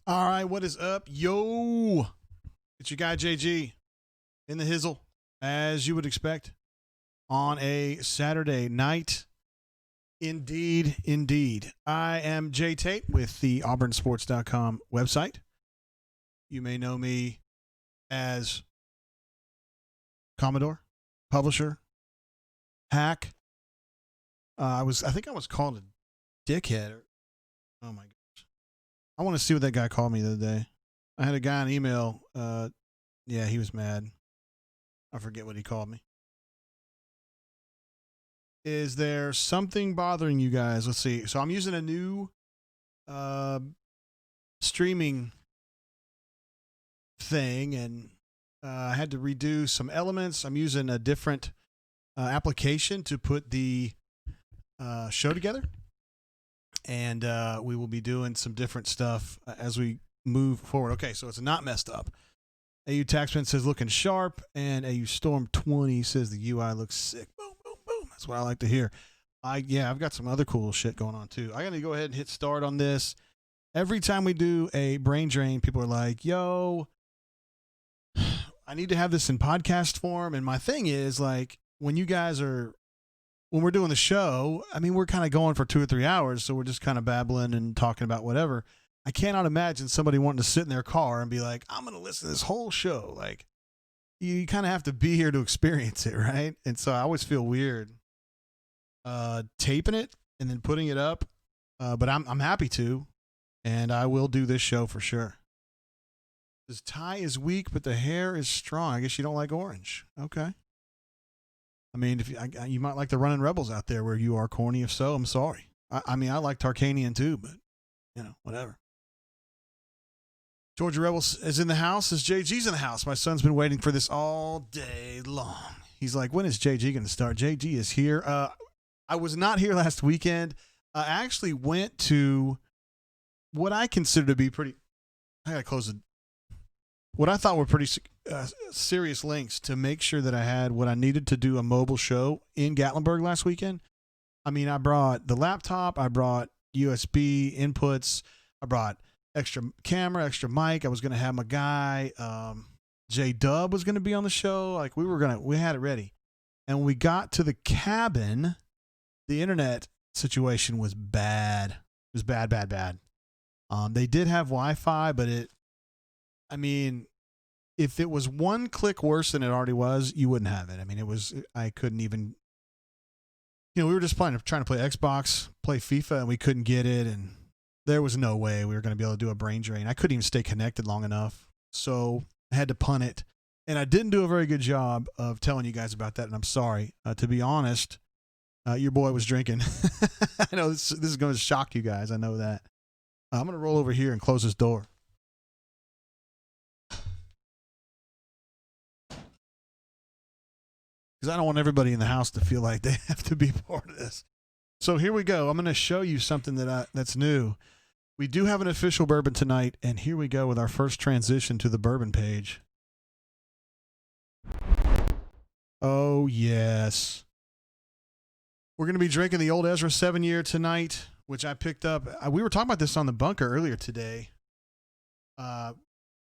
All right, what is up? Yo, it's your guy JG in the hizzle, as you would expect, on a Saturday night. Indeed, indeed. I am Jay Tate with the auburnsports.com website. You may know me as Commodore, publisher, hack. I think I was called a dickhead. Oh my gosh. I want to see what that guy called me the other day. I had a guy on email. Yeah, he was mad. I forget what he called me. Is there something bothering you guys? Let's see. So I'm using a new streaming thing, and I had to redo some elements. I'm using a different application to put the show together. And we will be doing some different stuff as we move forward. Okay, so it's not messed up. AU Taxman says looking sharp, and AU Storm 20 says the UI looks sick. Boom, boom, boom. That's what I like to hear. I've got some other cool shit going on too. I got to go ahead and hit start on this. Every time we do a brain drain, people are like, yo, I need to have this in podcast form. And my thing is, like, when we're doing the show, I mean, we're kind of going for 2 or 3 hours, so we're just kind of babbling and talking about whatever. I cannot imagine somebody wanting to sit in their car and be like, I'm going to listen to this whole show. Like, you kind of have to be here to experience it, right? And so I always feel weird taping it and then putting it up, but I'm happy to, and I will do this show for sure. This tie is weak, but the hair is strong. I guess you don't like orange. Okay. I mean, if you might like the Running Rebels out there where you are corny. If so, I'm sorry. I mean, I like Tarkanian too, but, whatever. Georgia Rebels is in the house. As JG's in the house. My son's been waiting for this all day long. He's like, when is JG going to start? JG is here. I was not here last weekend. I actually went to what I consider to be I got to close what I thought were pretty serious links to make sure that I had what I needed to do a mobile show in Gatlinburg last weekend. I mean, I brought the laptop, I brought USB inputs, I brought extra camera, extra mic. I was going to have my guy, J-Dub was going to be on the show. Like we had it ready. And when we got to the cabin, the internet situation was bad. It was bad. They did have Wi-Fi, but if it was one click worse than it already was, you wouldn't have it. I mean, I couldn't even, we were just trying to play Xbox, play FIFA, and we couldn't get it. And there was no way we were going to be able to do a brain drain. I couldn't even stay connected long enough. So I had to punt it. And I didn't do a very good job of telling you guys about that. And I'm sorry. To be honest, your boy was drinking. I know this is going to shock you guys. I know that. I'm going to roll over here and close this door. Because I don't want everybody in the house to feel like they have to be part of this. So here we go. I'm going to show you something that's new. We do have an official bourbon tonight, and here we go with our first transition to the bourbon page. Oh, yes. We're going to be drinking the Old Ezra 7-year tonight, which I picked up. We were talking about this on the bunker earlier today, that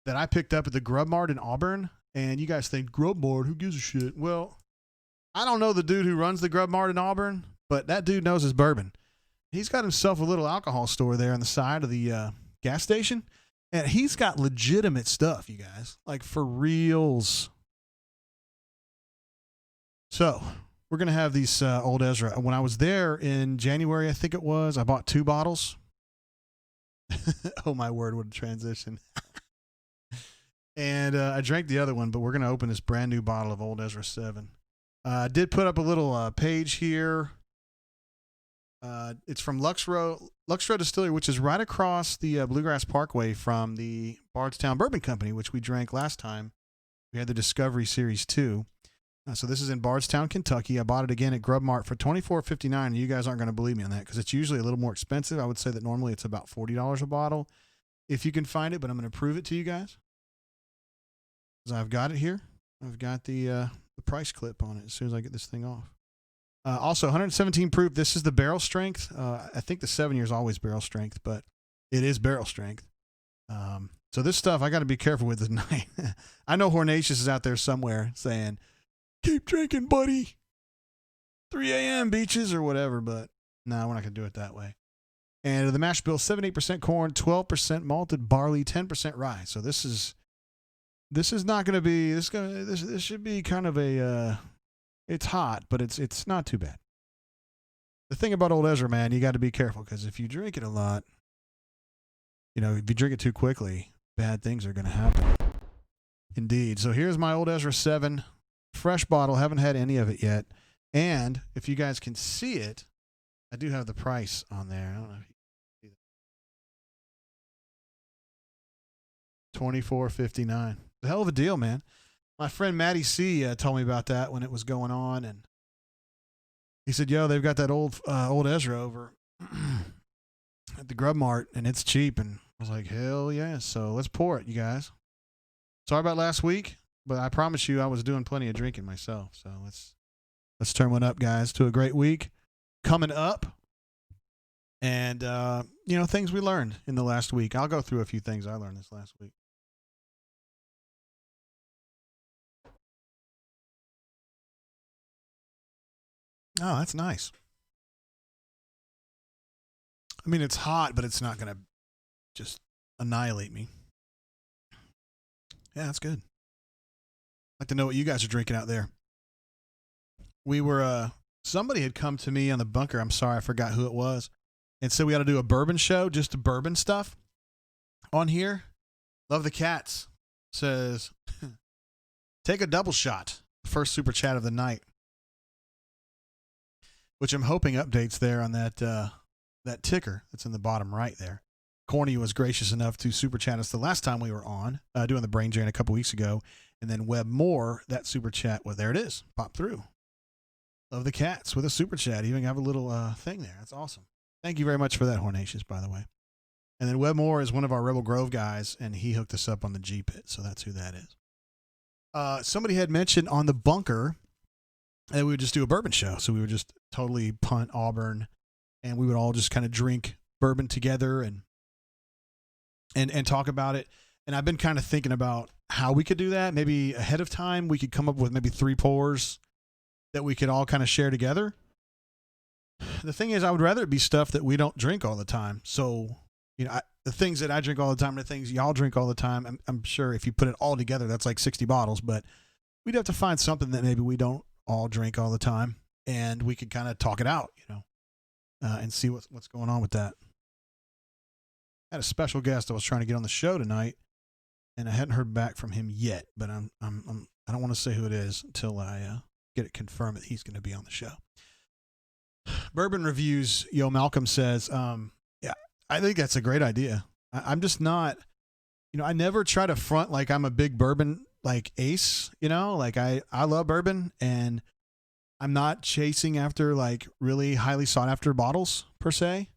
I picked up at the Grub Mart in Auburn. And you guys think, Grub Mart, who gives a shit? Well, I don't know the dude who runs the Grub Mart in Auburn, but that dude knows his bourbon. He's got himself a little alcohol store there on the side of the gas station, and he's got legitimate stuff, you guys, like for reals. So we're going to have these Old Ezra. When I was there in January, I think it was, I bought 2 bottles. Oh, my word, what a transition. And I drank the other one, but we're going to open this brand new bottle of Old Ezra 7. I did put up a little page here. It's from Luxro Distillery, which is right across the Bluegrass Parkway from the Bardstown Bourbon Company, which we drank last time. We had the Discovery Series 2. So this is in Bardstown, Kentucky. I bought it again at Grub Mart for $24.59, and you guys aren't going to believe me on that because it's usually a little more expensive. I would say that normally it's about $40 a bottle if you can find it, but I'm going to prove it to you guys. Because I've got it here. I've got the price clip on it as soon as I get this thing off. Also, 117 proof. This is the barrel strength. I think the 7-year is always barrel strength, but it is barrel strength. So this stuff I got to be careful with tonight. I know Hornatius is out there somewhere saying, keep drinking, buddy. 3 a.m. beaches or whatever, but no, we're not going to do it that way. And the mash bill, 78% corn, 12% malted barley, 10% rye. So this is not going to be, this should be kind of a, it's hot, but it's not too bad. The thing about Old Ezra, man, you got to be careful because if you drink it a lot, if you drink it too quickly, bad things are going to happen. Indeed. So here's my Old Ezra 7, fresh bottle. Haven't had any of it yet. And if you guys can see it, I do have the price on there. I don't know if you can see that. $24.59. A hell of a deal, man. My friend Matty C told me about that when it was going on, and he said, "Yo, they've got that old Ezra over at the Grub Mart, and it's cheap." And I was like, "Hell yeah!" So let's pour it, you guys. Sorry about last week, but I promise you, I was doing plenty of drinking myself. So let's turn one up, guys, to a great week coming up, and things we learned in the last week. I'll go through a few things I learned this last week. Oh, that's nice. I mean, it's hot, but it's not going to just annihilate me. Yeah, that's good. I'd like to know what you guys are drinking out there. We were, somebody had come to me on the bunker. I'm sorry, I forgot who it was. And said we ought to do a bourbon show, just bourbon stuff on here. Love the Cats says, take a double shot. First super chat of the night. Which I'm hoping updates there on that ticker that's in the bottom right there. Corny was gracious enough to super chat us the last time we were on, doing the brain drain a couple weeks ago. And then Webb Moore, that super chat, well, there it is, popped through. Love the Cats with a super chat. Even have a little thing there. That's awesome. Thank you very much for that, Hornatius, by the way. And then Webb Moore is one of our Rebel Grove guys, and he hooked us up on the G Pit, so that's who that is. Somebody had mentioned on the bunker that we would just do a bourbon show. So we would just totally punt Auburn, and we would all just kind of drink bourbon together and talk about it. And I've been kind of thinking about how we could do that. Maybe ahead of time, we could come up with maybe 3 pours that we could all kind of share together. The thing is, I would rather it be stuff that we don't drink all the time. So, the things that I drink all the time, the things y'all drink all the time, I'm sure if you put it all together, that's like 60 bottles, but we'd have to find something that maybe we don't all drink all the time, and we could kind of talk it out, and see what's going on with that. I had a special guest I was trying to get on the show tonight, and I hadn't heard back from him yet, but I don't want to say who it is until I get it confirmed that he's going to be on the show. Bourbon Reviews, Malcolm says, yeah, I think that's a great idea. I'm just not, I never try to front like I'm a big bourbon ace, I love bourbon, and I'm not chasing after really highly sought after bottles per se.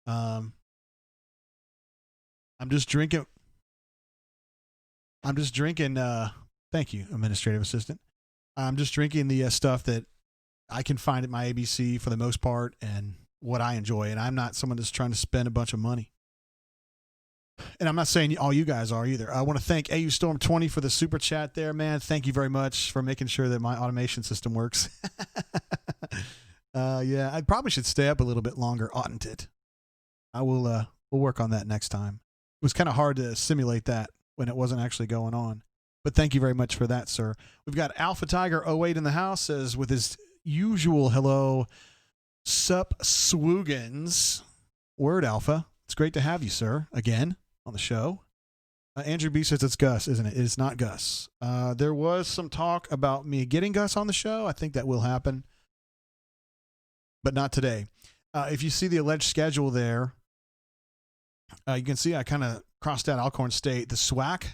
I'm just drinking. Thank you, administrative assistant. I'm just drinking the stuff that I can find at my ABC for the most part and what I enjoy. And I'm not someone that's trying to spend a bunch of money. And I'm not saying all you guys are either. I want to thank AU Storm 20 for the super chat there, man. Thank you very much for making sure that my automation system works. Yeah, I probably should stay up a little bit longer, oughtn't it? I will, we'll work on that next time. It was kind of hard to simulate that when it wasn't actually going on. But thank you very much for that, sir. We've got Alpha Tiger 08 in the house, says with his usual hello, sup swoogans. Word, Alpha. It's great to have you, sir, again on the show. Andrew B says it's Gus, isn't it? It is not Gus. There was some talk about me getting Gus on the show. I think that will happen, but not today. If you see the alleged schedule there, you can see I kind of crossed out Alcorn State. The SWAC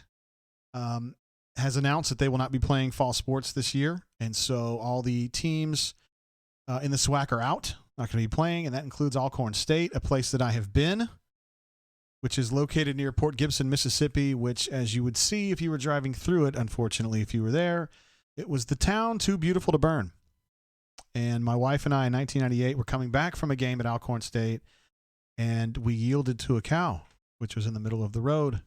has announced that they will not be playing fall sports this year, and so all the teams in the SWAC are out, not going to be playing, and that includes Alcorn State, a place that I have been, which is located near Port Gibson, Mississippi, which, as you would see if you were driving through it, unfortunately, if you were there, it was the town too beautiful to burn. And my wife and I in 1998 were coming back from a game at Alcorn State, and we yielded to a cow, which was in the middle of the road.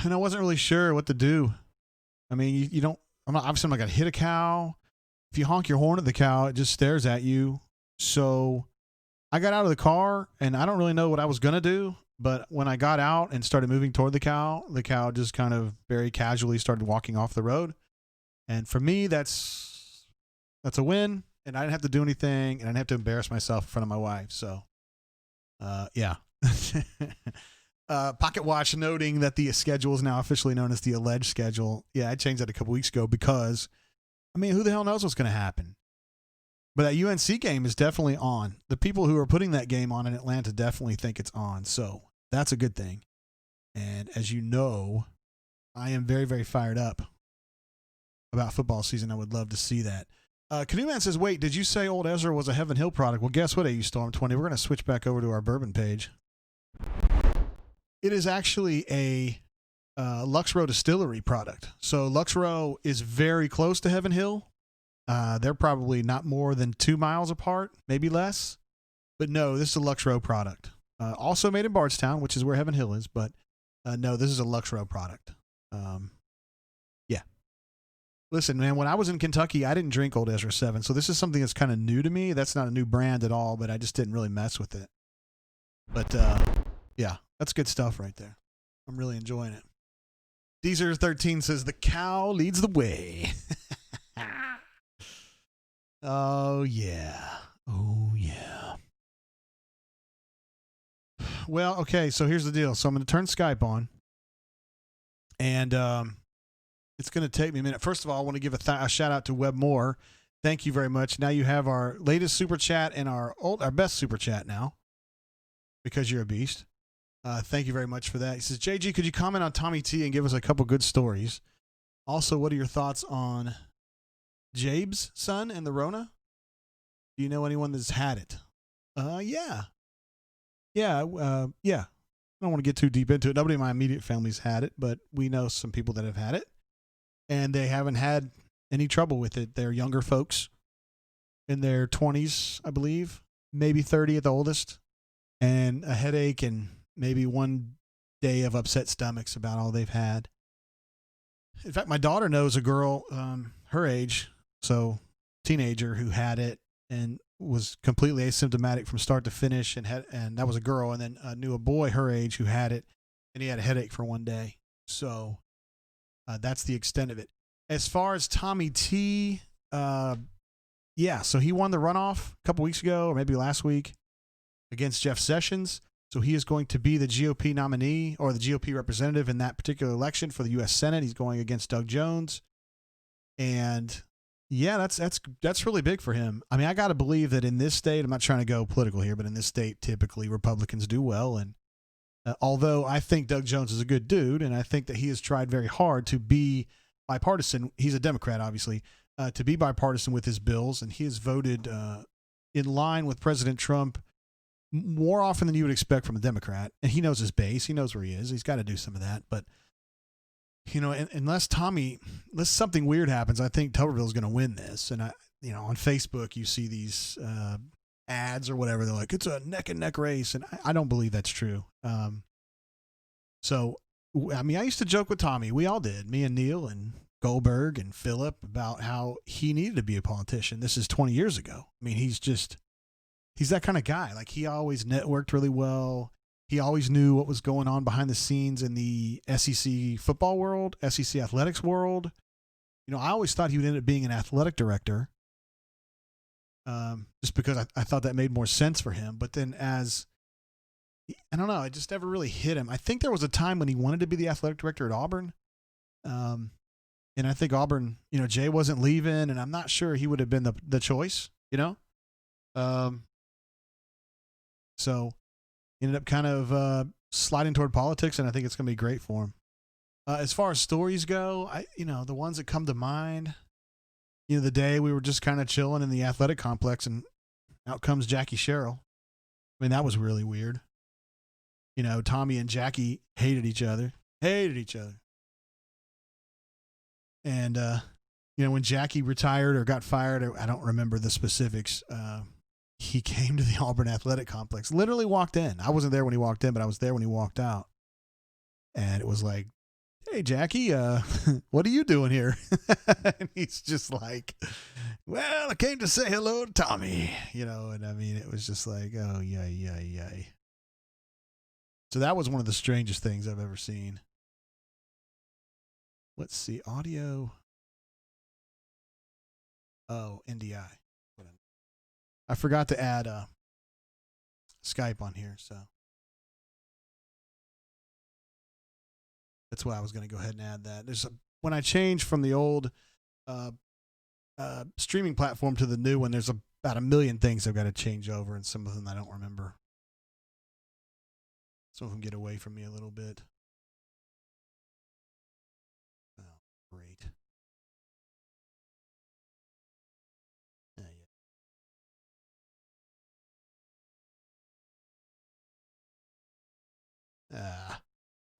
and I wasn't really sure what to do. I mean, you don't. I'm not gonna hit a cow. If you honk your horn at the cow, it just stares at you. So I got out of the car, and I don't really know what I was gonna do. But when I got out and started moving toward the cow just kind of very casually started walking off the road. And for me, that's a win. And I didn't have to do anything, and I didn't have to embarrass myself in front of my wife. So, yeah. Pocket Watch noting that the schedule is now officially known as the alleged schedule. Yeah, I changed that a couple weeks ago because, I mean, who the hell knows what's going to happen? But that UNC game is definitely on. The people who are putting that game on in Atlanta definitely think it's on. So that's a good thing. And as you know, I am very, very fired up about football season. I would love to see that. Canoe Man says, wait, did you say Old Ezra was a Heaven Hill product? Well, guess what, AU Storm 20? We're going to switch back over to our bourbon page. It is actually a Lux Row Distillery product. So Lux Row is very close to Heaven Hill. They're probably not more than 2 miles apart, maybe less. But no, this is a Lux Row product. Also made in Bardstown, which is where Heaven Hill is. But no, this is a Lux Row product. Yeah. Listen, man, when I was in Kentucky, I didn't drink Old Ezra 7. So this is something that's kind of new to me. That's not a new brand at all, but I just didn't really mess with it. But yeah, that's good stuff right there. I'm really enjoying it. Deezer13 says, the cow leads the way. Oh, yeah. Oh, yeah. Well, okay, so here's the deal. So I'm going to turn Skype on, and it's going to take me a minute. First of all, I want to give a shout out to Webb Moore. Thank you very much. Now you have our latest super chat and our best super chat now, because you're a beast. Thank you very much for that. He says, JG, could you comment on Tommy T and give us a couple good stories? Also, what are your thoughts on Jabe's son and the Rona? Do you know anyone that's had it? Yeah. Yeah. Yeah. I don't want to get too deep into it. Nobody in my immediate family's had it, but we know some people that have had it, and they haven't had any trouble with it. They're younger folks in their 20s, I believe, maybe 30 at the oldest, and a headache and maybe one day of upset stomachs about all they've had. In fact, my daughter knows a girl her age, so teenager, who had it and was completely asymptomatic from start to finish, and that was a girl, and then knew a boy her age who had it, and he had a headache for one day. So that's the extent of it. As far as Tommy T, yeah, so he won the runoff a couple weeks ago, or maybe last week, against Jeff Sessions. So he is going to be the GOP nominee or the GOP representative in that particular election for the U.S. Senate. He's going against Doug Jones. And yeah, that's really big for him. I mean, I got to believe that in this state, I'm not trying to go political here, but in this state, typically Republicans do well. And although I think Doug Jones is a good dude, and I think that he has tried very hard to be bipartisan, he's a Democrat, obviously, to be bipartisan with his bills. And he has voted in line with President Trump more often than you would expect from a Democrat. And he knows his base. He knows where he is. He's got to do some of that. But, you know, unless something weird happens, I think Tuberville's going to win this. And, on Facebook, you see these ads or whatever. They're like, it's a neck and neck race. And I don't believe that's true. So, I mean, I used to joke with Tommy. We all did. Me and Neil and Goldberg and Philip about how he needed to be a politician. This is 20 years ago. I mean, he's that kind of guy. Like, he always networked really well. He always knew what was going on behind the scenes in the SEC football world, SEC athletics world. I always thought he would end up being an athletic director, just because I thought that made more sense for him. But then I don't know, it just never really hit him. I think there was a time when he wanted to be the athletic director at Auburn. And I think Auburn, Jay wasn't leaving, and I'm not sure he would have been the choice, So he ended up kind of sliding toward politics, and I think it's going to be great for him. As far as stories go, the ones that come to mind, the day we were just kind of chilling in the athletic complex, and out comes Jackie Sherrill. I mean, that was really weird. Tommy and Jackie hated each other. And, when Jackie retired or got fired, I don't remember the specifics, he came to the Auburn Athletic Complex, literally walked in. I wasn't there when he walked in, but I was there when he walked out. And it was like, hey, Jackie, what are you doing here? And he's just like, well, I came to say hello to Tommy, and I mean, it was just like, oh, yay, yay, yay. So that was one of the strangest things I've ever seen. Let's see, audio. Oh, NDI. I forgot to add Skype on here, so that's why I was going to go ahead and add that. When I change from the old streaming platform to the new one, there's about a million things I've got to change over, and some of them I don't remember. Some of them get away from me a little bit. Oh, great.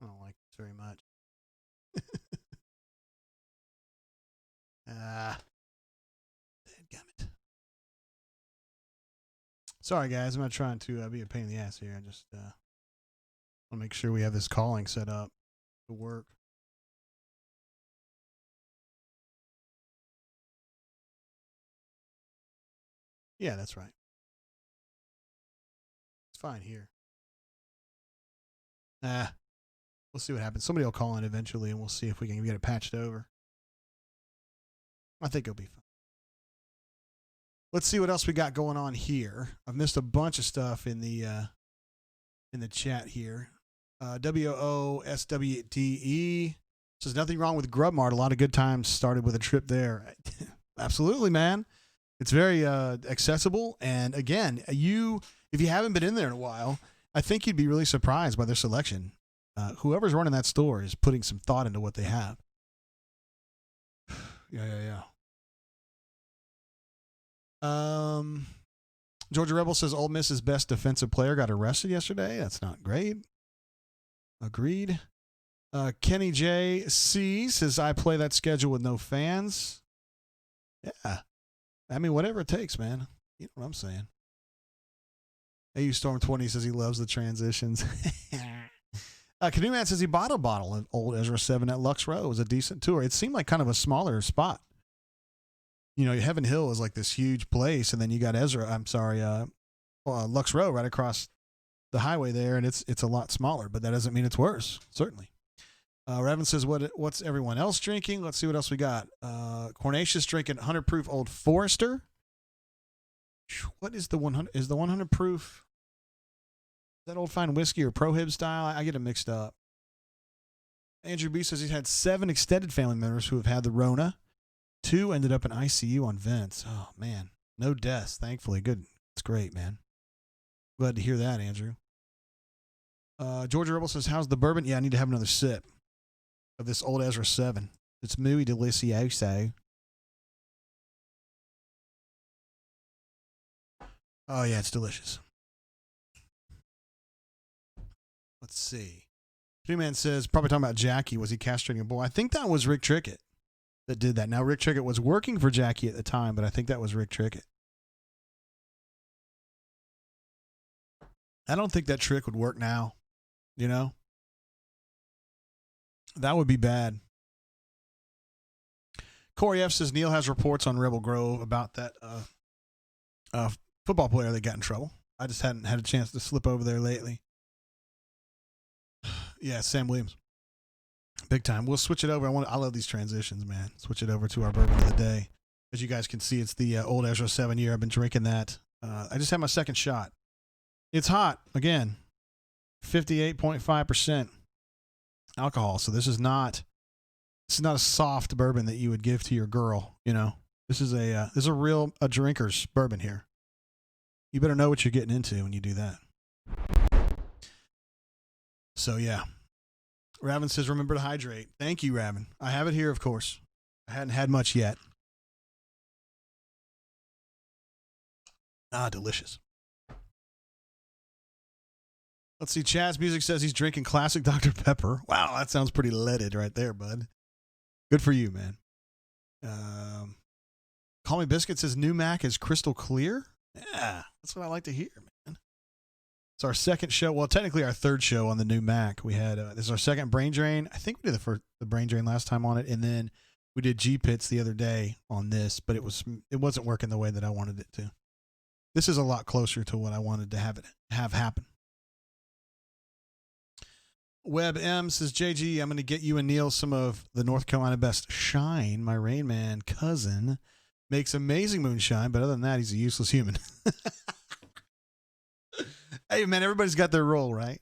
I don't like this very much. Dadgummit. Sorry, guys. I'm not trying to be a pain in the ass here. I just want to make sure we have this calling set up to work. Yeah, that's right. It's fine here. We'll see what happens. Somebody will call in eventually, and we'll see if we can get it patched over. I think it'll be fun. Let's see what else we got going on here. I've missed a bunch of stuff in the chat here. WOSWDE says nothing wrong with Grub Mart. A lot of good times started with a trip there. Absolutely, man. It's very accessible, and again, if you haven't been in there in a while, I think you'd be really surprised by their selection. Whoever's running that store is putting some thought into what they have. Yeah. Georgia Rebel says Ole Miss's best defensive player got arrested yesterday. That's not great. Agreed. Kenny J. C says I play that schedule with no fans. Yeah. I mean, whatever it takes, man. You know what I'm saying. AU Storm 20 says he loves the transitions. Canoe Man says he bought a bottle of old Ezra 7 at Lux Row. It was a decent tour. It seemed like kind of a smaller spot. Heaven Hill is like this huge place, and then you got Lux Row right across the highway there, and it's a lot smaller, but that doesn't mean it's worse, certainly. Revan says, what's everyone else drinking? Let's see what else we got. Cornatius drinking 100 proof Old Forester. What is the 100? Is the 100 proof? Is that Old Fine Whiskey or Prohib style? I get it mixed up. Andrew B says he's had 7 extended family members who have had the Rona. 2 ended up in ICU on vents. Oh, man. No deaths, thankfully. Good. It's great, man. Glad to hear that, Andrew. Georgia Rebel says, how's the bourbon? Yeah, I need to have another sip of this old Ezra 7. It's muy delicioso. Oh, yeah, it's delicious. Let's see. Three-Man says, probably talking about Jackie. Was he castrating a boy? I think that was Rick Trickett that did that. Now, Rick Trickett was working for Jackie at the time, but I think that was Rick Trickett. I don't think that trick would work now. That would be bad. Corey F says Neil has reports on Rebel Grove about that football player that got in trouble. I just hadn't had a chance to slip over there lately. Yeah, Sam Williams. Big time. We'll switch it over. I love these transitions, man. Switch it over to our bourbon of the day. As you guys can see, it's the old Ezra 7 year. I've been drinking that. I just had my second shot. It's hot. Again, 58.5% alcohol. So this is not a soft bourbon that you would give to your girl. This is a real drinker's bourbon here. You better know what you're getting into when you do that. So, yeah. Raven says, remember to hydrate. Thank you, Raven. I have it here, of course. I hadn't had much yet. Delicious. Let's see. Chaz Music says he's drinking classic Dr. Pepper. Wow, that sounds pretty leaded right there, bud. Good for you, man. Call Me Biscuit says new Mac is crystal clear. Yeah, that's what I like to hear, man. It's our second show. Well, technically our third show on the new Mac. We had this is our second brain drain. I think we did the brain drain last time on it, and then we did G pits the other day on this, but it wasn't working the way that I wanted it to. This is a lot closer to what I wanted to have happen. Web M says, JG, I'm going to get you and Neil some of the North Carolina Best Shine. My Rain Man cousin makes amazing moonshine, but other than that, he's a useless human. Hey, man, everybody's got their role, right?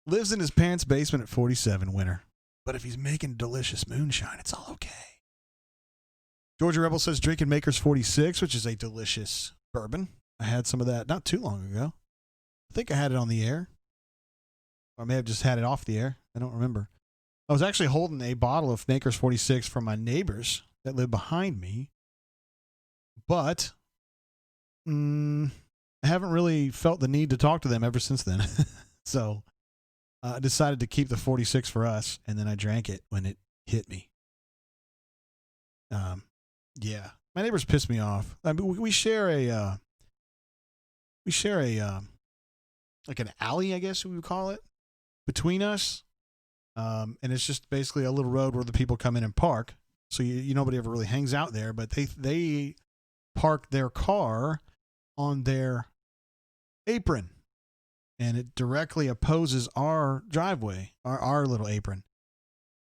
Lives in his parents' basement at 47, winter. But if he's making delicious moonshine, it's all okay. Georgia Rebel says, drinking Maker's 46, which is a delicious bourbon. I had some of that not too long ago. I think I had it on the air. Or I may have just had it off the air. I don't remember. I was actually holding a bottle of Maker's 46 from my neighbors that live behind me. But I haven't really felt the need to talk to them ever since then. So I decided to keep the 46 for us, and then I drank it when it hit me. Yeah. My neighbors piss me off. I mean, we share a like an alley, I guess we would call it, between us. And it's just basically a little road where the people come in and park. So nobody ever really hangs out there, but they park their car on their apron, and it directly opposes our driveway, our little apron.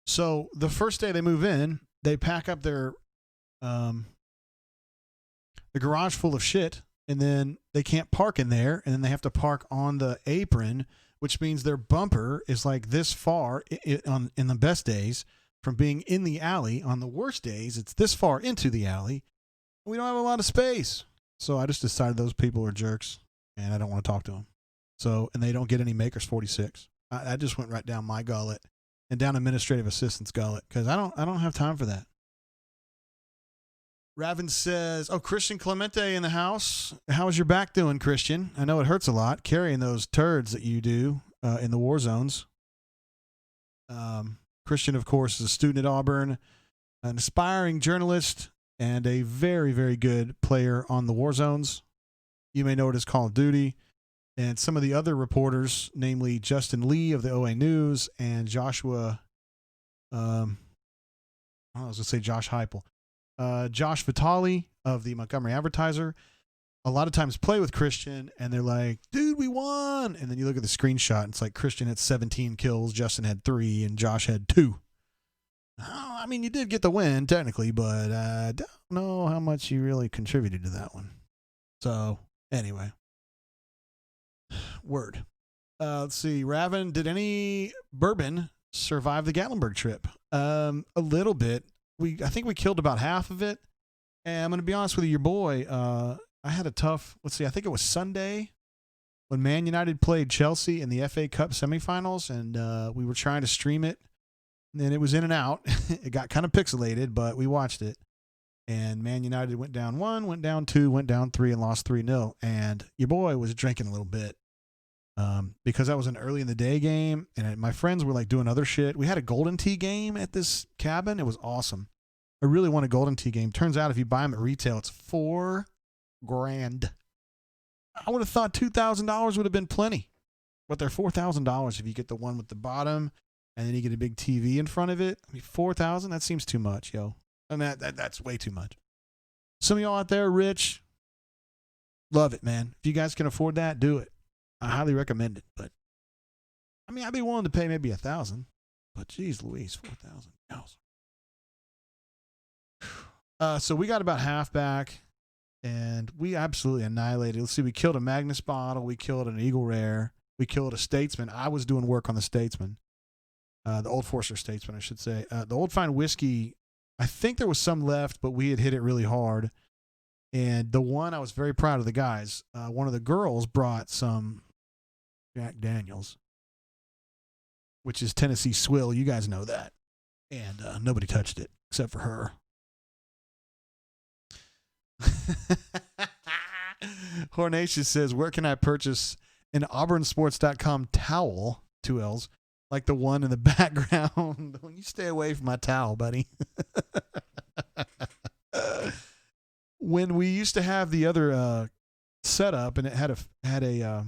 So the first day they move in, they pack up their the garage full of shit, and then they can't park in there, and then they have to park on the apron, which means their bumper is like this far in the best days from being in the alley. On the worst days, it's this far into the alley. We don't have a lot of space. So I just decided those people are jerks, and I don't want to talk to them. So, and they don't get any Maker's 46. I just went right down my gullet and down administrative assistant's gullet because I don't have time for that. Raven says, oh, Christian Clemente in the house. How's your back doing, Christian? I know it hurts a lot carrying those turds that you do in the war zones. Christian, of course, is a student at Auburn, an aspiring journalist, and a very, very good player on the war zones. You may know it as Call of Duty. And some of the other reporters, namely Justin Lee of the OA News and Joshua, I was going to say Josh Heupel. Josh Vitale of the Montgomery Advertiser, a lot of times play with Christian, and they're like, dude, we won. And then you look at the screenshot, and it's like Christian had 17 kills, Justin had 3, and Josh had 2. Oh, I mean, you did get the win, technically, but I don't know how much you really contributed to that one. So, anyway. Word. Let's see. Raven, did any bourbon survive the Gatlinburg trip? A little bit. I think we killed about half of it. And I'm going to be honest with you, your boy, I had a tough, I think it was Sunday when Man United played Chelsea in the FA Cup semifinals, and we were trying to stream it. And it was in and out. It got kind of pixelated, but we watched it. And Man United went down 1, went down 2, went down 3, and lost 3-0. And your boy was drinking a little bit because that was an early in the day game. And my friends were like doing other shit. We had a Golden Tee game at this cabin. It was awesome. I really want a Golden Tee game. Turns out if you buy them at retail, it's $4,000. I would have thought $2,000 would have been plenty. But they're $4,000 if you get the one with the bottom and then you get a big TV in front of it. I mean, $4,000? That seems too much, yo. I mean, that's way too much. Some of y'all out there rich, love it, man. If you guys can afford that, do it. I highly recommend it. But I mean, I'd be willing to pay maybe $1,000. But geez Louise, $4,000. So we got about half back, and we absolutely annihilated. Let's see, we killed a Magnus bottle. We killed an Eagle Rare. We killed a Statesman. I was doing work on the Statesman. The Old Forester Statesman, I should say. The Old Fine Whiskey, I think there was some left, but we had hit it really hard. And the one, I was very proud of the guys. One of the girls brought some Jack Daniels, which is Tennessee Swill. You guys know that. And nobody touched it except for her. Hornatius says, where can I purchase an auburnsports.com towel, 2 L's, like the one in the background? When you stay away from my towel, buddy. When we used to have the other setup, and it had a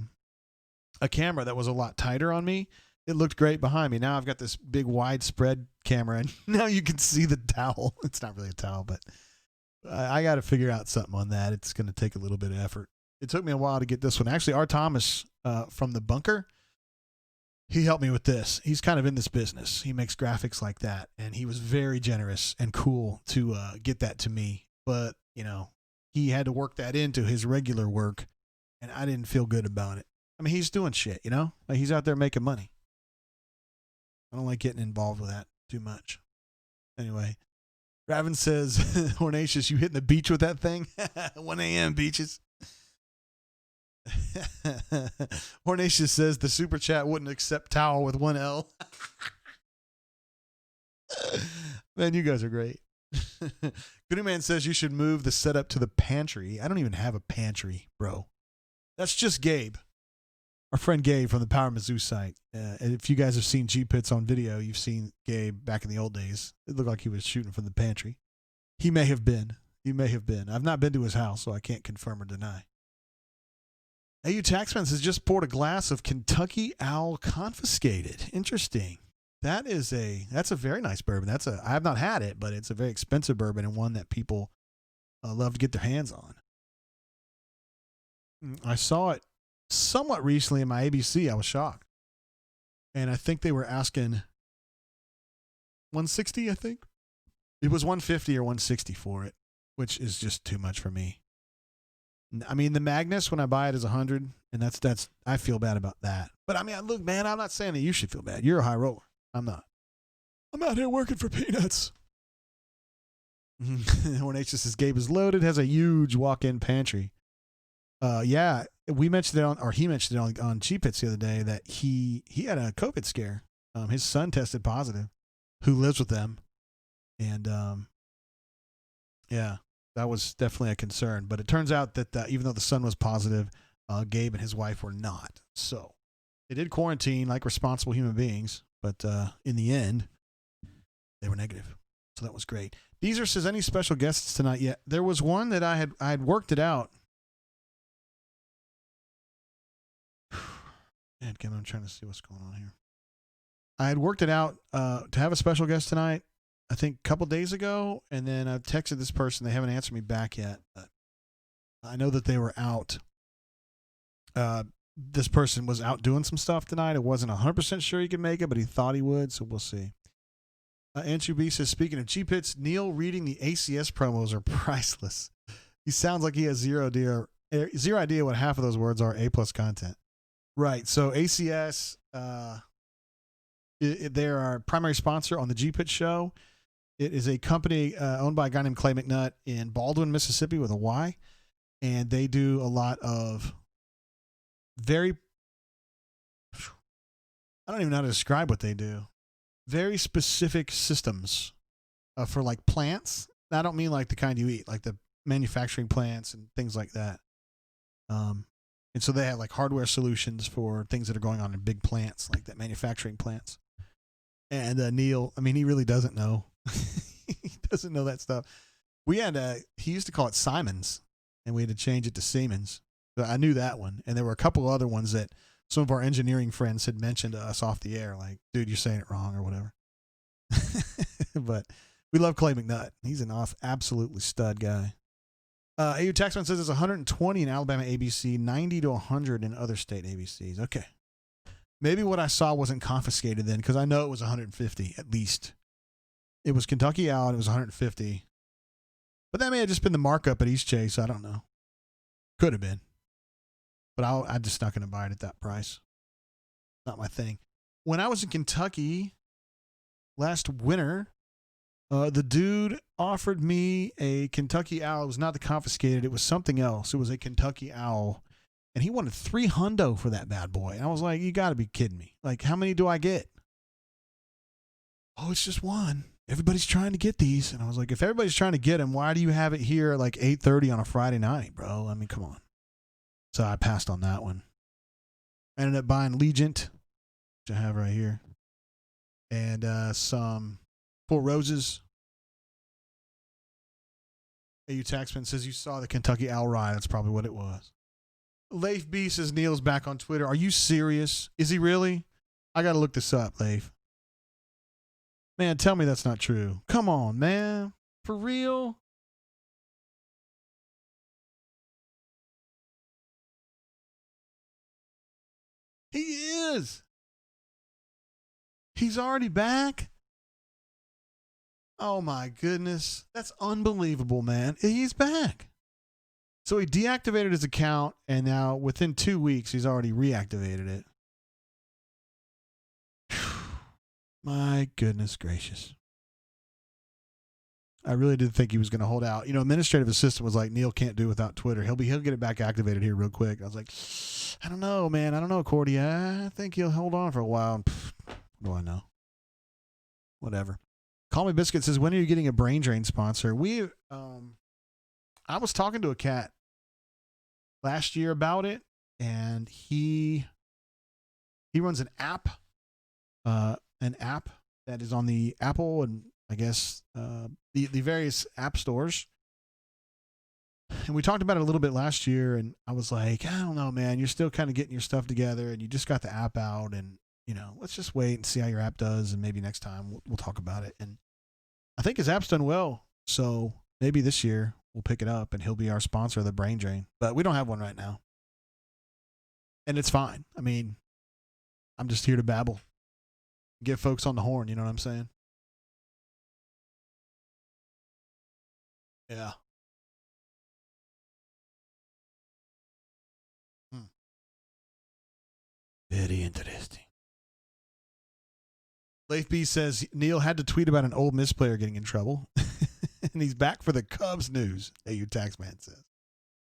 a camera that was a lot tighter on me, it looked great behind me. Now I've got this big widespread camera, and now you can see the towel. It's not really a towel, but I got to figure out something on that. It's going to take a little bit of effort. It took me a while to get this one. Actually, R. Thomas from the Bunker, he helped me with this. He's kind of in this business. He makes graphics like that, and he was very generous and cool to get that to me. But, you know, he had to work that into his regular work, and I didn't feel good about it. I mean, he's doing shit, you know? Like, he's out there making money. I don't like getting involved with that too much. Anyway, Raven says, Hornatius, you hitting the beach with that thing? 1 a.m. beaches. Hornatius says the super chat wouldn't accept towel with 1 L. Man, you guys are great. Goody Man says you should move the setup to the pantry. I don't even have a pantry, bro. That's just Gabe. Our friend Gabe from the Power Mizzou site. And if you guys have seen G-Pits on video, you've seen Gabe back in the old days. It looked like he was shooting from the pantry. He may have been. He may have been. I've not been to his house, so I can't confirm or deny. AU Taxman says just poured a glass of Kentucky Owl Confiscated. Interesting. That's a very nice bourbon. I have not had it, but it's a very expensive bourbon and one that people love to get their hands on. I saw it somewhat recently in my ABC. I was shocked. And I think they were asking $160, I think. It was $150 or $160 for it, which is just too much for me. I mean, the Magnus, when I buy it, is $100, and that's I feel bad about that. But I mean, look, man, I'm not saying that you should feel bad. You're a high roller. I'm not. I'm out here working for peanuts. Hornatius says Gabe is loaded, has a huge walk-in pantry. Yeah, we mentioned it he mentioned it on G-Pits the other day that he had a COVID scare. His son tested positive, who lives with them, and yeah, that was definitely a concern. But it turns out that even though the son was positive, Gabe and his wife were not. So they did quarantine like responsible human beings, but in the end, they were negative. So that was great. Beezer says, any special guests tonight yet? There was one that I had worked it out. Man, I'm trying to see what's going on here. I had worked it out to have a special guest tonight, I think a couple days ago, and then I texted this person. They haven't answered me back yet, but I know that they were out. This person was out doing some stuff tonight. I wasn't 100% sure he could make it, but he thought he would, so we'll see. Andrew B says, speaking of G-Pits, Neil reading the ACS promos are priceless. He sounds like he has zero idea what half of those words are A+ content. Right, so ACS, they're our primary sponsor on the G-Pit show. It is a company owned by a guy named Clay McNutt in Baldwin, Mississippi with a Y, and they do a lot of I don't even know how to describe what they do. Very specific systems for like plants. I don't mean like the kind you eat, like the manufacturing plants and things like that. And so they have like hardware solutions for things that are going on in big plants, like that manufacturing plants. And Neil, I mean, he really doesn't know. He doesn't know that stuff. We had he used to call it Siemens, and we had to change it to Siemens. So I knew that one, and there were a couple other ones that some of our engineering friends had mentioned to us off the air, like, dude, you're saying it wrong or whatever. But we love Clay McNutt. He's an absolutely stud guy. AU Taxman says it's 120 in Alabama ABC, 90 to 100 in other state ABCs. Okay. Maybe what I saw wasn't confiscated then, because I know it was 150 at least. It was Kentucky Owl, and it was 150. But that may have just been the markup at East Chase. I don't know. Could have been. But I'm just not going to buy it at that price. Not my thing. When I was in Kentucky last winter, the dude offered me a Kentucky Owl. It was not the confiscated. It was something else. It was a Kentucky Owl. And he wanted $300 for that bad boy. And I was like, you got to be kidding me. Like, how many do I get? Oh, it's just one. Everybody's trying to get these. And I was like, if everybody's trying to get them, why do you have it here at like 8:30 on a Friday night, bro? I mean, come on. So I passed on that one. I ended up buying Legent, which I have right here. And some Four Roses. AU Taxman says you saw the Kentucky Owl ride. That's probably what it was. Leif B says Neil's back on Twitter. Are you serious? Is he really? I got to look this up, Leif. Man, tell me that's not true. Come on, man. For real? He is. He's already back? Oh, my goodness. That's unbelievable, man. He's back. So he deactivated his account, and now within 2 weeks, he's already reactivated it. My goodness gracious. I really did think he was going to hold out. You know, administrative assistant was like, Neil can't do without Twitter. He'll get it back activated here real quick. I was like, I don't know, man. I don't know, Cordy. I think he'll hold on for a while. What do I know? Whatever. Call Me Biscuit says, when are you getting a brain drain sponsor? I was talking to a cat last year about it, and he runs an app that is on the Apple and I guess the various app stores. And we talked about it a little bit last year, and I was like, I don't know, man, you're still kind of getting your stuff together, and you just got the app out, and you know, let's just wait and see how your app does, and maybe next time we'll talk about it. And I think his app's done well, so maybe this year we'll pick it up, and he'll be our sponsor of the Brain Drain. But we don't have one right now, and it's fine. I mean, I'm just here to babble, get folks on the horn. You know what I'm saying? Yeah. Very interesting. Leif B says Neil had to tweet about an Ole Miss player getting in trouble, and he's back for the Cubs news. AU Taxman says.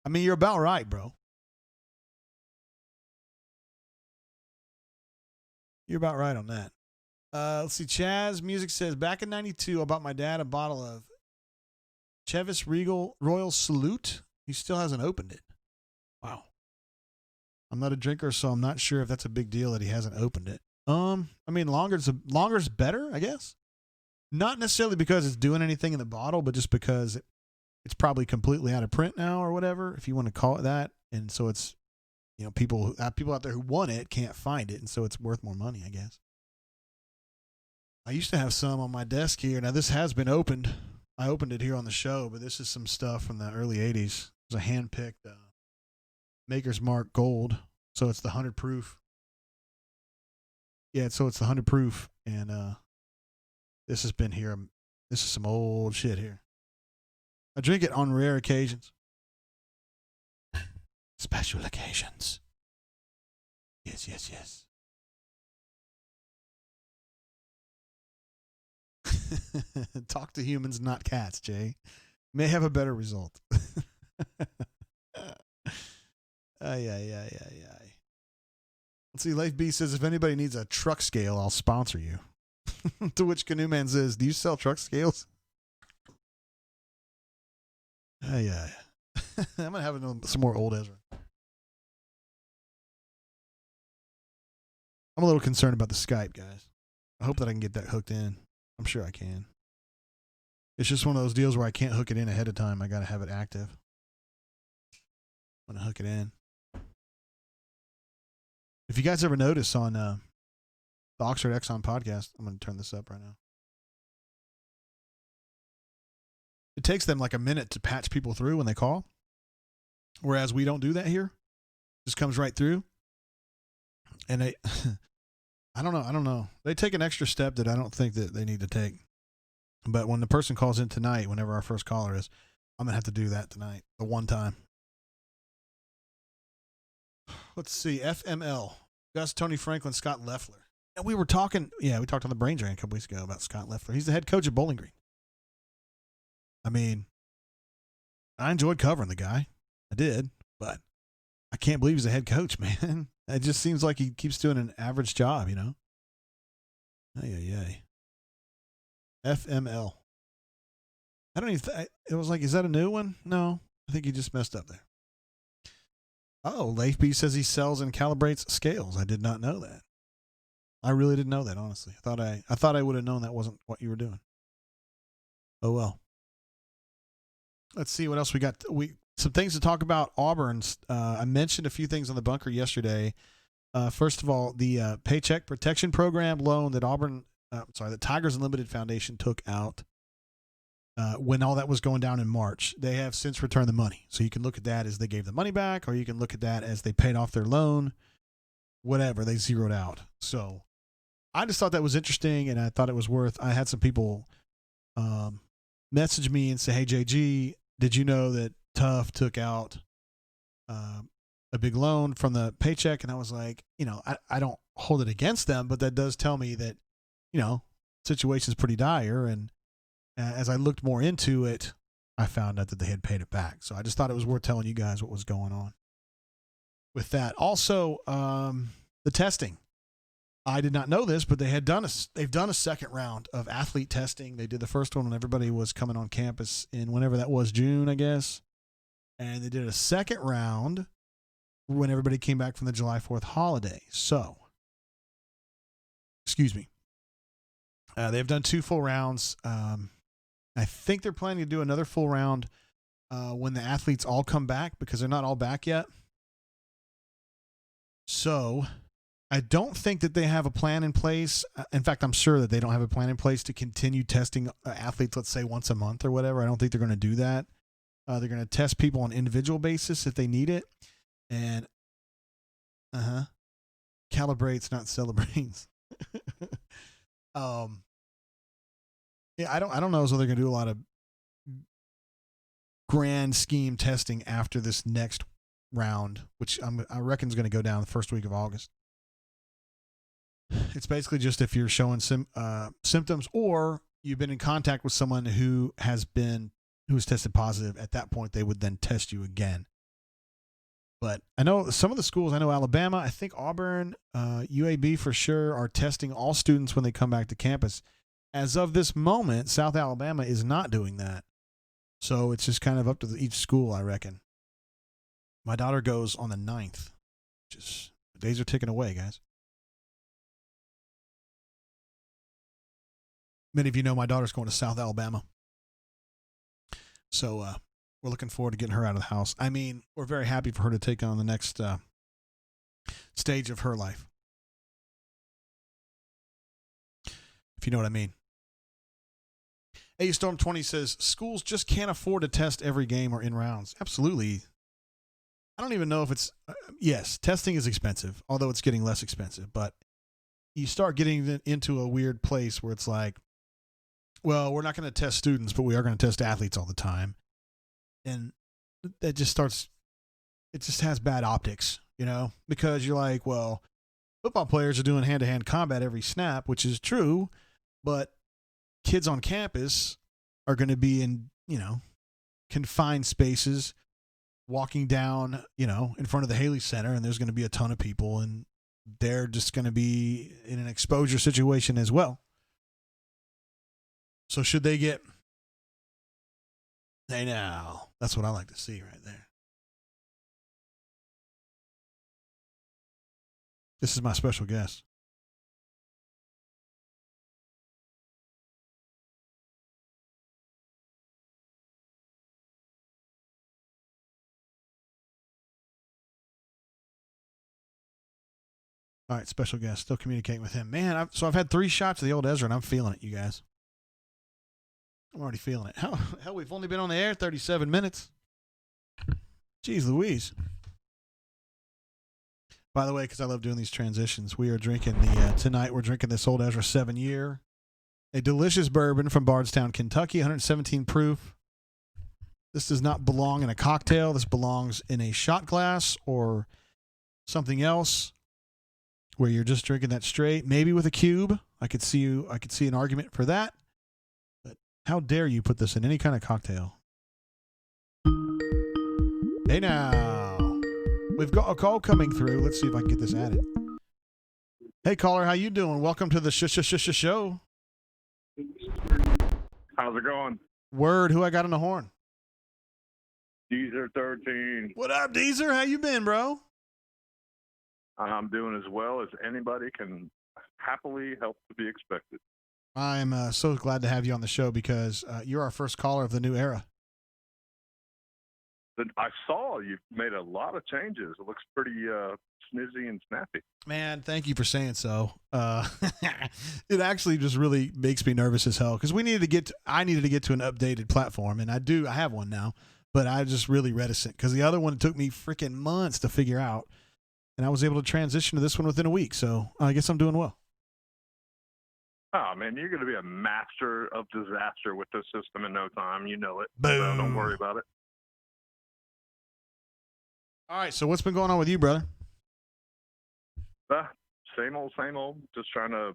I mean, you're about right, bro. You're about right on that. Let's see. Chaz Music says, back in 92, I bought my dad a bottle of Chevis Regal Royal Salute. He still hasn't opened it. Wow. I'm not a drinker, so I'm not sure if that's a big deal that he hasn't opened it. I mean, longer's better, I guess. Not necessarily because it's doing anything in the bottle, but just because it's probably completely out of print now or whatever, if you want to call it that. And so it's, you know, people out there who want it can't find it, and so it's worth more money, I guess. I used to have some on my desk here. Now, this has been opened. I opened it here on the show, but this is some stuff from the early 80s. It was a hand-picked Maker's Mark Gold, so it's the 100 proof. Yeah, so it's the 100 proof, and this has been here. This is some old shit here. I drink it on rare occasions. Special occasions. Yes, yes, yes. Talk to humans, not cats, Jay. May have a better result. Ay. Let's see. Life B says, if anybody needs a truck scale, I'll sponsor you. To which Canoe Man says, do you sell truck scales? Yeah. I'm going to have some more old Ezra. I'm a little concerned about the Skype, guys. I hope that I can get that hooked in. I'm sure I can. It's just one of those deals where I can't hook it in ahead of time. I got to have it active. I'm going to hook it in. If you guys ever notice on the Oxford Exxon podcast, I'm going to turn this up right now. It takes them like a minute to patch people through when they call. Whereas we don't do that here. It just comes right through. And they, I don't know. They take an extra step that I don't think that they need to take. But when the person calls in tonight, whenever our first caller is, I'm going to have to do that tonight. The one time. Let's see. FML. Gus, Tony Franklin, Scott Leffler. And we were talking, we talked on the Brain Drain a couple weeks ago about Scott Leffler. He's the head coach at Bowling Green. I mean, I enjoyed covering the guy. I did, but I can't believe he's a head coach, man. It just seems like he keeps doing an average job, you know? Ay. FML. I don't even it was like, is that a new one? No, I think he just messed up there. Oh, Leif B says he sells and calibrates scales. I did not know that. I really didn't know that, honestly. I thought I would have known that wasn't what you were doing. Oh well. Let's see what else we got. some things to talk about Auburn's. I mentioned a few things on the bunker yesterday. First of all, the Paycheck Protection Program loan that the Tigers Unlimited Foundation took out when all that was going down in March. They have since returned the money. So you can look at that as they gave the money back, or you can look at that as they paid off their loan, whatever, they zeroed out. So I just thought that was interesting, and I thought it was worth. I had some people message me and say, "Hey, JG, did you know that Tough took out a big loan from the paycheck?" And I was like, I don't hold it against them, but that does tell me that, situation's pretty dire. And as I looked more into it, I found out that they had paid it back. So I just thought it was worth telling you guys what was going on with that. Also, the testing. I did not know this, but they've done a second round of athlete testing. They did the first one when everybody was coming on campus in whenever that was, June, I guess. And they did a second round when everybody came back from the July 4th holiday. So, excuse me. They've done 2 full rounds. I think they're planning to do another full round when the athletes all come back, because they're not all back yet. So I don't think that they have a plan in place. In fact, I'm sure that they don't have a plan in place to continue testing athletes, let's say once a month or whatever. I don't think they're going to do that. They're going to test people on an individual basis if they need it. And calibrates, not celebrates. Yeah, I don't know. So they're going to do a lot of grand scheme testing after this next round, which I reckon is going to go down the first week of August. It's basically just if you're showing symptoms, or you've been in contact with someone who has tested positive. At that point, they would then test you again. But I know some of the schools, I know Alabama, I think Auburn, UAB for sure, are testing all students when they come back to campus. As of this moment, South Alabama is not doing that. So it's just kind of up to each school, I reckon. My daughter goes on the 9th. The days are ticking away, guys. Many of you know my daughter's going to South Alabama. So we're looking forward to getting her out of the house. I mean, we're very happy for her to take on the next stage of her life. If you know what I mean. A Storm 20 says, schools just can't afford to test every game or in rounds. Absolutely. I don't even know if it's, yes, testing is expensive, although it's getting less expensive. But you start getting into a weird place where it's like, well, we're not going to test students, but we are going to test athletes all the time. And that just it just has bad optics, because you're like, well, football players are doing hand-to-hand combat every snap, which is true, but kids on campus are going to be in, confined spaces, walking down, in front of the Haley Center, and there's going to be a ton of people, and they're just going to be in an exposure situation as well. So should they get, hey now, that's what I like to see right there. This is my special guest. All right, special guest. Still communicating with him. Man, I've had 3 shots of the old Ezra, and I'm feeling it, you guys. I'm already feeling it. Hell, we've only been on the air 37 minutes. Jeez Louise. By the way, because I love doing these transitions, we are drinking tonight we're drinking this old Ezra 7-year. A delicious bourbon from Bardstown, Kentucky, 117 proof. This does not belong in a cocktail. This belongs in a shot glass or something else, where you're just drinking that straight, maybe with a cube. I could see an argument for that. But how dare you put this in any kind of cocktail? Hey now. We've got a call coming through. Let's see if I can get this added. Hey caller, how you doing? Welcome to the show. How's it going? Word, who I got on the horn? Deezer 13. What up, Deezer? How you been, bro? I'm doing as well as anybody can happily help to be expected. I'm so glad to have you on the show because you're our first caller of the new era. I saw you've made a lot of changes. It looks pretty snazzy and snappy. Man, thank you for saying so. It actually just really makes me nervous as hell because I needed to get to an updated platform, and I have one now, but I just really reticent because the other one took me freaking months to figure out, and I was able to transition to this one within a week. So I guess I'm doing well. Oh man, you're going to be a master of disaster with this system in no time. You know it. Boom. So don't worry about it. All right. So what's been going on with you, brother? Same old. Just trying to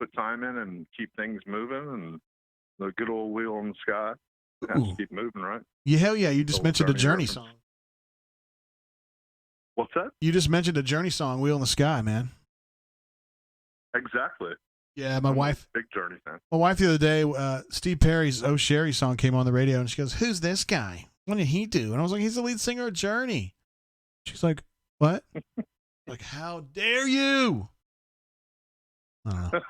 put time in and keep things moving, and the good old wheel in the sky has to keep moving, right? Yeah, hell yeah. You just mentioned a Journey song. What's that? You just mentioned a Journey song, Wheel in the Sky, man. Exactly. Yeah, my wife. Big Journey fan. My wife the other day, Steve Perry's "Oh Sherry" song came on the radio, and she goes, "Who's this guy? What did he do?" And I was like, "He's the lead singer of Journey." She's like, "What?" Like, how dare you? I don't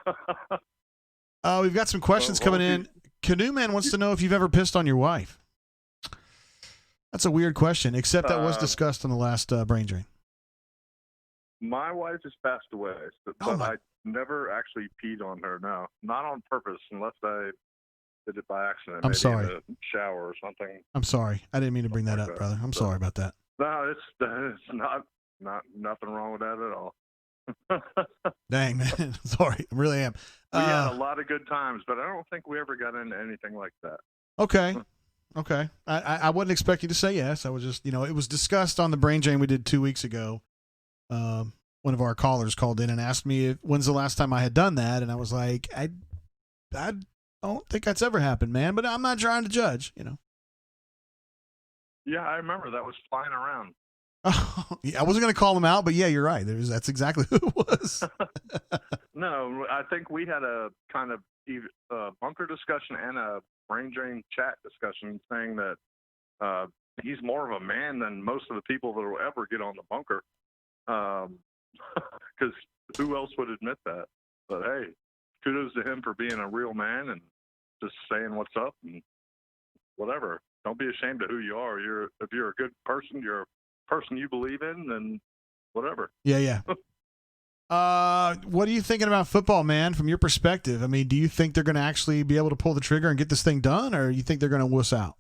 know. We've got some questions coming in. Canoe Man wants to know if you've ever pissed on your wife. That's a weird question, except that was discussed on the last Brain Drain. My wife has passed away, but I never actually peed on her. No, not on purpose, unless I did it by accident. I'm sorry. In a shower or something. I'm sorry. I didn't mean to bring that up, brother. I'm sorry about that. No, it's not nothing wrong with that at all. Dang, man. Sorry. I really am. We had a lot of good times, but I don't think we ever got into anything like that. Okay. I wasn't expecting you to say yes. I was just, it was discussed on the Brain Drain we did 2 weeks ago. One of our callers called in and asked me when's the last time I had done that, and I was like, I don't think that's ever happened, man. But I'm not trying to judge, Yeah, I remember that was flying around. Oh, yeah, I wasn't going to call him out, but yeah, you're right. That's exactly who it was. No, I think we had a kind of bunker discussion and a Brain Drain chat discussion saying that he's more of a man than most of the people that will ever get on the bunker. Because who else would admit that? But hey, kudos to him for being a real man and just saying what's up and whatever. Don't be ashamed of who you are. If you're a good person, you're a person you believe in, then whatever. Yeah. What are you thinking about football, man, from your perspective? I mean, do you think they're going to actually be able to pull the trigger and get this thing done, or you think they're going to wuss out?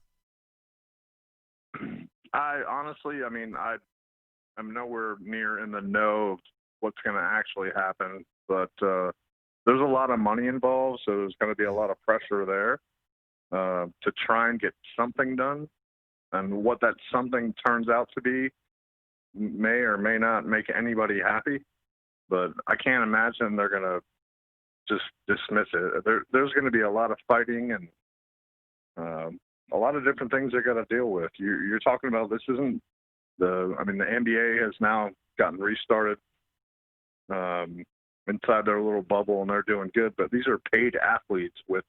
I'm nowhere near in the know of what's going to actually happen, but there's a lot of money involved, so there's going to be a lot of pressure there to try and get something done. And what that something turns out to be may or may not make anybody happy, but I can't imagine they're going to just dismiss it. There's going to be a lot of fighting and a lot of different things they're going to deal with. You're talking about this isn't the NBA has now gotten restarted inside their little bubble, and they're doing good, but these are paid athletes with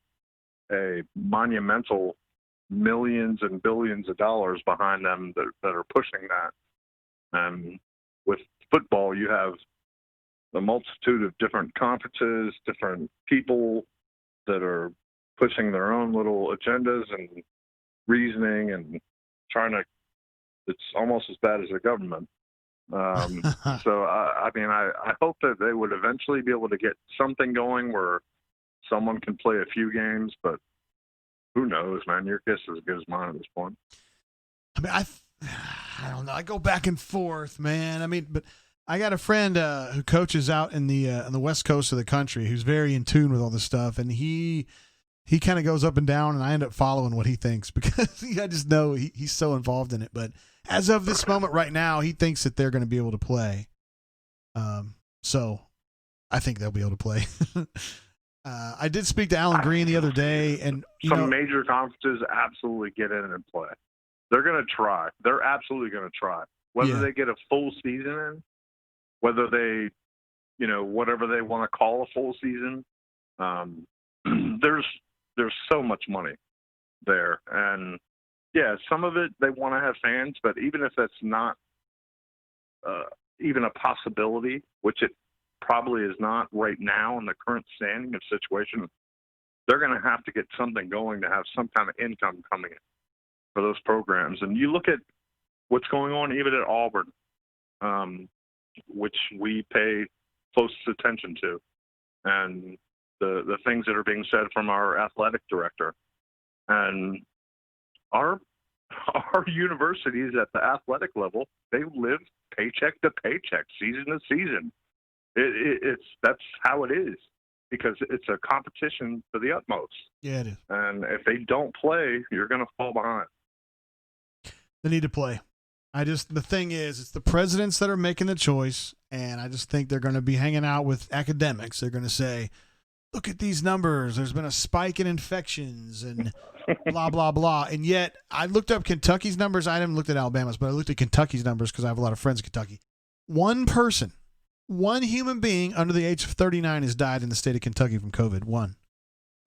a monumental millions and billions of dollars behind them that are pushing that. And with football, you have a multitude of different conferences, different people that are pushing their own little agendas and reasoning and trying to, it's almost as bad as the government. So, I hope that they would eventually be able to get something going where someone can play a few games, but who knows, man? Your guess is as good as mine at this point. I mean, I don't know. I go back and forth, man. I mean, but I got a friend who coaches out in the on the west coast of the country who's very in tune with all this stuff, and he kind of goes up and down, and I end up following what he thinks because I just know he's so involved in it. But as of this moment right now, he thinks that they're going to be able to play. So I think they'll be able to play. I did speak to Alan Green the other day, and some major conferences absolutely get in and play. They're going to try. They're absolutely going to try. Whether they get a full season in, whether they, whatever they want to call a full season, there's so much money there, and yeah, some of it they want to have fans, but even if that's not even a possibility, which it probably is not right now in the current standing of situation, they're going to have to get something going to have some kind of income coming in for those programs. And you look at what's going on even at Auburn, which we pay close attention to, and the things that are being said from our athletic director, and our universities at the athletic level, they live paycheck to paycheck, season to season. That's how it is, because it's a competition to the utmost. Yeah, it is. And if they don't play, you're going to fall behind. They need to play. The thing is, it's the presidents that are making the choice, and I just think they're going to be hanging out with academics. They're going to say, look at these numbers. There's been a spike in infections and blah, blah, blah. And yet, I looked up Kentucky's numbers. I haven't looked at Alabama's, but I looked at Kentucky's numbers because I have a lot of friends in Kentucky. One human being under the age of 39 has died in the state of Kentucky from COVID. One.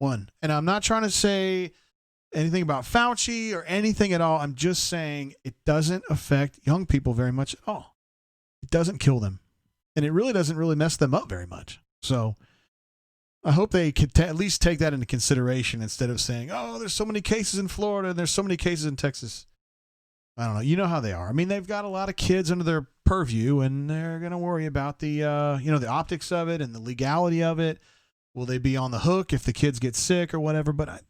And I'm not trying to say anything about Fauci or anything at all. I'm just saying it doesn't affect young people very much at all. It doesn't kill them. And it really doesn't really mess them up very much. So I hope they could at least take that into consideration instead of saying, oh, there's so many cases in Florida and there's so many cases in Texas. I don't know. You know how they are. I mean, they've got a lot of kids under their purview, and they're going to worry about the the optics of it and the legality of it. Will they be on the hook if the kids get sick or whatever? But I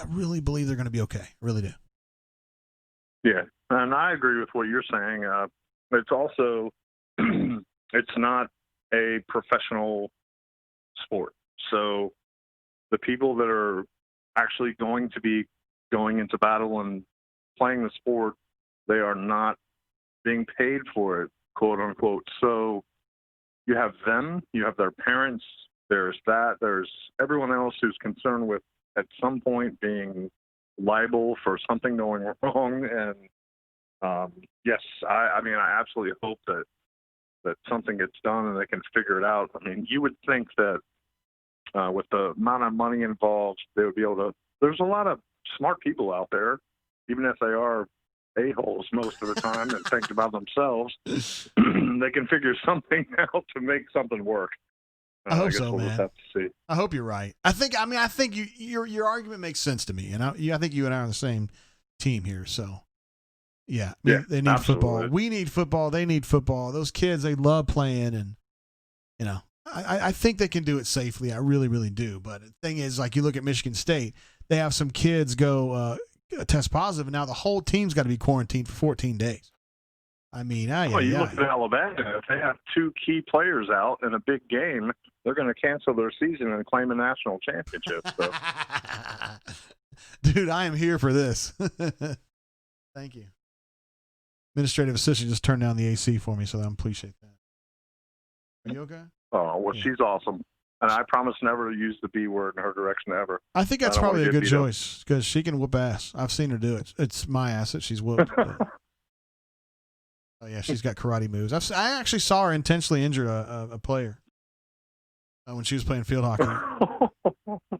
really believe they're going to be okay. I really do. Yeah, and I agree with what you're saying. It's also, it's not a professional sport. So the people that are actually going to be going into battle and playing the sport, they are not being paid for it, quote unquote. So you have them, you have their parents, there's everyone else who's concerned with at some point being liable for something going wrong. And yes, I mean, I absolutely hope that something gets done and they can figure it out. I mean, you would think that with the amount of money involved, they would be able to. There's a lot of smart people out there, even if they are a-holes most of the time and think about themselves. They can figure something out to make something work. I hope guess so, we'll man. just have to see. I hope you're right. I think your argument makes sense to me, and I think you and I are on the same team here. So, yeah, they need absolutely. football. We need football. They need football. Those kids, they love playing, and I think they can do it safely. I really, really do. But the thing is, like you look at Michigan State, they have some kids go test positive, and now the whole team's got to be quarantined for 14 days. I mean, you look at Alabama. If they have two key players out in a big game, they're going to cancel their season and claim a national championship. So. Dude, I am here for this. Thank you. Administrative assistant just turned down the AC for me, so I appreciate that. Are you okay? Oh, well, yeah. She's awesome. And I promise never to use the B word in her direction ever. I think that's probably a good choice because she can whoop ass. I've seen her do it. It's my ass that she's whooped. Oh, yeah, she's got karate moves. I actually saw her intentionally injure a player when she was playing field hockey.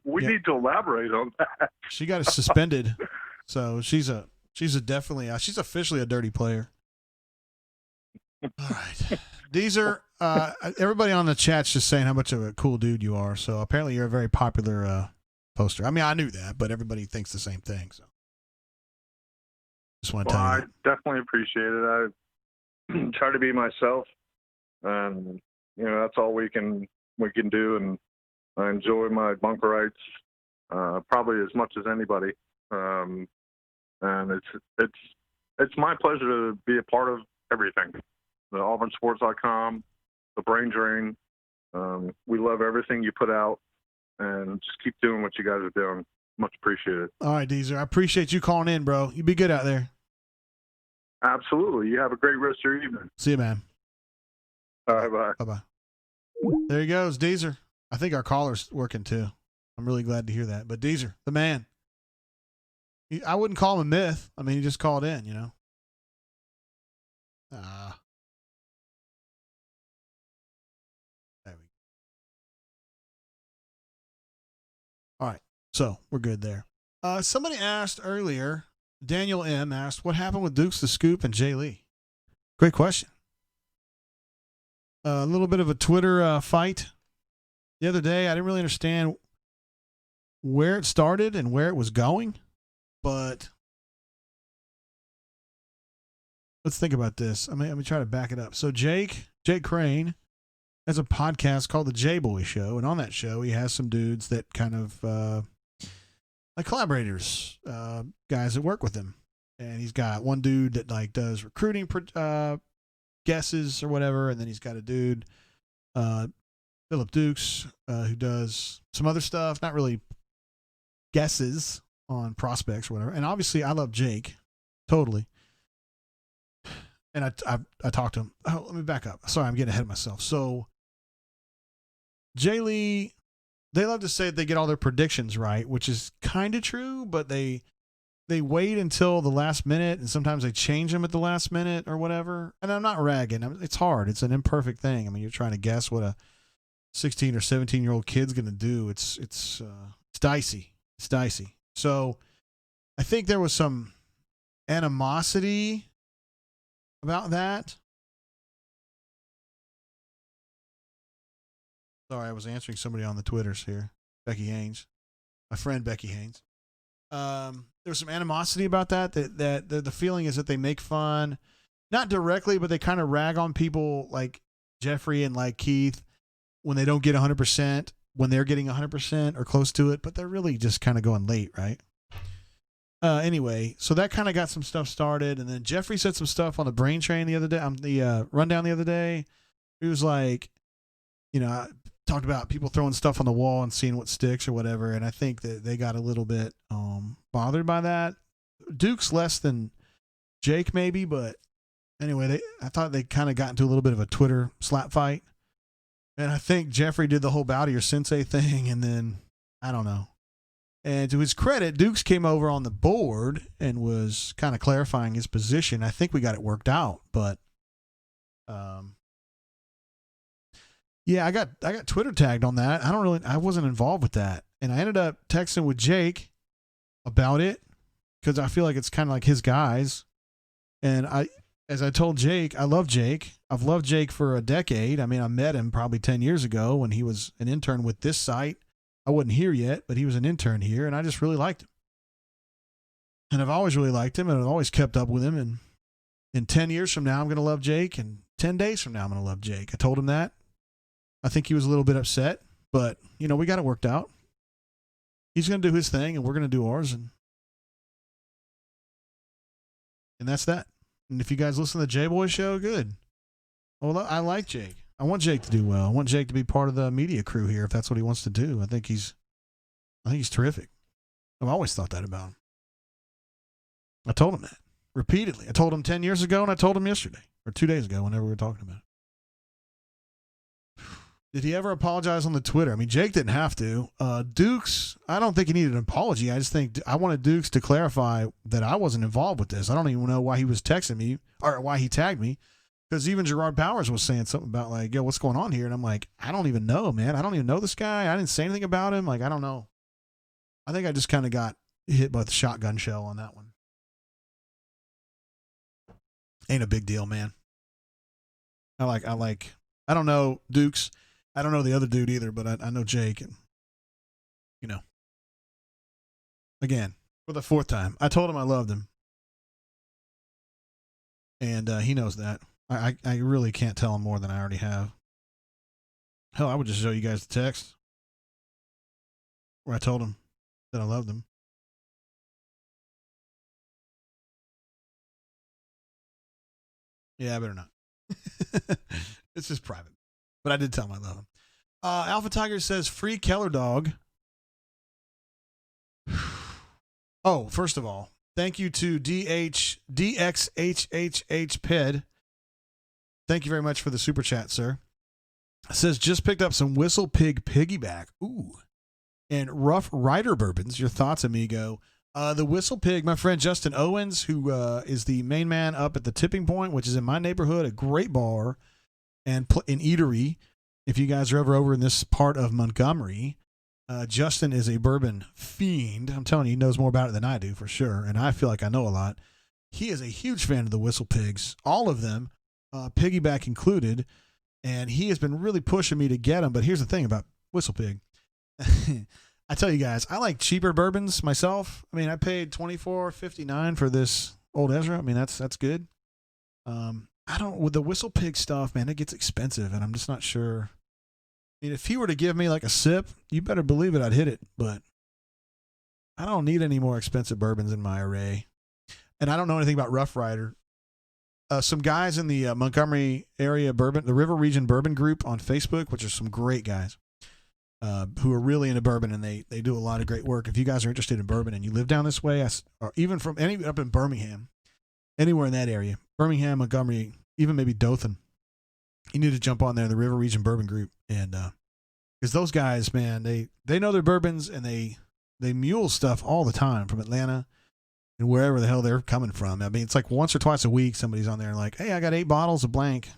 We need to elaborate on that. She got suspended, so she's officially a dirty player. All right, Deezer, everybody on the chat's just saying how much of a cool dude you are. So apparently you're a very popular poster. I mean, I knew that, but everybody thinks the same thing. So just want to tell you. I definitely appreciate it. I try to be myself, and that's all we can do. And I enjoy my bunkerites probably as much as anybody. And it's my pleasure to be a part of everything. The AuburnSports.com, the Brain Drain. We love everything you put out, and just keep doing what you guys are doing. Much appreciated. All right, Deezer. I appreciate you calling in, bro. You be good out there. Absolutely. You have a great rest of your evening. See you, man. All right, bye. Bye-bye. There he goes, Deezer. I think our caller's working too. I'm really glad to hear that. But Deezer, the man. I wouldn't call him a myth. I mean, he just called in, There we go. All right. So we're good there. Somebody asked earlier, Daniel M. asked, what happened with Dukes the Scoop and Jay Lee? Great question. A little bit of a Twitter fight the other day. I didn't really understand where it started and where it was going, but let's think about this. Let me try to back it up. So Jake Crane has a podcast called The J Boy Show, and on that show he has some dudes that kind of like collaborators, guys that work with him. And he's got one dude that like does recruiting guesses or whatever, and then he's got a dude, Philip Dukes, who does some other stuff, not really guesses on prospects or whatever. And obviously, I love Jake totally. And I talked to him. Oh, let me back up. Sorry, I'm getting ahead of myself. So Jay Lee, they love to say that they get all their predictions right, which is kind of true, but they wait until the last minute, and sometimes they change them at the last minute or whatever. And I'm not ragging. It's hard. It's an imperfect thing. I mean, you're trying to guess what a 16 or 17-year-old kid's going to do. It's dicey. It's dicey. So I think there was some animosity about that. Sorry, I was answering somebody on the Twitters here. Becky Haynes. My friend Becky Haynes. There was some animosity about that the feeling is that they make fun, not directly, but they kind of rag on people like Jeffrey and like Keith when they don't get 100%, when they're getting 100% or close to it, but they're really just kind of going late, right? Anyway, so that kind of got some stuff started, and then Jeffrey said some stuff on the brain train the other day, the rundown the other day. He was like, I talked about people throwing stuff on the wall and seeing what sticks or whatever, and I think that they got a little bit bothered by that. Duke's less than Jake maybe, but anyway, I thought they kind of got into a little bit of a Twitter slap fight, and I think Jeffrey did the whole bow to your sensei thing, and then I don't know. And to his credit, Dukes came over on the board and was kind of clarifying his position. I think we got it worked out, but yeah, I got Twitter tagged on that. I wasn't involved with that. And I ended up texting with Jake about it because I feel like it's kind of like his guys. And as I told Jake, I love Jake. I've loved Jake for a decade. I mean, I met him probably 10 years ago when he was an intern with this site. I wasn't here yet, but he was an intern here, and I just really liked him. And I've always really liked him, and I've always kept up with him. And in 10 years from now, I'm going to love Jake, and 10 days from now, I'm going to love Jake. I told him that. I think he was a little bit upset, but, we got it worked out. He's going to do his thing, and we're going to do ours, and that's that. And if you guys listen to the J-Boy show, good. Well, I like Jake. I want Jake to do well. I want Jake to be part of the media crew here if that's what he wants to do. I think he's terrific. I've always thought that about him. I told him that repeatedly. I told him 10 years ago, and I told him yesterday or 2 days ago whenever we were talking about it. Did he ever apologize on the Twitter? I mean, Jake didn't have to. Dukes, I don't think he needed an apology. I just think I wanted Dukes to clarify that I wasn't involved with this. I don't even know why he was texting me or why he tagged me. Because even Gerard Powers was saying something about like, yo, what's going on here? And I'm like, I don't even know, man. I don't even know this guy. I didn't say anything about him. Like, I don't know. I think I just kind of got hit by the shotgun shell on that one. Ain't a big deal, man. I don't know Dukes. I don't know the other dude either, but I know Jake. And, again, for the fourth time, I told him I loved him. And he knows that. I really can't tell him more than I already have. Hell, I would just show you guys the text where I told him that I loved him. Yeah, I better not. It's just private. But I did tell him I love him. Alpha Tiger says, free Keller dog. Oh, first of all, thank you to DXHHHPed. Thank you very much for the super chat, sir. It says, just picked up some Whistle Pig Piggyback. Ooh. And Rough Rider bourbons. Your thoughts, amigo? The Whistle Pig, my friend Justin Owens, who is the main man up at the Tipping Point, which is in my neighborhood, a great bar and an eatery. If you guys are ever over in this part of Montgomery, Justin is a bourbon fiend. I'm telling you, he knows more about it than I do for sure, and I feel like I know a lot. He is a huge fan of the Whistle Pigs, all of them, Piggyback included, and he has been really pushing me to get them. But here's the thing about Whistle Pig. I tell you guys, I like cheaper bourbons myself. I mean, I paid $24.59 for this Old Ezra. I mean, that's good. With the Whistle Pig stuff, man, it gets expensive, and I'm just not sure. I mean, if he were to give me like a sip, you better believe it, I'd hit it. But I don't need any more expensive bourbons in my array. And I don't know anything about Rough Rider. Some guys in the Montgomery area bourbon, the River Region Bourbon Group on Facebook, which are some great guys who are really into bourbon, and they do a lot of great work. If you guys are interested in bourbon and you live down this way, or even from up in Birmingham, anywhere in that area, Birmingham, Montgomery, even maybe Dothan, you need to jump on there, the River Region Bourbon Group, and because those guys, man, they know their bourbons, and they mule stuff all the time from Atlanta and wherever the hell they're coming from. I mean, it's like once or twice a week somebody's on there like, hey, I got 8 bottles of blank. If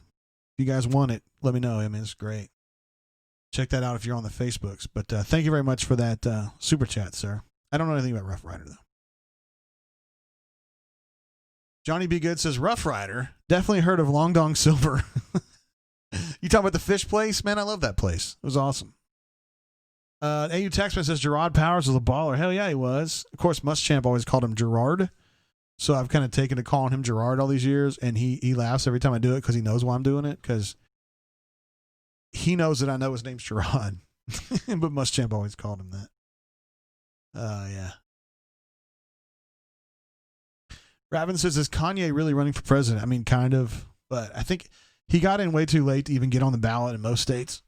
you guys want it, let me know. I mean, it's great. Check that out if you're on the Facebooks. But thank you very much for that super chat, sir. I don't know anything about Rough Rider, though. Johnny B. Good says, Rough Rider. Definitely heard of Long Dong Silver. You talking about the fish place? Man, I love that place. It was awesome. AU Texman says Gerard Powers was a baller. Hell yeah, he was. Of course, Muschamp always called him Gerard. So I've kind of taken to calling him Gerard all these years, and he laughs every time I do it because he knows why I'm doing it, because he knows that I know his name's Gerard. But Muschamp always called him that. Yeah. Ravin says, is Kanye really running for president? I mean, kind of, but I think he got in way too late to even get on the ballot in most states.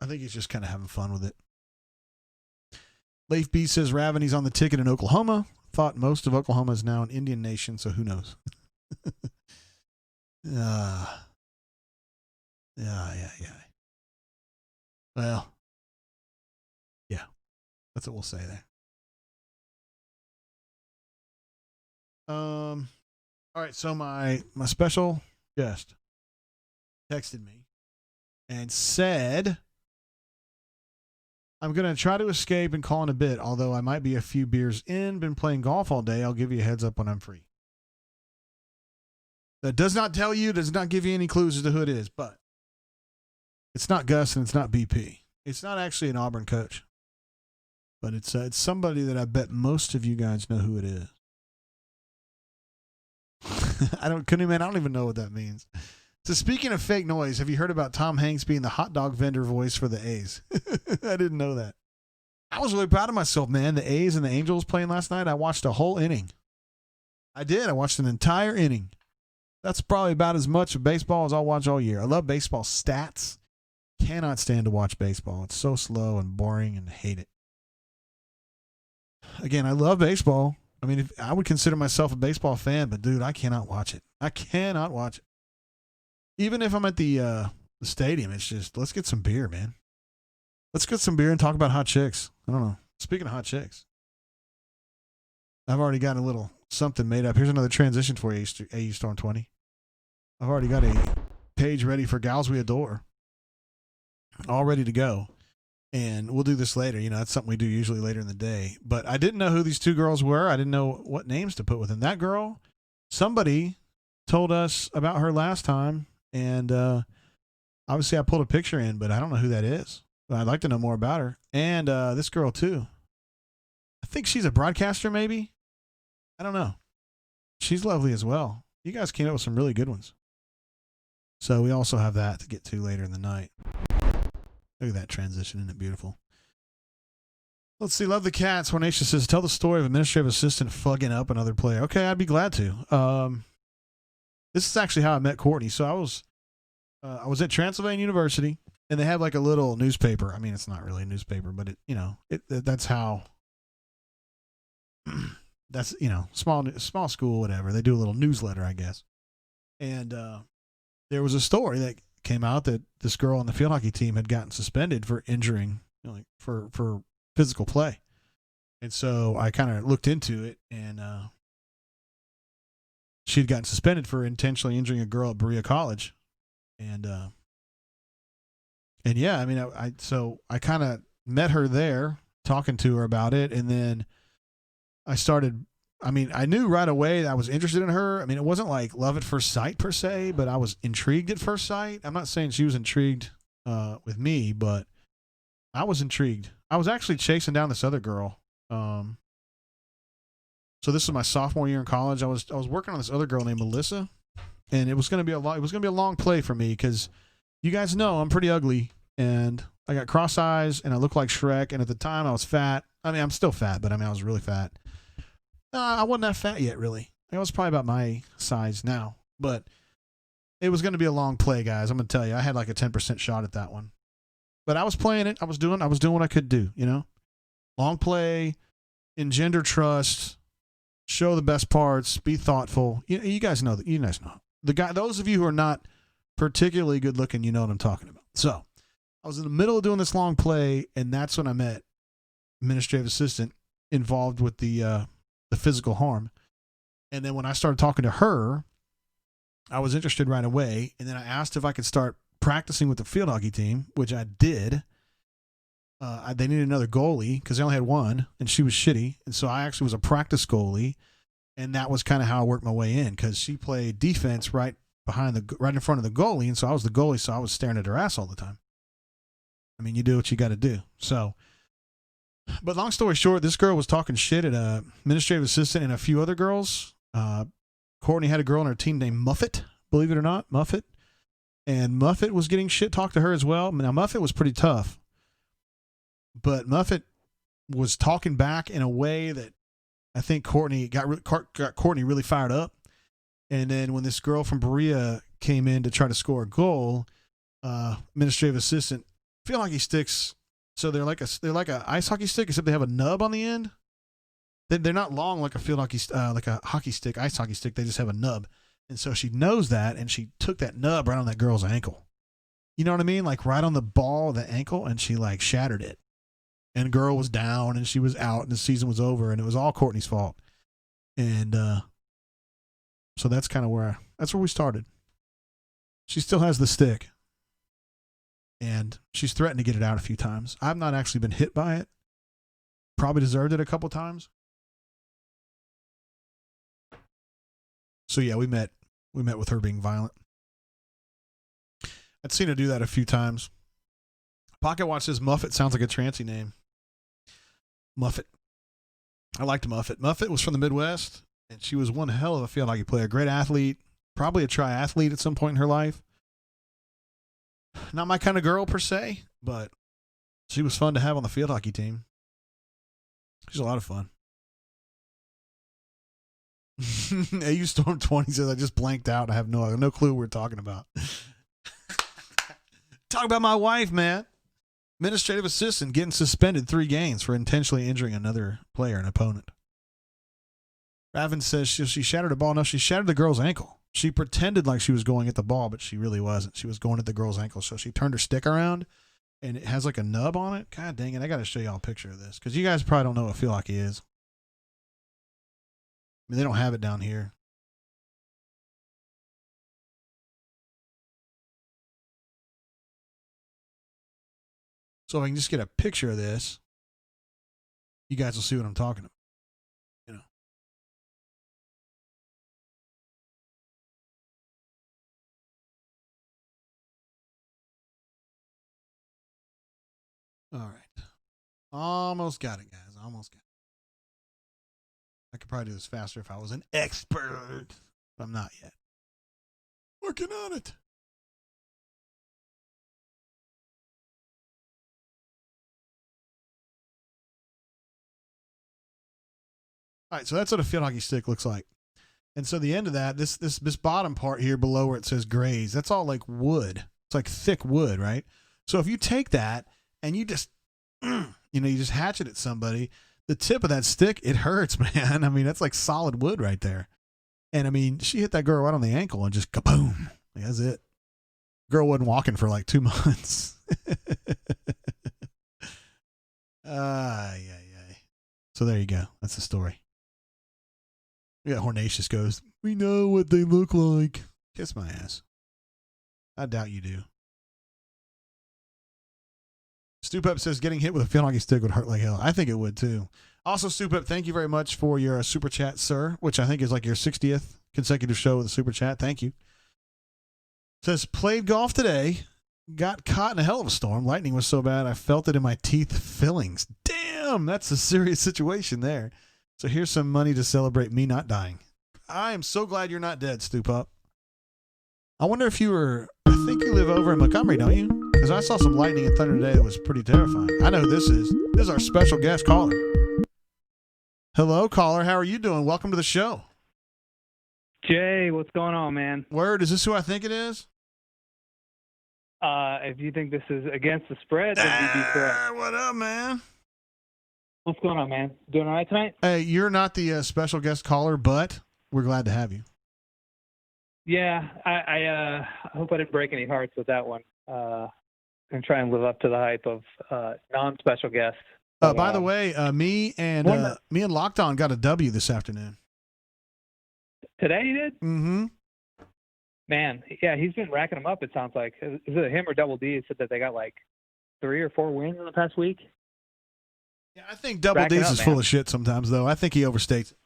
I think he's just kind of having fun with it. Leif B says, Ravin, he's on the ticket in Oklahoma. Thought most of Oklahoma is now an Indian nation, so who knows? Yeah. Well, yeah, that's what we'll say there. All right, so my special guest texted me and said, I'm going to try to escape and call in a bit, although I might be a few beers in. Been playing golf all day. I'll give you a heads up when I'm free. That does not tell you, does not give you any clues as to who it is, but it's not Gus and it's not BP. It's not actually an Auburn coach, but it's somebody that I bet most of you guys know who it is. I don't even know what that means. So speaking of fake noise, have you heard about Tom Hanks being the hot dog vendor voice for the A's? I didn't know that. I was really proud of myself, man. The A's and the Angels playing last night, I watched a whole inning. I did. I watched an entire inning. That's probably about as much of baseball as I'll watch all year. I love baseball stats. Cannot stand to watch baseball. It's so slow and boring and hate it. Again, I love baseball. I mean, I would consider myself a baseball fan, but dude, I cannot watch it. I cannot watch it. Even if I'm at the stadium, it's just, let's get some beer, man. Let's get some beer and talk about hot chicks. I don't know. Speaking of hot chicks, I've already got a little something made up. Here's another transition for you, AU Storm 20. I've already got a page ready for Gals We Adore. All ready to go. And we'll do this later. You know, that's something we do usually later in the day. But I didn't know who these two girls were. I didn't know what names to put with them. That girl, somebody told us about her last time. And obviously I pulled a picture in, but I don't know who that is. But I'd like to know more about her. And this girl, too. I think she's a broadcaster, maybe. I don't know. She's lovely as well. You guys came up with some really good ones. So we also have that to get to later in the night. Look at that transition. Isn't it beautiful? Let's see. Love the Cats. Hornacia says, tell the story of administrative assistant fucking up another player. Okay, I'd be glad to. This is actually how I met Courtney. So I was at Transylvania University, and they have like a little newspaper. I mean, it's not really a newspaper, but that's how. That's, small school, whatever. They do a little newsletter, I guess. And there was a story that came out that this girl on the field hockey team had gotten suspended for injuring, for physical play. And so I kind of looked into it, and she had gotten suspended for intentionally injuring a girl at Berea College. And yeah, I mean, I kind of met her there, talking to her about it. And then I knew right away that I was interested in her. I mean, it wasn't like love at first sight per se, but I was intrigued at first sight. I'm not saying she was intrigued with me, but I was intrigued. I was actually chasing down this other girl. So this was my sophomore year in college. I was working on this other girl named Melissa, and it was going to be a long play for me because you guys know I'm pretty ugly, and I got cross eyes, and I look like Shrek. And at the time, I was fat. I mean, I'm still fat, but I mean, I was really fat. I wasn't that fat yet, really. I was probably about my size now, but it was going to be a long play, guys. I'm going to tell you, I had like a 10% shot at that one, but I was playing it. I was doing what I could do. Long play, engender trust, show the best parts, be thoughtful. You guys know that. You guys know those of you who are not particularly good looking, you know what I'm talking about. So I was in the middle of doing this long play, and that's when I met administrative assistant involved with the physical harm. And then when I started talking to her, I was interested right away. And then I asked if I could start practicing with the field hockey team, which I did. They needed another goalie because they only had one, and she was shitty. And so I actually was a practice goalie, and that was kind of how I worked my way in because she played defense right in front of the goalie, and so I was the goalie, so I was staring at her ass all the time. I mean, you do what you got to do. So, but long story short, this girl was talking shit at a administrative assistant and a few other girls. Courtney had a girl on her team named Muffet, believe it or not, Muffet. And Muffet was getting shit talked to her as well. Now, Muffet was pretty tough, but Muffet was talking back in a way that I think Courtney got Courtney really fired up. And then when this girl from Berea came in to try to score a goal, administrative assistant, field hockey sticks, so they're like a ice hockey stick, except they have a nub on the end. They're not long like a field hockey, like a hockey stick, ice hockey stick. They just have a nub. And so she knows that, and she took that nub right on that girl's ankle. You know what I mean? Like right on the ball of the ankle, and she like shattered it. And the girl was down, and she was out, and the season was over, and it was all Courtney's fault. And so that's kind of where we started. She still has the stick, and she's threatened to get it out a few times. I've not actually been hit by it. Probably deserved it a couple times. So yeah, we met with her being violent. I'd seen her do that a few times. Pocket Watch says Muffet sounds like a trancy name. Muffet. I liked Muffet. Muffet was from the Midwest, and she was one hell of a field hockey player. Great athlete, probably a triathlete at some point in her life. Not my kind of girl per se, but she was fun to have on the field hockey team. She's a lot of fun. AU Storm 20 says, I just blanked out. I have no clue what we're talking about. Talk about my wife, man. Administrative assistant getting suspended 3 games for intentionally injuring another player, an opponent. Raven says she shattered a ball. No, she shattered the girl's ankle. She pretended like she was going at the ball, but she really wasn't. She was going at the girl's ankle. So she turned her stick around, and it has like a nub on it. God dang it. I got to show y'all a picture of this because you guys probably don't know what field hockey is. I mean, they don't have it down here. So if I can just get a picture of this, you guys will see what I'm talking about. You know. All right. Almost got it, guys. Almost got it. I could probably do this faster if I was an expert. But I'm not yet. Working on it. All right, so that's what a field hockey stick looks like. And so the end of that, this bottom part here below where it says graze, that's all like wood. It's like thick wood, right? So if you take that and you just, you just hatchet at somebody, the tip of that stick, it hurts, man. I mean, that's like solid wood right there. And I mean, she hit that girl right on the ankle and just kaboom. Like, that's it. Girl wasn't walking for like 2 months. So there you go. That's the story. Yeah, Hornatius goes, we know what they look like. Kiss my ass. I doubt you do. Stupep says getting hit with a field hockey stick would hurt like hell. I think it would too. Also, Stupep, thank you very much for your super chat, sir, which I think is like your 60th consecutive show with a super chat. Thank you. Says, played golf today. Got caught in a hell of a storm. Lightning was so bad I felt it in my teeth fillings. Damn, that's a serious situation there. So here's some money to celebrate me not dying. I am so glad you're not dead, Stupep. I wonder if I think you live over in Montgomery, don't you? Because I saw some lightning and thunder today that was pretty terrifying. I know who this is. This is our special guest caller. Hello, caller. How are you doing? Welcome to the show. Jay, what's going on, man? Word, is this who I think it is? If you think this is against the spread, then you'd be correct. What up, man? What's going on, man? Doing all right tonight? Hey, you're not the special guest caller, but we're glad to have you. Yeah, I hope I didn't break any hearts with that one. I'm trying to live up to the hype of non-special guests. By the way, me and Locked On got a W this afternoon. Today you did? Mm-hmm. Man, yeah, he's been racking them up, it sounds like. Is it him or Double D said that they got like 3 or 4 wins in the past week? Yeah, I think Double D's is full of shit sometimes, though. I think he overstates it.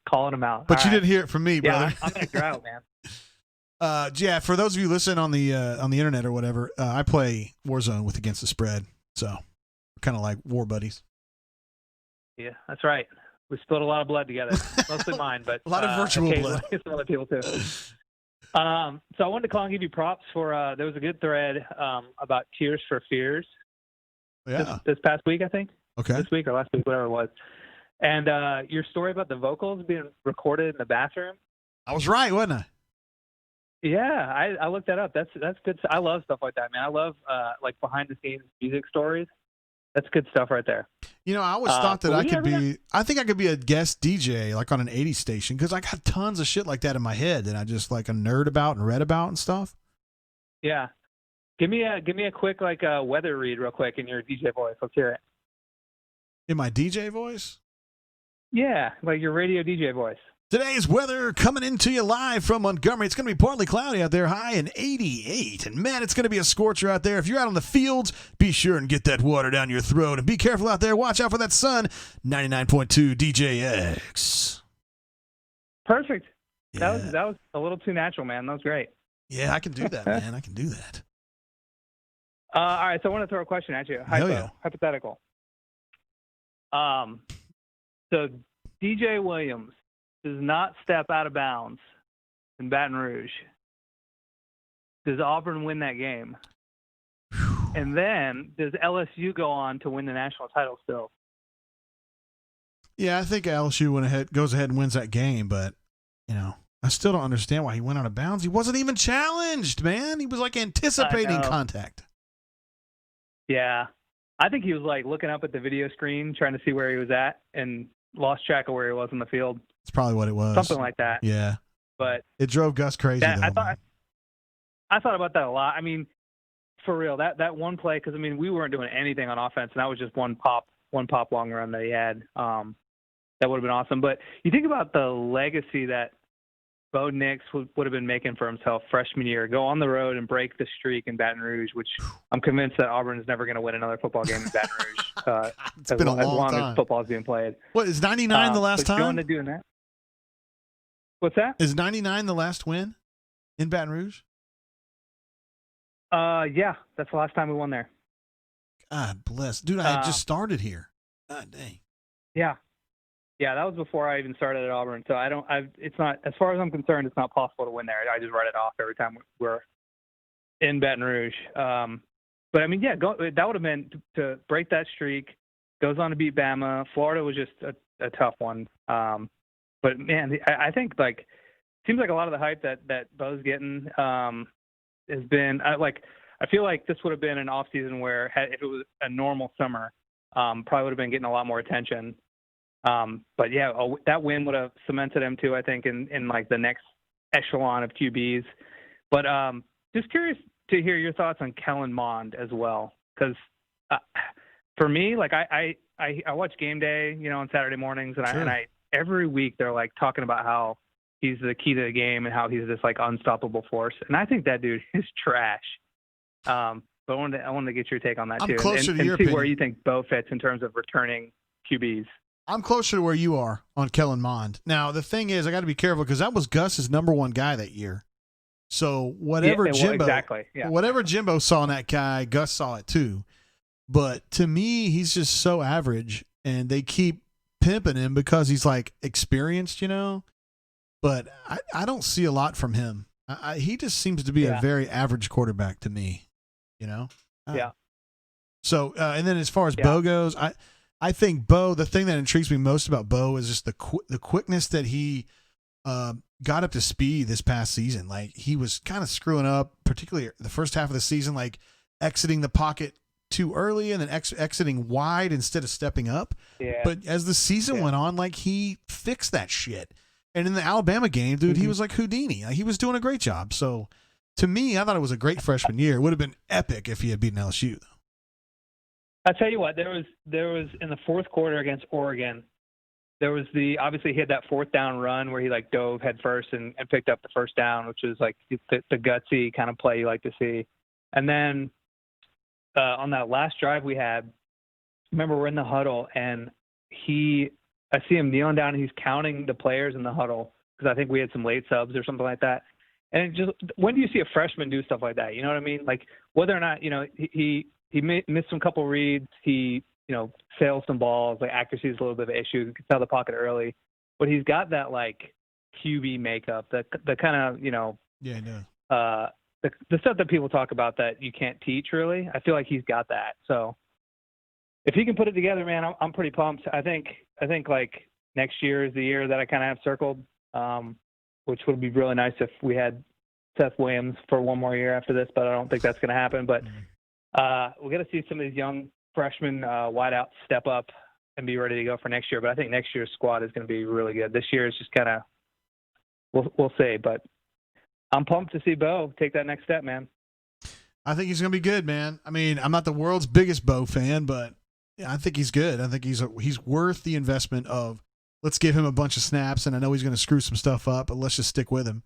Calling him out. But you didn't hear it from me, brother. Yeah, I'm in a drought, man. Yeah, for those of you listening on the internet or whatever, I play Warzone with Against the Spread, so we're kind of like war buddies. Yeah, that's right. We spilled a lot of blood together, mostly mine, but a lot of virtual blood. Some other people too. So I wanted to call and give you props for. There was a good thread about Tears for Fears. Yeah. This past week, I think. Okay. This week or last week, whatever it was. And your story about the vocals being recorded in the bathroom. I was right, wasn't I? Yeah, I looked that up. That's good. I love stuff like that, man. I love like behind the scenes music stories. That's good stuff right there. You know, I always thought that I think I could be a guest DJ like on an 80s station because I got tons of shit like that in my head that I just like a nerd about and read about and stuff. Yeah. Give me a quick like weather read real quick in your DJ voice. Let's hear it. In my DJ voice? Yeah, like your radio DJ voice. Today's weather coming into you live from Montgomery. It's going to be partly cloudy out there, high in 88. And, man, it's going to be a scorcher out there. If you're out on the fields, be sure and get that water down your throat. And be careful out there. Watch out for that sun. 99.2 DJX. Perfect. Yeah. That was a little too natural, man. That was great. Yeah, I can do that, man. I can do that. All right, so I want to throw a question at you. Hypothetical. So DJ Williams does not step out of bounds in Baton Rouge. Does Auburn win that game? And then does LSU go on to win the national title still? Yeah, I think LSU goes ahead and wins that game, but, you know, I still don't understand why he went out of bounds. He wasn't even challenged, man. He was like anticipating contact. Yeah. I think he was like looking up at the video screen, trying to see where he was at, and lost track of where he was in the field. That's probably what it was. Something like that. Yeah. But it drove Gus crazy, though. I thought about that a lot. I mean, for real, that one play, because, I mean, we weren't doing anything on offense, and that was just one pop long run that he had. That would have been awesome. But you think about the legacy that Bo Nix would have been making for himself freshman year, go on the road and break the streak in Baton Rouge, which I'm convinced that Auburn is never going to win another football game in Baton Rouge it's been a long time. As football is being played. What, is 99 the last time? Going to doing that. What's that? Is 99 the last win in Baton Rouge? Yeah, that's the last time we won there. God bless. Dude, I had just started here. God dang. Yeah. Yeah, that was before I even started at Auburn. So it's not, as far as I'm concerned, it's not possible to win there. I just write it off every time we're in Baton Rouge. But I mean, yeah, that would have been to break that streak, goes on to beat Bama. Florida was just a tough one. But man, I think like, seems like a lot of the hype that Bo's getting, has been I feel like this would have been an off season where if it was a normal summer, probably would have been getting a lot more attention. But yeah, that win would have cemented him too, I think, in like the next echelon of QBs. But just curious to hear your thoughts on Kellen Mond as well, because for me, like I watch Game Day, you know, on Saturday mornings, and sure. I every week they're like talking about how he's the key to the game and how he's this like unstoppable force, and I think that dude is trash. But I wanted to get your take on that too, and see opinion. Where you think Bo fits in terms of returning QBs. I'm closer to where you are on Kellen Mond. Now, the thing is, I got to be careful because that was Gus's number one guy that year. So whatever Jimbo saw in that guy, Gus saw it too. But to me, he's just so average, and they keep pimping him because he's like experienced, you know. but I don't see a lot from him. He just seems to be a very average quarterback to me, you know? Yeah. So, and then as far as Bo goes, I think Bo, the thing that intrigues me most about Bo is just the quickness that he got up to speed this past season. Like, he was kind of screwing up, particularly the first half of the season, like exiting the pocket too early and then exiting wide instead of stepping up. Yeah. But as the season went on, like, he fixed that shit. And in the Alabama game, dude, he was like Houdini. Like, he was doing a great job. So, to me, I thought it was a great freshman year. It would have been epic if he had beaten LSU, though. I tell you what, there was in the fourth quarter against Oregon, there was obviously he had that fourth down run where he like dove head first and picked up the first down, which was like the gutsy kind of play you like to see. And then on that last drive we had, remember we're in the huddle and I see him kneeling down and he's counting the players in the huddle because I think we had some late subs or something like that. And it just, when do you see a freshman do stuff like that? You know what I mean? Like, whether or not, you know, he missed some couple reads, he, you know, sailed some balls, like accuracy is a little bit of an issue. You can sell the pocket early, but he's got that like QB makeup, the kind of, you know, yeah, I know. The stuff that people talk about that you can't teach really. I feel like he's got that. So if he can put it together, man, I'm pretty pumped. I think like next year is the year that I kind of have circled, which would be really nice if we had Seth Williams for one more year after this, but I don't think that's going to happen. But we're going to see some of these young freshmen wideouts step up and be ready to go for next year. But I think next year's squad is going to be really good. This year is just kind of we'll see. But I'm pumped to see Bo take that next step, man. I think he's going to be good, man. I mean, I'm not the world's biggest Bo fan, but yeah, I think he's good. I think he's worth the investment of let's give him a bunch of snaps, and I know he's going to screw some stuff up, but let's just stick with him.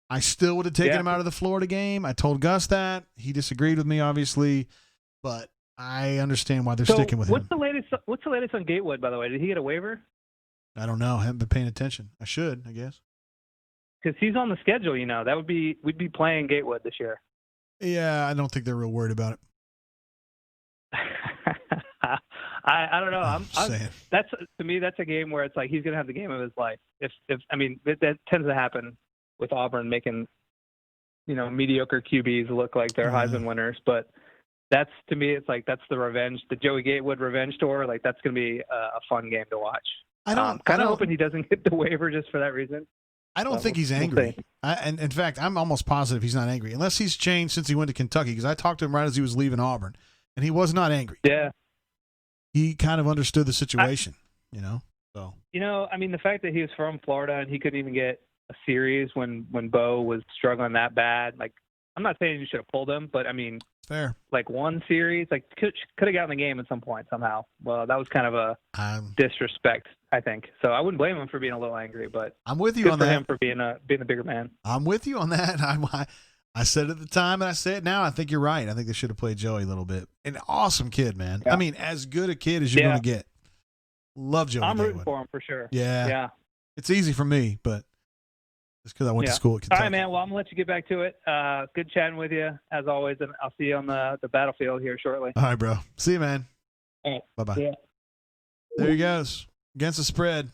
I still would have taken him out of the Florida game. I told Gus that. He disagreed with me, obviously, but I understand why they're sticking with him. What's the latest on Gatewood, by the way? Did he get a waiver? I don't know. I haven't been paying attention. I should, I guess. Because he's on the schedule, you know. We'd be playing Gatewood this year. Yeah, I don't think they're real worried about it. I don't know. I'm saying. That's, to me, that's a game where it's like he's gonna have the game of his life. If I mean that tends to happen with Auburn making, you know, mediocre QBs look like they're Heisman winners. But that's, to me, it's like that's the Joey Gatewood revenge tour. Like, that's gonna be a fun game to watch. I'm kind of hoping he doesn't get the waiver just for that reason. I don't think he's angry. And in fact, I'm almost positive he's not angry, unless he's changed since he went to Kentucky. Because I talked to him right as he was leaving Auburn, and he was not angry. Yeah. He kind of understood the situation, you know. So, you know, I mean, the fact that he was from Florida and he couldn't even get a series when Bo was struggling that bad. Like, I'm not saying you should have pulled him, but I mean, fair. Like, one series, like, could have gotten the game at some point somehow. Well, that was kind of a disrespect, I think. So I wouldn't blame him for being a little angry, but I'm with you on that. Good for him for being a bigger man. I'm with you on that. I said it at the time, and I say it now. I think you're right. I think they should have played Joey a little bit. An awesome kid, man. Yeah. I mean, as good a kid as you're going to get. Love Joey. I'm rooting for him for sure. Yeah. It's easy for me, but it's because I went to school at Kentucky. All right, man. Well, I'm going to let you get back to it. Good chatting with you, as always, and I'll see you on the battlefield here shortly. All right, bro. See you, man. All right. Bye-bye. Yeah. There he goes. Against the spread.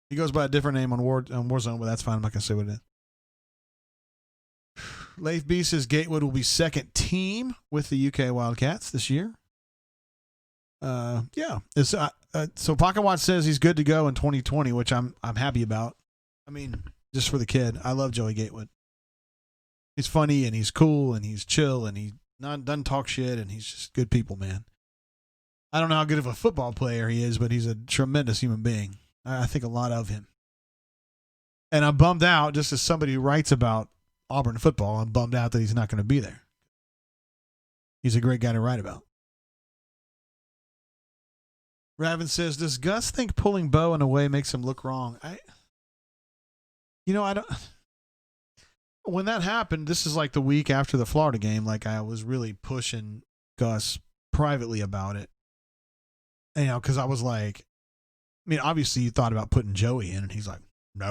He goes by a different name on Warzone, but that's fine. I'm not going to say what it is. Leif B says Gatewood will be second team with the UK Wildcats this year. Yeah. So Pocket Watch says he's good to go in 2020, which I'm happy about. I mean, just for the kid. I love Joey Gatewood. He's funny and he's cool and he's chill and he doesn't talk shit and he's just good people, man. I don't know how good of a football player he is, but he's a tremendous human being. I think a lot of him. And I'm bummed out, just as somebody who writes about Auburn football, I'm bummed out that he's not going to be there. He's a great guy to write about. Raven says, does Gus think pulling Bo in a way makes him look wrong? I don't. When that happened, this is like the week after the Florida game, like I was really pushing Gus privately about it. And, because I was like, I mean, obviously you thought about putting Joey in, and he's like, no.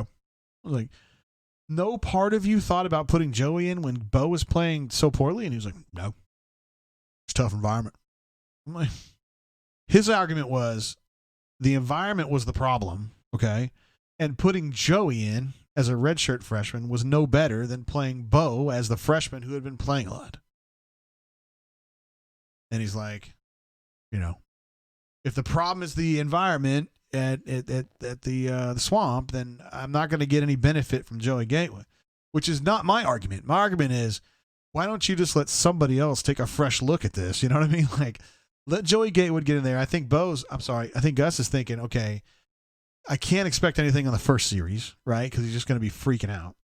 I was like, no part of you thought about putting Joey in when Bo was playing so poorly? And he was like, no. It's a tough environment. I'm like, his argument was the environment was the problem, okay? And putting Joey in as a redshirt freshman was no better than playing Bo as the freshman who had been playing a lot. And he's like, if the problem is the environment at the Swamp, then I'm not going to get any benefit from Joey Gatewood, which is not my argument. My argument is, why don't you just let somebody else take a fresh look at this? You know what I mean? Like, let Joey Gatewood get in there. I think Gus is thinking, okay, I can't expect anything on the first series, right? Because he's just going to be freaking out.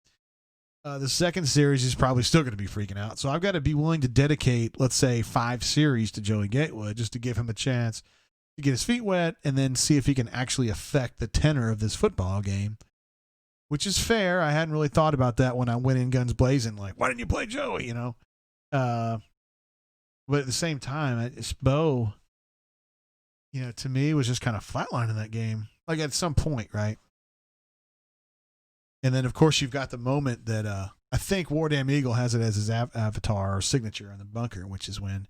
The second series, he's probably still going to be freaking out. So I've got to be willing to dedicate, let's say, 5 series to Joey Gatewood just to give him a chance to get his feet wet and then see if he can actually affect the tenor of this football game, which is fair. I hadn't really thought about that when I went in guns blazing, like, why didn't you play Joey, But at the same time, it's Bo, to me, was just kind of flatlining that game, like at some point, right? And then, of course, you've got the moment that I think War Damn Eagle has it as his avatar or signature in the bunker, which is when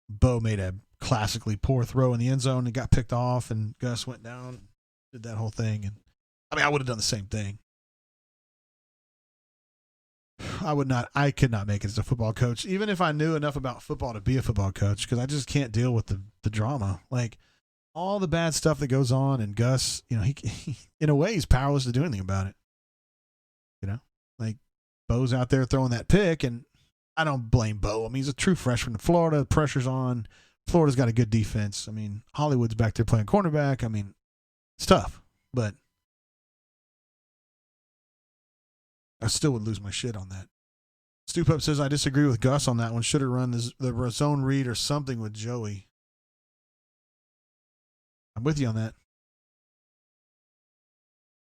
Bo made a classically poor throw in the end zone and got picked off, and Gus went down, did that whole thing. And I would have done the same thing. I could not make it as a football coach, even if I knew enough about football to be a football coach, because I just can't deal with the drama. Like, all the bad stuff that goes on, and Gus, he in a way, he's powerless to do anything about it. Like, Bo's out there throwing that pick, and I don't blame Bo. He's a true freshman in Florida. The pressure's on. Florida's got a good defense. Hollywood's back there playing cornerback. It's tough, but I still would lose my shit on that. Stoop Up says, I disagree with Gus on that one. Should have run the zone read or something with Joey. I'm with you on that.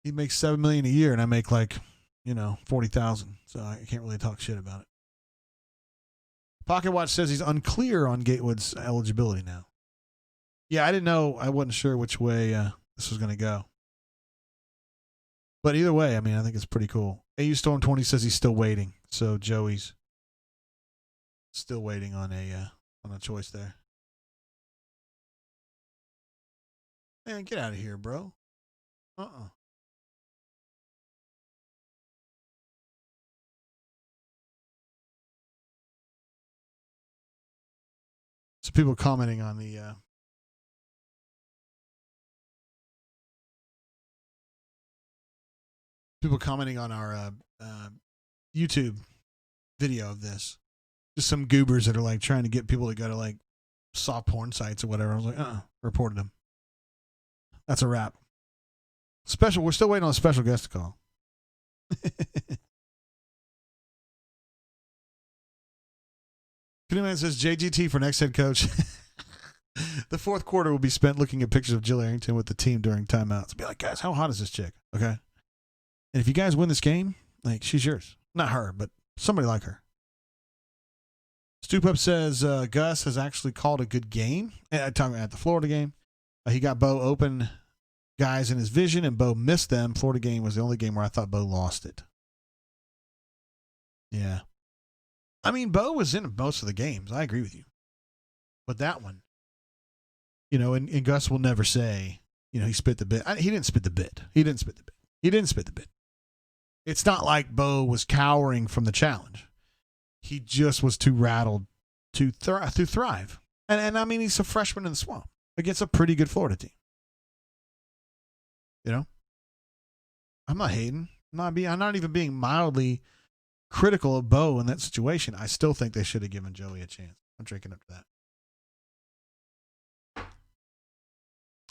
He makes $7 million a year, and I make $40,000. So I can't really talk shit about it. Pocket Watch says he's unclear on Gatewood's eligibility now. Yeah, I didn't know. I wasn't sure which way this was going to go. But either way, I think it's pretty cool. AU Storm 20 says he's still waiting. So Joey's still waiting on a choice there. Man, get out of here, bro. So people commenting on the our YouTube video of this. Just some goobers that are like trying to get people to go to like soft porn sites or whatever. I was like, reported them. That's a wrap. We're still waiting on a special guest to call. Kenny Man says JGT for next head coach. The fourth quarter will be spent looking at pictures of Jill Arrington with the team during timeouts. Be like, guys, how hot is this chick? Okay. And if you guys win this game, like, she's yours. Not her, but somebody like her. Stoop Up says Gus has actually called a good game. Talking at the Florida game. He got Bo open guys in his vision, and Bo missed them. Florida game was the only game where I thought Bo lost it. Yeah. Bo was in most of the games. I agree with you. But that one, and Gus will never say, he spit the bit. He didn't spit the bit. He didn't spit the bit. It's not like Bo was cowering from the challenge. He just was too rattled to thrive. And he's a freshman in the Swamp against a pretty good Florida team. I'm not hating. I'm not even being mildly critical of Bo in that situation. I still think they should have given Joey a chance. I'm drinking up to that.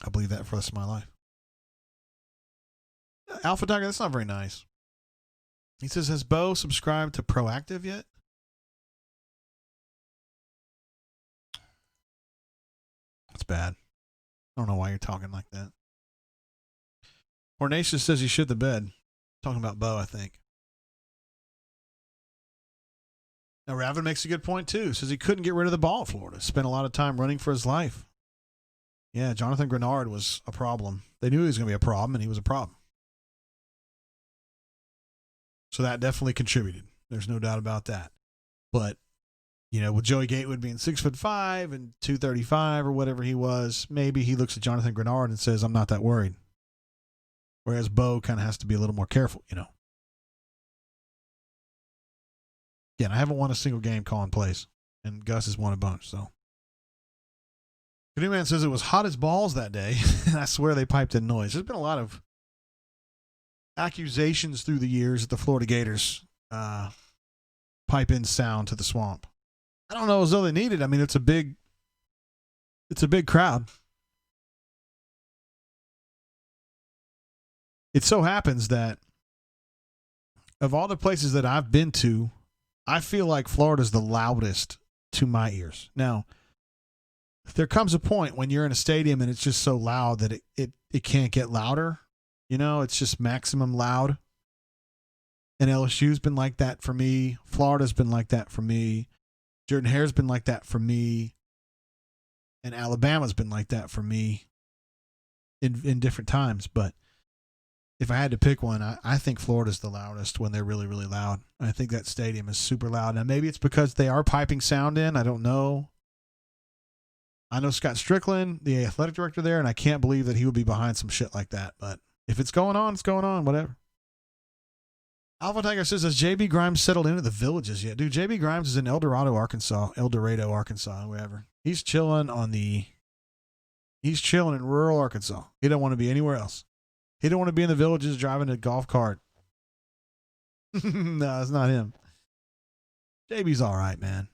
I believe that for the rest of my life. Alpha Tiger, that's not very nice. He says, has Bo subscribed to Proactive yet? That's bad. I don't know why you're talking like that. Hornatius says he shit the bed. Talking about Bo, I think. Now, Ravin makes a good point, too. Says he couldn't get rid of the ball at Florida. Spent a lot of time running for his life. Yeah, Jonathan Grenard was a problem. They knew he was going to be a problem, and he was a problem. So that definitely contributed. There's no doubt about that. But, with Joey Gatewood being 6'5" and 235 or whatever he was, maybe he looks at Jonathan Grenard and says, I'm not that worried. whereas Bo kind of has to be a little more careful, you know. Again, I haven't won a single game calling plays, and Gus has won a bunch. So, Canoe Man says it was hot as balls that day, and I swear they piped in noise. There's been a lot of accusations through the years that the Florida Gators pipe in sound to the Swamp. I don't know as though they need it. I mean, it's a big crowd. It so happens that of all the places that I've been to, I feel like Florida's the loudest to my ears. Now, there comes a point when you're in a stadium and it's just so loud that it can't get louder. You know, it's just maximum loud. And LSU's been like that for me. Florida's been like that for me. Jordan Hare's been like that for me. And Alabama's been like that for me in different times. But if I had to pick one, I think Florida's the loudest when they're really, really loud. I think that stadium is super loud. Now, maybe it's because they are piping sound in. I don't know. I know Scott Strickland, the athletic director there, and I can't believe that he would be behind some shit like that. But if it's going on, it's going on, whatever. Alpha Tiger says, has J.B. Grimes settled into the Villages yet? Dude, J.B. Grimes is in El Dorado, Arkansas, wherever. He's chilling in rural Arkansas. He don't want to be anywhere else. He don't want to be in the Villages driving a golf cart. No, it's not him. JB's all right, man.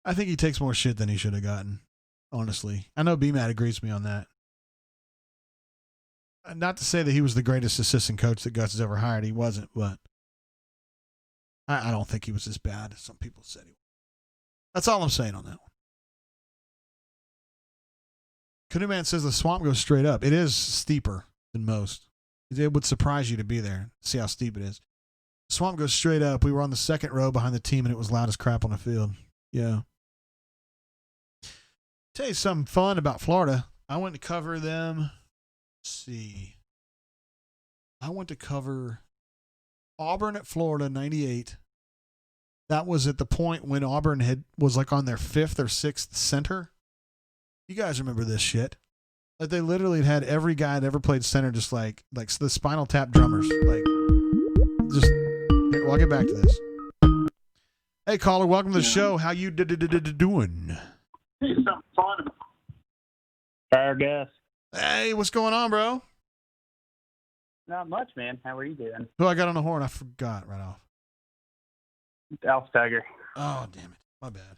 I think he takes more shit than he should have gotten, honestly. I know BMAT agrees with me on that. Not to say that he was the greatest assistant coach that Gus has ever hired. He wasn't, but I don't think he was as bad as some people said he was. That's all I'm saying on that one. Canoe Man says the Swamp goes straight up. It is steeper than most. It would surprise you to be there. See how steep it is. The Swamp goes straight up. We were on the second row behind the team, and it was loud as crap on the field. Yeah. Tell you something fun about Florida. I went to cover them. Let's see. I went to cover Auburn at Florida, 98. That was at the point when Auburn was like on their 5th or 6th center. You guys remember this shit. Like they literally had every guy that ever played center just like the Spinal Tap drummers. Like, just, here, well, I'll get back to this. Hey, caller, welcome to the show. How you doing? Hey, something fun. Fire gas. Hey, what's going on, bro? Not much, man. How are you doing? Who I got on the horn? I forgot right off. Alpha Tiger. Oh, damn it. My bad.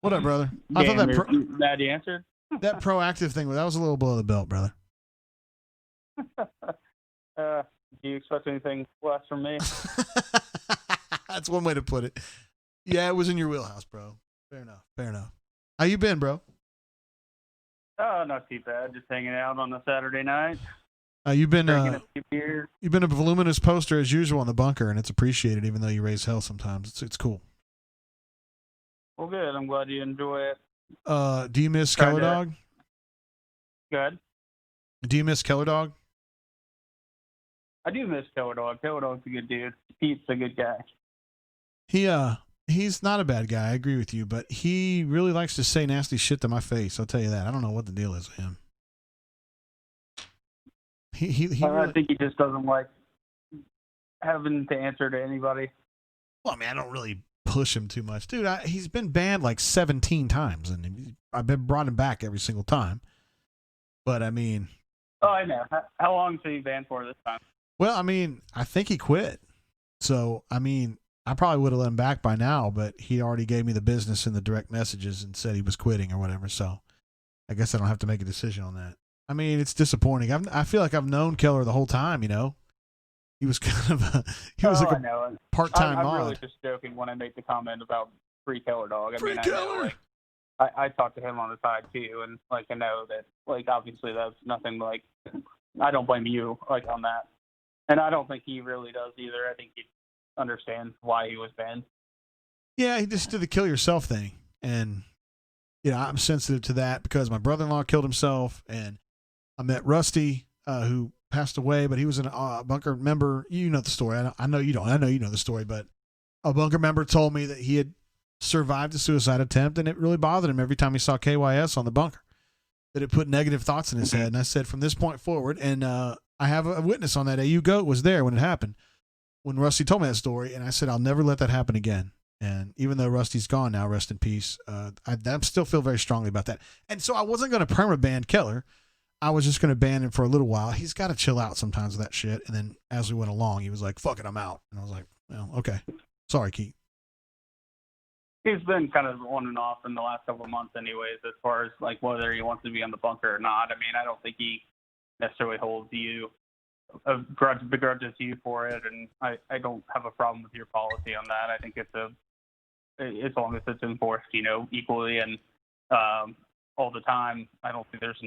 What up, brother? I thought that you answered. That proactive thing, that was a little below the belt, brother. Do you expect anything less from me? That's one way to put it. Yeah, it was in your wheelhouse, bro. Fair enough. How you been, bro? Oh, not too bad. Just hanging out on a Saturday night. You've been drinking a few beers. You've been a voluminous poster as usual in the bunker, and it's appreciated, even though you raise hell sometimes. It's cool. Well, good. I'm glad you enjoy it. Do you miss Keller Dog? Good. Do you miss Keller Dog? I do miss Keller Dog. Keller Dog's a good dude. Pete's a good guy. He's not a bad guy. I agree with you, but he really likes to say nasty shit to my face. I'll tell you that. I don't know what the deal is with him. He I think he just doesn't like having to answer to anybody. Well, I mean, I don't really push him too much. Dude, he's been banned like 17 times, and I've been brought him back every single time. But, I mean... Oh, I know. How long is he banned for this time? Well, I mean, I think he quit. So, I mean, I probably would have let him back by now, but he already gave me the business in the direct messages and said he was quitting or whatever. So, I guess I don't have to make a decision on that. I mean, it's disappointing. I feel like I've known Keller the whole time, you know? He was kind of a part-time mod. I'm really just joking when I make the comment about free Keller Dog. Free Keller! I talked to him on the side too, and like I know that like obviously that's nothing like I don't blame you like on that, and I don't think he really does either. I think he understands why he was banned. Yeah, he just did the kill yourself thing, and you know I'm sensitive to that because my brother-in-law killed himself, and I met Rusty who passed away, but he was a bunker member. You know the story. I know you don't. I know you know the story, but a bunker member told me that he had survived a suicide attempt, and it really bothered him every time he saw KYS on the bunker. that it put negative thoughts in his head. And I said, from this point forward, and I have a witness on that. AU Goat was there when it happened, when Rusty told me that story, and I said, I'll never let that happen again. And even though Rusty's gone now, rest in peace, I still feel very strongly about that. And so I wasn't going to perma-ban Keller. I was just going to ban him for a little while. He's got to chill out sometimes with that shit. And then as we went along, he was like, fuck it, I'm out. And I was like, well, okay. Sorry, Keith. He's been kind of on and off in the last couple of months anyways, as far as like whether he wants to be on the bunker or not. I mean, I don't think he necessarily holds you, begrudges you for it, and I don't have a problem with your policy on that. I think it's as long as it's enforced, equally and all the time, I don't think there's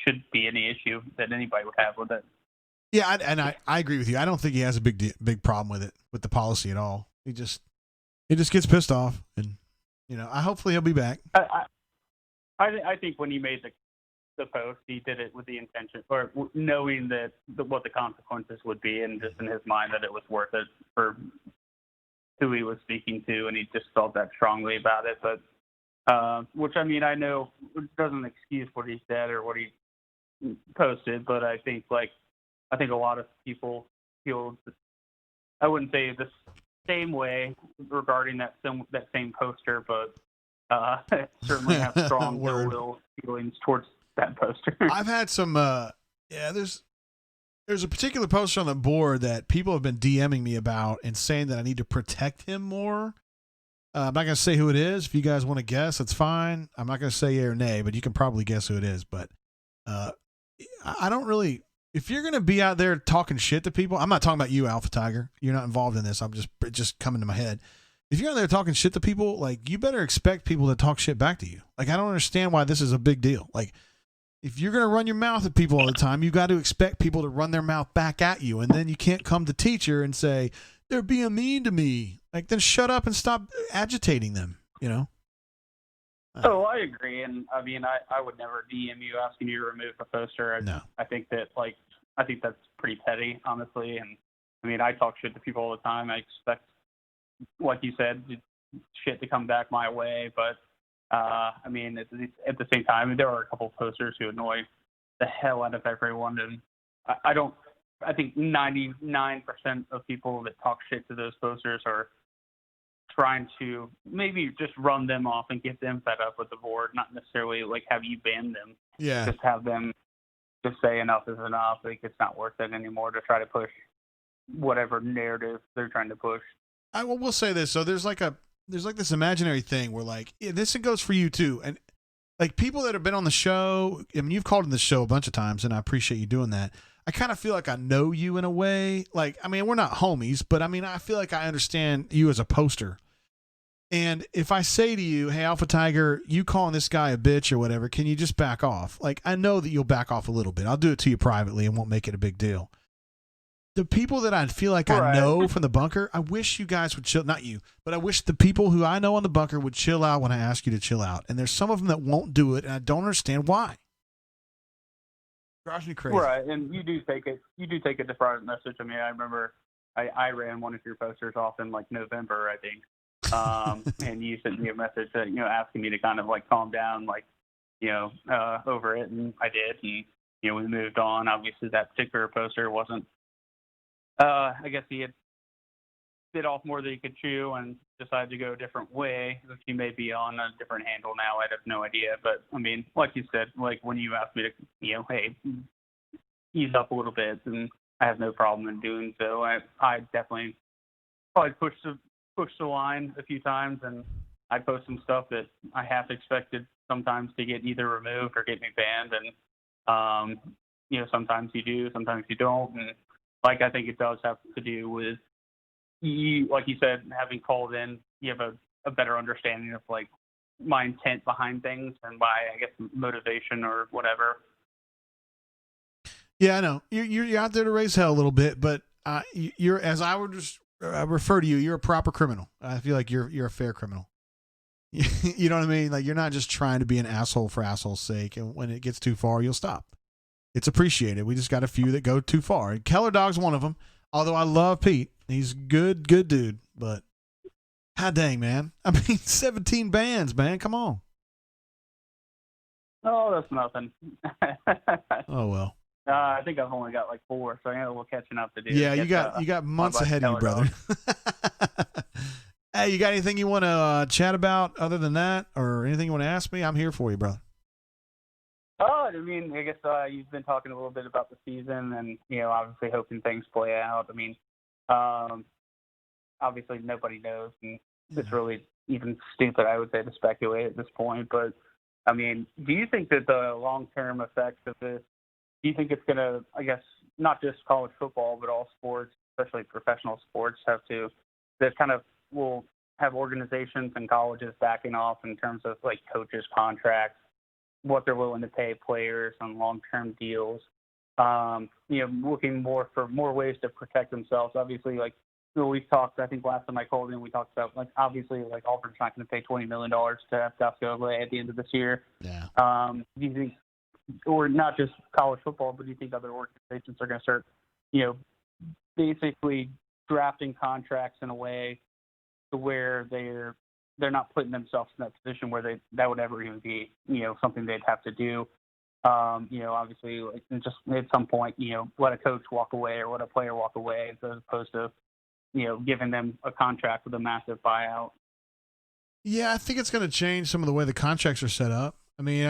should be any issue that anybody would have with it. Yeah, and I agree with you. I don't think he has a big problem with it, with the policy at all. He just gets pissed off, and hopefully he'll be back. I think when he made the post, he did it with the intention, or knowing that what the consequences would be, and just in his mind that it was worth it for who he was speaking to, and he just felt that strongly about it. But which, I mean, I know doesn't excuse what he said or what he posted, but I think a lot of people feel, I wouldn't say the same way regarding that same poster, but certainly have strong ill-will feelings towards that poster. I've had some, there's a particular poster on the board that people have been DMing me about and saying that I need to protect him more. I'm not going to say who it is. If you guys want to guess, that's fine. I'm not going to say yay or nay, but you can probably guess who it is. But I don't really, if you're going to be out there talking shit to people, I'm not talking about you, Alpha Tiger. You're not involved in this. I'm just coming to my head. If you're out there talking shit to people, like, you better expect people to talk shit back to you. Like, I don't understand why this is a big deal. Like, if you're going to run your mouth at people all the time, you got to expect people to run their mouth back at you. And then you can't come to teacher and say, they're being mean to me. Like, then shut up and stop agitating them, Oh, I agree. And I mean, I would never DM you asking you to remove a poster. No. I think that's pretty petty, honestly. And I mean, I talk shit to people all the time. I expect, like you said, shit to come back my way. But I mean, at the same time, there are a couple of posters who annoy the hell out of everyone. And I think 99% of people that talk shit to those posters are trying to maybe just run them off and get them fed up with the board, not necessarily like have you ban them. Yeah. Just have them just say enough is enough. Like, it's not worth it anymore to try to push whatever narrative they're trying to push. I will say this. So there's like this imaginary thing where, like, this goes for you too. And like, people that have been on the show, I mean, you've called in the show a bunch of times, and I appreciate you doing that. I kind of feel like I know you in a way. Like, I mean, we're not homies, but I mean, I feel like I understand you as a poster. And if I say to you, hey, Alpha Tiger, you calling this guy a bitch or whatever, can you just back off? Like, I know that you'll back off a little bit. I'll do it to you privately and won't make it a big deal. The people that I feel like I know from the bunker, I wish you guys would chill. Not you, but I wish the people who I know on the bunker would chill out when I ask you to chill out. And there's some of them that won't do it, and I don't understand why. Drives me crazy. Right, and you do take it to private message. I mean, I remember I ran one of your posters off in like November, I think. And you sent me a message that, asking me to kind of like calm down, like, over it. And I did. And, we moved on. Obviously that particular poster wasn't, I guess he had bit off more than he could chew and decided to go a different way. If he may be on a different handle now, I have no idea. But I mean, like you said, like when you asked me to, hey, ease up a little bit, and I have no problem in doing so. I definitely probably pushed the line a few times, and I post some stuff that I half expected sometimes to get either removed or get me banned, and sometimes you do, sometimes you don't, and like I think it does have to do with you, like you said, having called in, you have a better understanding of like my intent behind things and my, I guess, motivation or whatever. Yeah, I know you're out there to raise hell a little bit, but you're, as I would just refer to you, you're a proper criminal. I feel like you're a fair criminal. You know what I mean? Like, you're not just trying to be an asshole for asshole's sake, and when it gets too far, you'll stop. It's appreciated. We just got a few that go too far. And Keller Dog's one of them. Although I love Pete, he's good dude. But god dang, man! I mean, 17 bands, man. Come on. Oh, that's nothing. Oh well. I think I've only got like 4, so I got a little catching up to do. Yeah, to you get, got months my ahead of you, Keller brother. Hey, you got anything you want to chat about other than that, or anything you want to ask me? I'm here for you, brother. Oh, I mean, I guess you've been talking a little bit about the season, and obviously hoping things play out. I mean, obviously nobody knows, and it's really even stupid, I would say, to speculate at this point. But I mean, do you think that the long-term effects of this? Do you think it's going to, I guess, not just college football, but all sports, especially professional sports, that kind of will have organizations and colleges backing off in terms of like coaches' contracts, what they're willing to pay players on long-term deals, looking more for more ways to protect themselves. Obviously, like we've talked, I think last time I called in, we talked about like obviously like Auburn's not going to pay $20 million to have South Carolina at the end of this year. Yeah. Do you think, or not just college football, but do you think other organizations are going to start, basically drafting contracts in a way to where they're not putting themselves in that position where that would ever even be, something they'd have to do. Obviously, like, just at some point, let a coach walk away or let a player walk away as opposed to, giving them a contract with a massive buyout. Yeah, I think it's going to change some of the way the contracts are set up. I mean,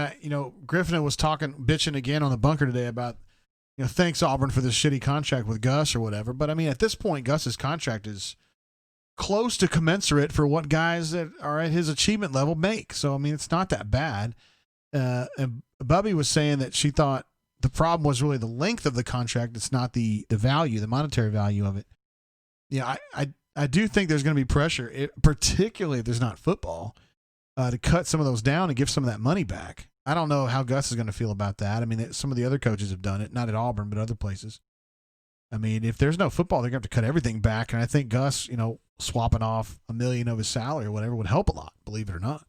Griffin was bitching again on the bunker today about, thanks Auburn for this shitty contract with Gus or whatever. But I mean, at this point, Gus's contract is close to commensurate for what guys that are at his achievement level make. So, I mean, it's not that bad. And Bubby was saying that she thought the problem was really the length of the contract. It's not the value, the monetary value of it. Yeah, I do think there's going to be pressure, particularly if there's not football, to cut some of those down and give some of that money back. I don't know how Gus is going to feel about that. I mean, some of the other coaches have done it, not at Auburn, but other places. I mean, if there's no football, they're going to have to cut everything back. And I think Gus, swapping off $1 million of his salary or whatever would help a lot, believe it or not.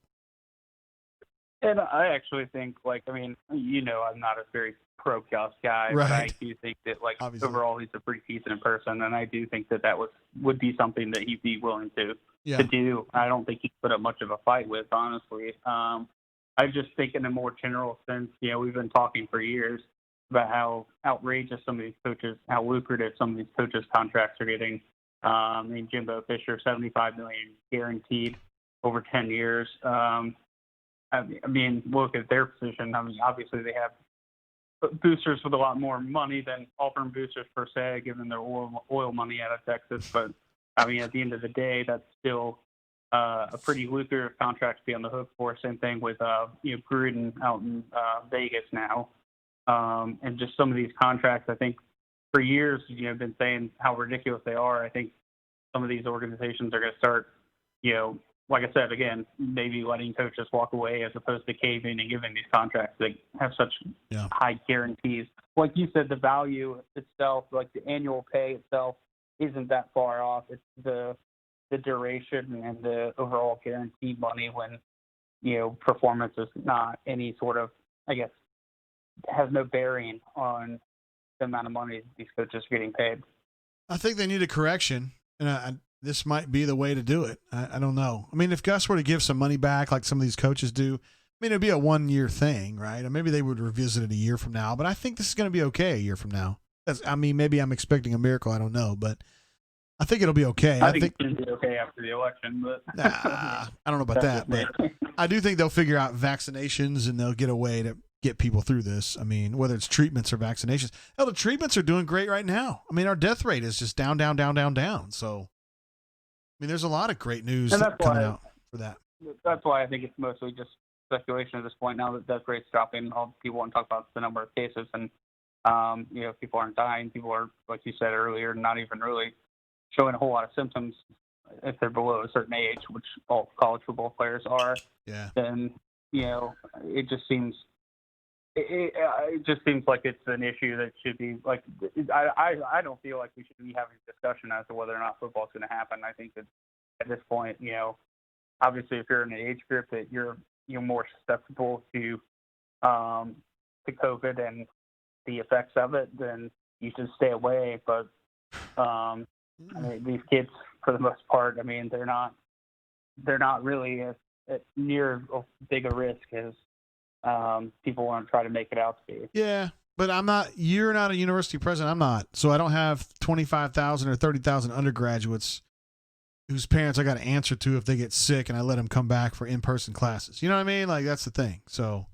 And I actually think, I'm not a very pro-Gus guy, right. But I do think that, Obviously. Overall, he's a pretty decent person, and I do think that would be something that he'd be willing to do. I don't think he'd put up much of a fight with, honestly. I just think in a more general sense, we've been talking for years about how outrageous some of these coaches, how lucrative some of these coaches' contracts are getting. I mean, Jimbo Fisher, $75 million guaranteed over 10 years. I mean, look at their position. I mean, obviously they have boosters with a lot more money than Auburn boosters per se, given their oil money out of Texas. But I mean, at the end of the day, that's still a pretty lucrative contract to be on the hook for. Same thing with Gruden out in Vegas now, and just some of these contracts. I think for years been saying how ridiculous they are. I think some of these organizations are going to start, like I said, again, maybe letting coaches walk away as opposed to caving and giving these contracts that have such high guarantees. Like you said, the value itself, like the annual pay itself, isn't that far off. It's the duration and the overall guaranteed money when, performance is not any sort of, I guess, has no bearing on the amount of money these coaches are getting paid. I think they need a correction, and this might be the way to do it. I don't know. I mean, if Gus were to give some money back like some of these coaches do, I mean, it'd be a 1-year thing, right? Or maybe they would revisit it a year from now, but I think this is going to be okay a year from now. Maybe I'm expecting a miracle. I don't know, but I think it'll be okay. I think it's going to be okay after the election, but I don't know about that, but I do think they'll figure out vaccinations and they'll get a way to get people through this. I mean, whether it's treatments or vaccinations. Hell, the treatments are doing great right now. I mean, our death rate is just down. So, I mean, there's a lot of great news coming out for that. That's why I think it's mostly just speculation at this point. Now that death rate's dropping, all people want to talk about the number of cases, and people aren't dying. People are, like you said earlier, not even really showing a whole lot of symptoms if they're below a certain age, which all college football players are. Yeah. Then it just seems. It just seems like it's an issue that should be like. I don't feel like we should be having a discussion as to whether or not football is going to happen. I think that at this point, obviously, if you're in an age group that you're more susceptible to COVID and the effects of it, then you should stay away. But I mean, these kids, for the most part, I mean, they're not really at near as big a risk as people want to try to make it out to be. Yeah, but I'm not. You're not a university president. I'm not. So I don't have 25,000 or 30,000 undergraduates whose parents I got to answer to if they get sick, and I let them come back for in-person classes. You know what I mean? Like, that's the thing. So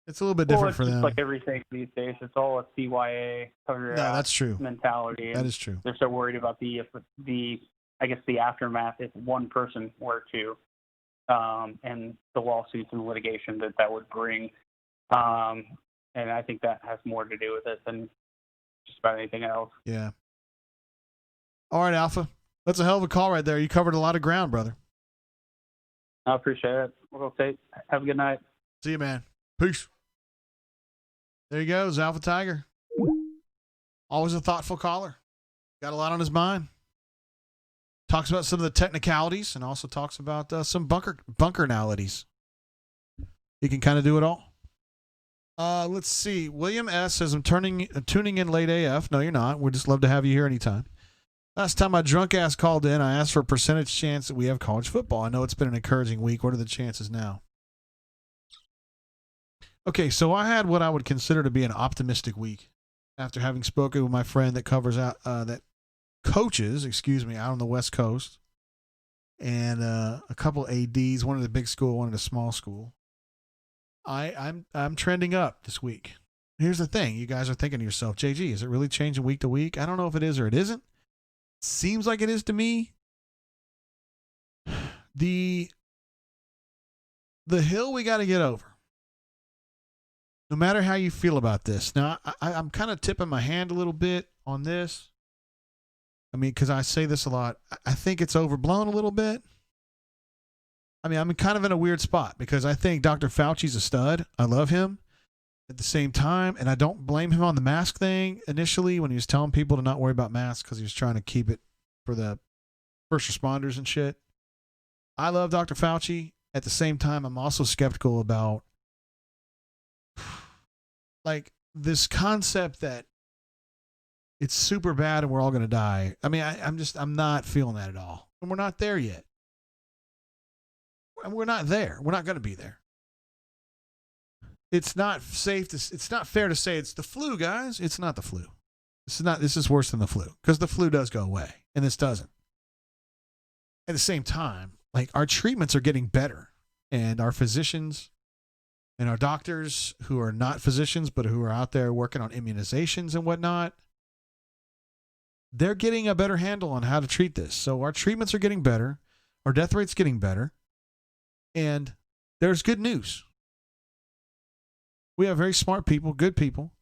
it's a little bit different it's for just them. like everything these days. It's all a CYA cover your No, ass that's true. mentality. That and is true. They're so worried about the aftermath if one person were to, and the lawsuits and litigation that would bring. And I think that has more to do with it than just about anything else. Yeah. All right, Alpha. That's a hell of a call right there. You covered a lot of ground, brother. I appreciate it. We'll say, have a good night. See you, man. Peace. There he goes, Alpha Tiger. Always a thoughtful caller. Got a lot on his mind. Talks about some of the technicalities and also talks about some bunkernalities. He can kind of do it all. Let's see. William S. says, I'm tuning in late AF. No, you're not. We'd just love to have you here anytime. Last time my drunk ass called in, I asked for a percentage chance that we have college football. I know it's been an encouraging week. What are the chances now? Okay, so I had what I would consider to be an optimistic week after having spoken with my friend that coaches out on the West Coast, and a couple ADs, one at a big school, one at a small school. I'm trending up this week. Here's the thing. You guys are thinking to yourself, JG, is it really changing week to week? I don't know if it is or it isn't. Seems like it is to me. The hill we got to get over. No matter how you feel about this. Now, I'm kind of tipping my hand a little bit on this. I mean, because I say this a lot. I think it's overblown a little bit. I mean, I'm kind of in a weird spot because I think Dr. Fauci's a stud. I love him. At the same time, and I don't blame him on the mask thing initially when he was telling people to not worry about masks because he was trying to keep it for the first responders and shit. I love Dr. Fauci. At the same time, I'm also skeptical about like this concept that it's super bad and we're all going to die. I mean, I'm not feeling that at all. And we're not there yet. And we're not there. We're not going to be there. It's not fair to say it's the flu, guys. It's not the flu. This is worse than the flu because the flu does go away and this doesn't. At the same time, like our treatments are getting better and our physicians and our doctors who are not physicians, but who are out there working on immunizations and whatnot, they're getting a better handle on how to treat this. So our treatments are getting better. Our death rate's getting better. And there's good news. We have very smart people, good people,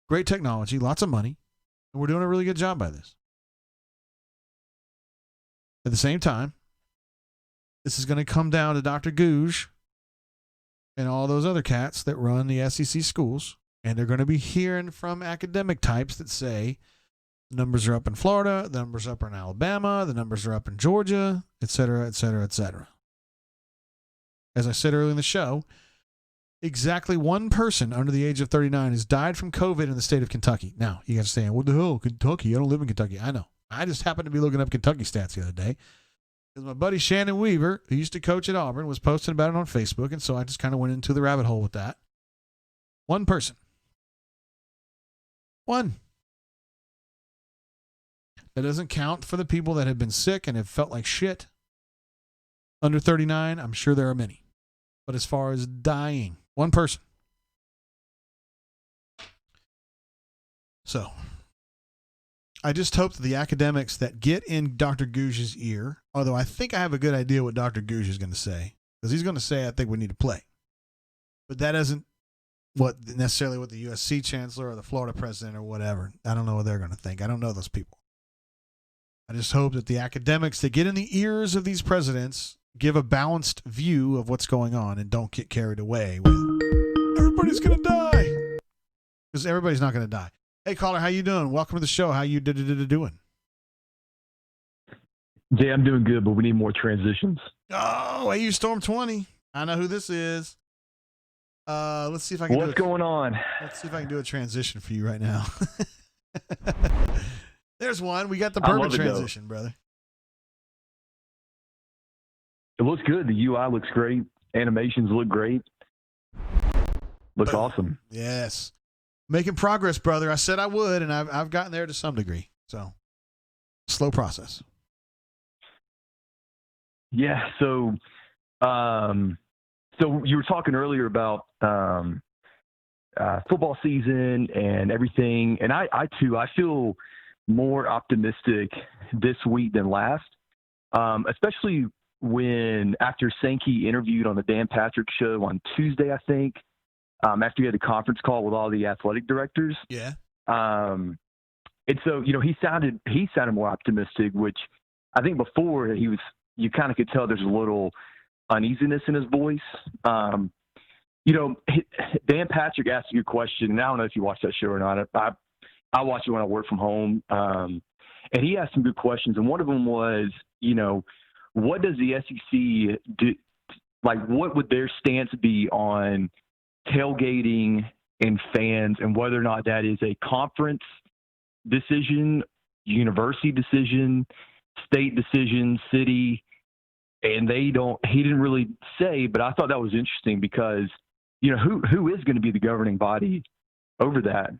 great technology, lots of money, and we're doing a really good job by this. At the same time, this is going to come down to Dr. Gouge and all those other cats that run the SEC schools, and they're going to be hearing from academic types that say the numbers are up in Florida, the numbers are up in Alabama, the numbers are up in Georgia, et cetera, et cetera, et cetera. As I said earlier in the show, exactly one person under the age of 39 has died from COVID in the state of Kentucky. Now, you guys are saying, what the hell, Kentucky? I don't live in Kentucky. I know. I just happened to be looking up Kentucky stats the other day because my buddy Shannon Weaver, who used to coach at Auburn, was posting about it on Facebook, and so I just kind of went into the rabbit hole with that. One person. One. That doesn't count for the people that have been sick and have felt like shit. Under 39, I'm sure there are many. But as far as dying, one person. So, I just hope that the academics that get in Dr. Gouge's ear, although I think I have a good idea what Dr. Gouge is going to say, because he's going to say, I think we need to play. But that isn't necessarily what the USC chancellor or the Florida president or whatever. I don't know what they're going to think. I don't know those people. I just hope that the academics that get in the ears of these presidents give a balanced view of what's going on and don't get carried away with everybody's going to die. Because everybody's not going to die. Hey, caller, how you doing? Welcome to the show. How you doing? Jay, I'm doing good, but we need more transitions. Oh, AU Storm 20. I know who this is. Let's see if I can What's going on? Let's see if I can do a transition for you right now. There's one. We got the bourbon transition, brother. It looks good. The UI looks great. Animations look great. Looks Boom. awesome. Yes. Making progress, brother. I said I would, and I've gotten there to some degree. So, slow process. Yeah. So you were talking earlier about football season and everything, and I too, I feel more optimistic this week than last, especially when after Sankey interviewed on the Dan Patrick Show on Tuesday, I think, after he had a conference call with all the athletic directors. Yeah. And so, he sounded more optimistic, which I think before you kind of could tell there's a little uneasiness in his voice. Dan Patrick asked you a question, and I don't know if you watched that show or not. I watch it when I work from home. And he asked some good questions. And one of them was, what does the SEC do? Like, what would their stance be on tailgating and fans, and whether or not that is a conference decision, university decision, state decision, city? And he didn't really say, but I thought that was interesting because, who is going to be the governing body over that?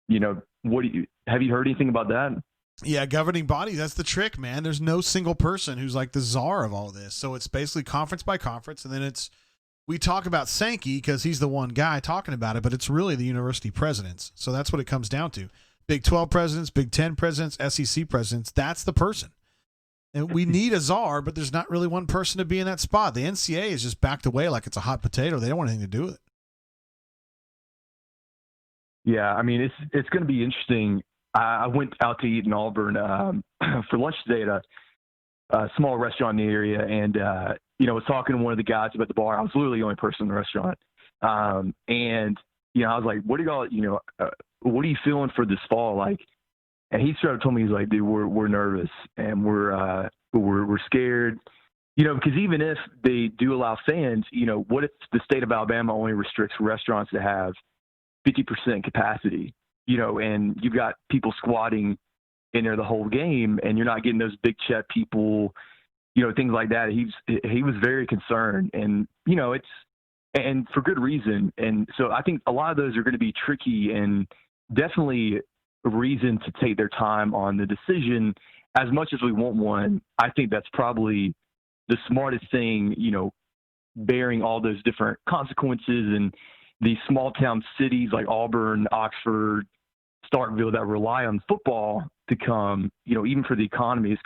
Have you heard anything about that? Yeah, governing body, that's the trick, man. There's no single person who's like the czar of all this. So it's basically conference by conference, and then we talk about Sankey because he's the one guy talking about it, but it's really the university presidents. So that's what it comes down to. Big 12 presidents, Big 10 presidents, SEC presidents, that's the person. And we need a czar, but there's not really one person to be in that spot. The NCAA is just backed away like it's a hot potato. They don't want anything to do with it. Yeah, I mean, it's going to be interesting. I went out to eat in Auburn for lunch today at a small restaurant in the area, and I was talking to one of the guys about the bar. I was literally the only person in the restaurant, and I was like, "What do y'all? What are you feeling for this fall?" Like, and he started telling me, he's like, "Dude, we're nervous and we're scared, because even if they do allow fans, what if the state of Alabama only restricts restaurants that have 50% capacity, and you've got people squatting in there the whole game, and you're not getting those big check people, things like that." He was very concerned, and and for good reason. And so I think a lot of those are going to be tricky, and definitely a reason to take their time on the decision. As much as we want one, I think that's probably the smartest thing, bearing all those different consequences, and these small town cities like Auburn, Oxford, Starkville that rely on football to come, even for the economy, it's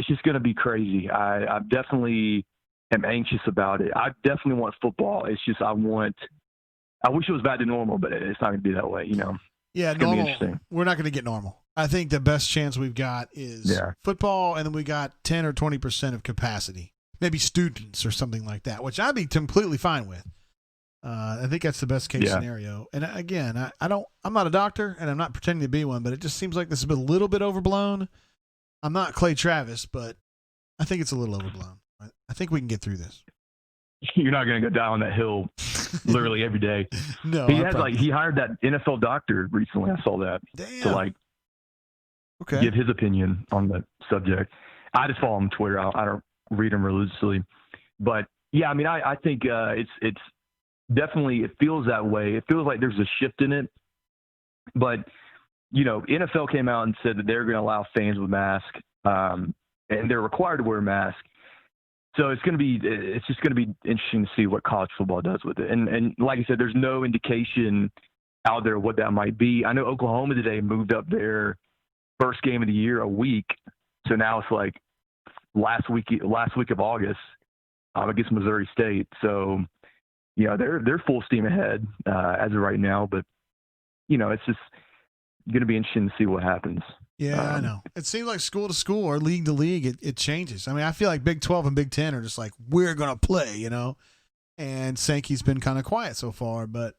just going to be crazy. I definitely am anxious about it. I definitely want football. It's just, I wish it was back to normal, but it's not going to be that way, Yeah, it's normal. We're not going to get normal. I think the best chance we've got is football, and then we got 10 or 20% of capacity, maybe students or something like that, which I'd be completely fine with. I think that's the best case scenario. And again, I'm not a doctor, and I'm not pretending to be one, but it just seems like this has been a little bit overblown. I'm not Clay Travis, but I think it's a little overblown. I think we can get through this. You're not going to go down that hill literally every day. No, he hired that NFL doctor recently. I saw that. Damn. To give his opinion on the subject. I just follow him on Twitter. I don't read him religiously, but yeah, I mean, I think it's definitely, it feels that way. It feels like there's a shift in it, but NFL came out and said that they're going to allow fans with masks, and they're required to wear a mask. So it's just going to be interesting to see what college football does with it. And like I said, there's no indication out there what that might be. I know Oklahoma today moved up their first game of the year a week. So now it's like last week of August against Missouri State. So, they're full steam ahead as of right now, but it's just going to be interesting to see what happens. Yeah, I know. It seems like school to school or league to league, it changes. I mean, I feel like Big 12 and Big 10 are just like, we're going to play, and Sankey's been kind of quiet so far, but,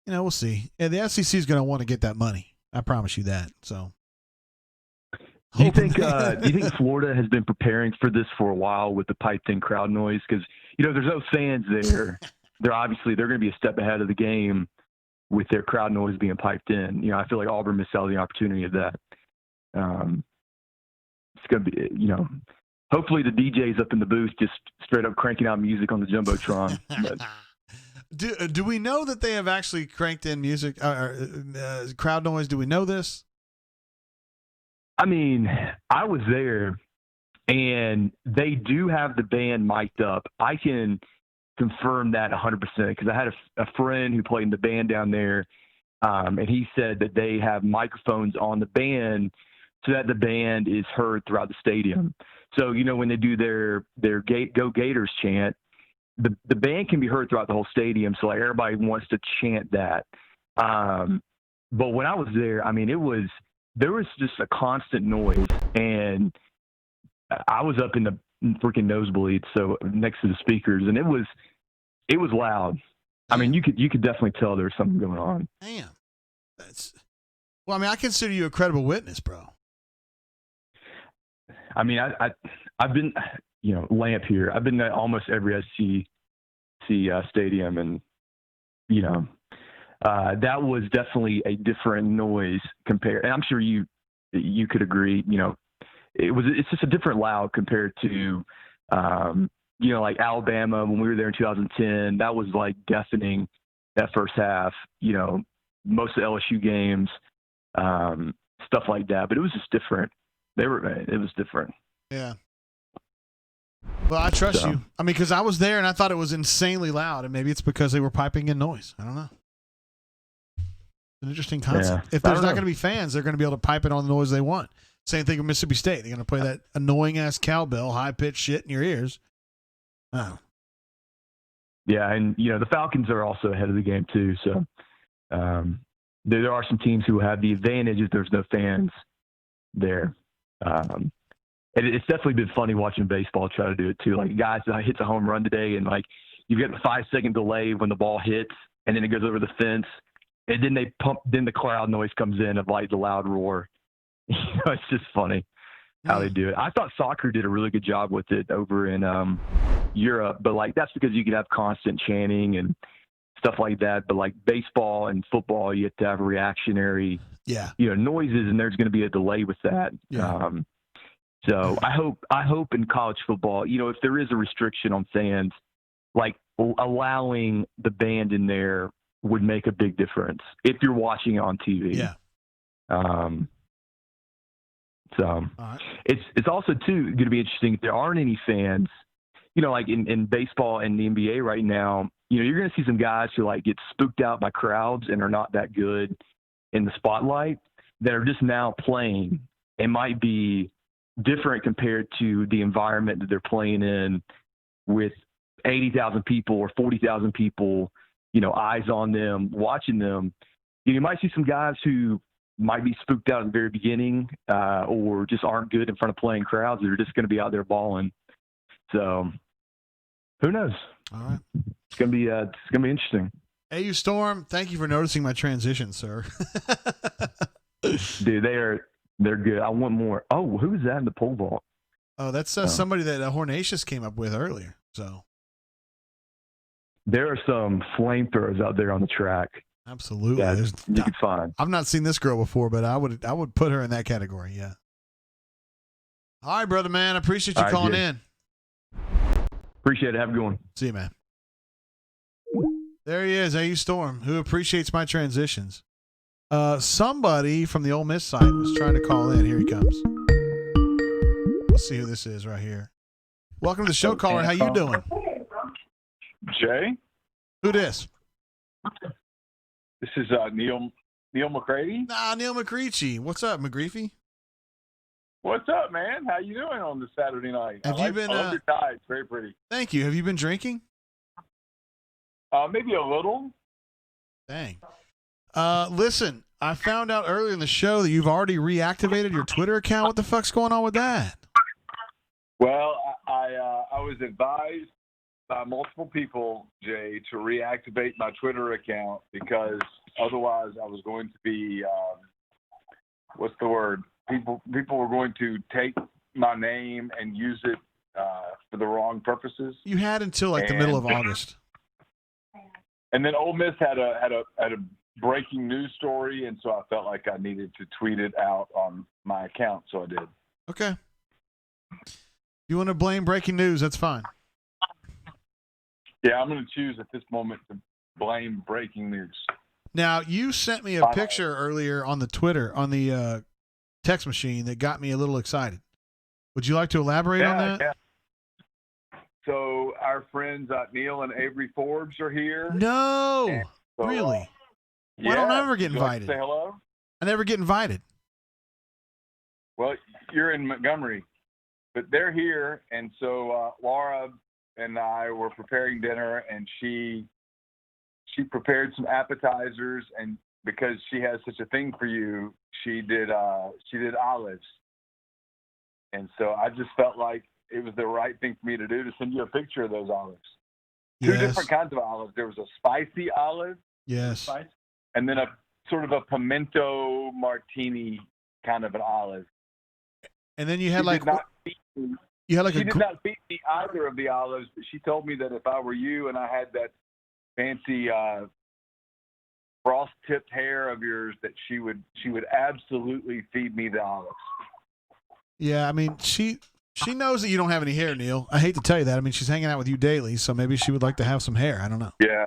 we'll see. And the SEC is going to want to get that money. I promise you that. So, do you think Florida has been preparing for this for a while with the piped-in crowd noise? Because, there's no fans there. They're going to be a step ahead of the game with their crowd noise being piped in. I feel like Auburn missed out on the opportunity of that. It's going to be, hopefully the DJ's up in the booth just straight up cranking out music on the Jumbotron. But. Do we know that they have actually cranked in music crowd noise? Do we know this? I mean, I was there, and they do have the band mic'd up. I can confirm that 100% because I had a friend who played in the band down there, and he said that they have microphones on the band so that the band is heard throughout the stadium. So, when they do their Go Gators chant, the band can be heard throughout the whole stadium. So, like, everybody wants to chant that. But when I was there, I mean, there was just a constant noise, and I was up in the freaking nosebleeds, so next to the speakers, and it was loud. I mean, you could definitely tell there was something going on. Damn. Well, I mean, I consider you a credible witness, bro. I mean, I've been, Lamp here. I've been to almost every SC stadium, and that was definitely a different noise compared. And I'm sure you could agree. It's just a different loud compared to, like Alabama when we were there in 2010. That was like deafening that first half. Most of the LSU games, stuff like that. But it was just different. It was different. Yeah. Well, I trust you. I mean, because I was there and I thought it was insanely loud, and maybe it's because they were piping in noise. I don't know. An interesting concept. Yeah. If there's not going to be fans, they're going to be able to pipe it on the noise they want. Same thing with Mississippi State. They're going to play that annoying ass cowbell, high pitched shit in your ears. Oh. Yeah, and the Falcons are also ahead of the game too. So there are some teams who have the advantage if there's no fans there. And it's definitely been funny watching baseball try to do it too. Like, guys hits a home run today, and like you get the 5-second delay when the ball hits, and then it goes over the fence, and then then the crowd noise comes in of like the loud roar. It's just funny how they do it. I thought soccer did a really good job with it over in Europe, but like that's because you can have constant chanting and stuff like that. But like baseball and football, you have to have reactionary, noises, and there's going to be a delay with that. Yeah. So I hope in college football, if there is a restriction on fans, like allowing the band in there would make a big difference if you're watching it on TV. Yeah. So right. It's also too going to be interesting if there aren't any fans, like in baseball and the NBA right now, you're going to see some guys who like get spooked out by crowds and are not that good in the spotlight that are just now playing and might be different compared to the environment that they're playing in with 80,000 people or 40,000 people, eyes on them, watching them. You might see some guys who might be spooked out at the very beginning or just aren't good in front of playing crowds. They're just going to be out there balling. So who knows? All right. It's going to be interesting. AU Storm, thank you for noticing my transition, sir. Dude, they're good. I want more. Oh, who is that in the pole vault? Oh, that's somebody that Hornatius came up with earlier. So there are some flamethrowers out there on the track. Absolutely. Yeah, you can find. I've not seen this girl before, but I would put her in that category. Yeah. All right, brother, man. I appreciate you calling in. Appreciate it. Have a good one. See you, man. There he is, AU Storm, who appreciates my transitions. Somebody from the Ole Miss site was trying to call in. Here he comes. Let's see who this is right here. Welcome to the show, caller. How you doing? Jay? Who this? This is Neil McCready. Neil McCreachy. What's up, McGreefy? What's up, man? How you doing on this Saturday night? Have you been? I love your tie. It's very pretty. Thank you. Have you been drinking? Maybe a little. Dang. Listen, I found out earlier in the show that you've already reactivated your Twitter account. What the fuck's going on with that? Well, I was advised by multiple people, Jay, to reactivate my Twitter account because otherwise I was going to be what's the word? People were going to take my name and use it for the wrong purposes. You had until like the middle of August. And then Ole Miss had a breaking news story, and so I felt like I needed to tweet it out on my account, so I did. Okay. If you want to blame breaking news, that's fine. Yeah, I'm going to choose at this moment blame breaking news. Now, you sent me a picture earlier on the Twitter, on the text machine that got me a little excited. Would you like to elaborate on that? Yeah. So our friends Neil and Avery Forbes are here. No, So, really? Yeah. Why don't I ever get Would you like to invited? say hello? I never get invited. Well, you're in Montgomery, but they're here, and so Laura and I were preparing dinner, and she prepared some appetizers, and because she has such a thing for you, she did olives, and so I just felt like it was the right thing for me to do to send you a picture of those olives. Two different kinds of olives. There was a spicy olive, yes, and then a sort of a pimento martini kind of an olive. And then you had she did not feed me either of the olives, but she told me that if I were you and I had that fancy frost-tipped hair of yours, that she would absolutely feed me the olives. Yeah, I mean, she knows that you don't have any hair, Neil. I hate to tell you that. I mean, she's hanging out with you daily, so maybe she would like to have some hair. I don't know. Yeah.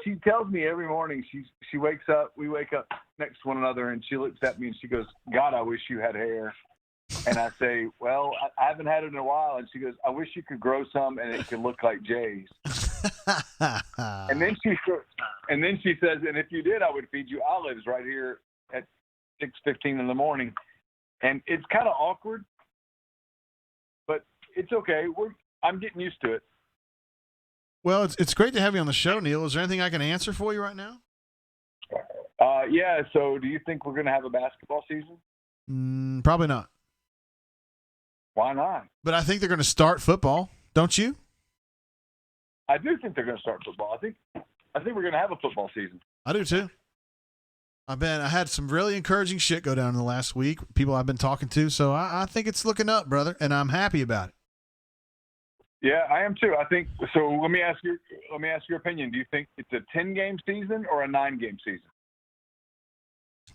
She tells me every morning. She wakes up. We wake up next to one another, and she looks at me and she goes, "God, I wish you had hair." And I say, "Well, I haven't had it in a while." And she goes, "I wish you could grow some and it could look like Jay's." and then she says, "And if you did, I would feed you olives right here at 6:15 in the morning." And it's kind of awkward, but it's okay. I'm getting used to it. Well, it's great to have you on the show, Neil. Is there anything I can answer for you right now? Yeah. So, do you think we're going to have a basketball season? Probably not. Why not? But I think they're going to start football, don't you? I do think they're going to start football. I think we're going to have a football season. I do too. I had some really encouraging shit go down in the last week. People I've been talking to, so I think it's looking up, brother, and I'm happy about it. Yeah, I am too. I think so. Let me ask your opinion. Do you think it's a 10-game season or a 9-game season?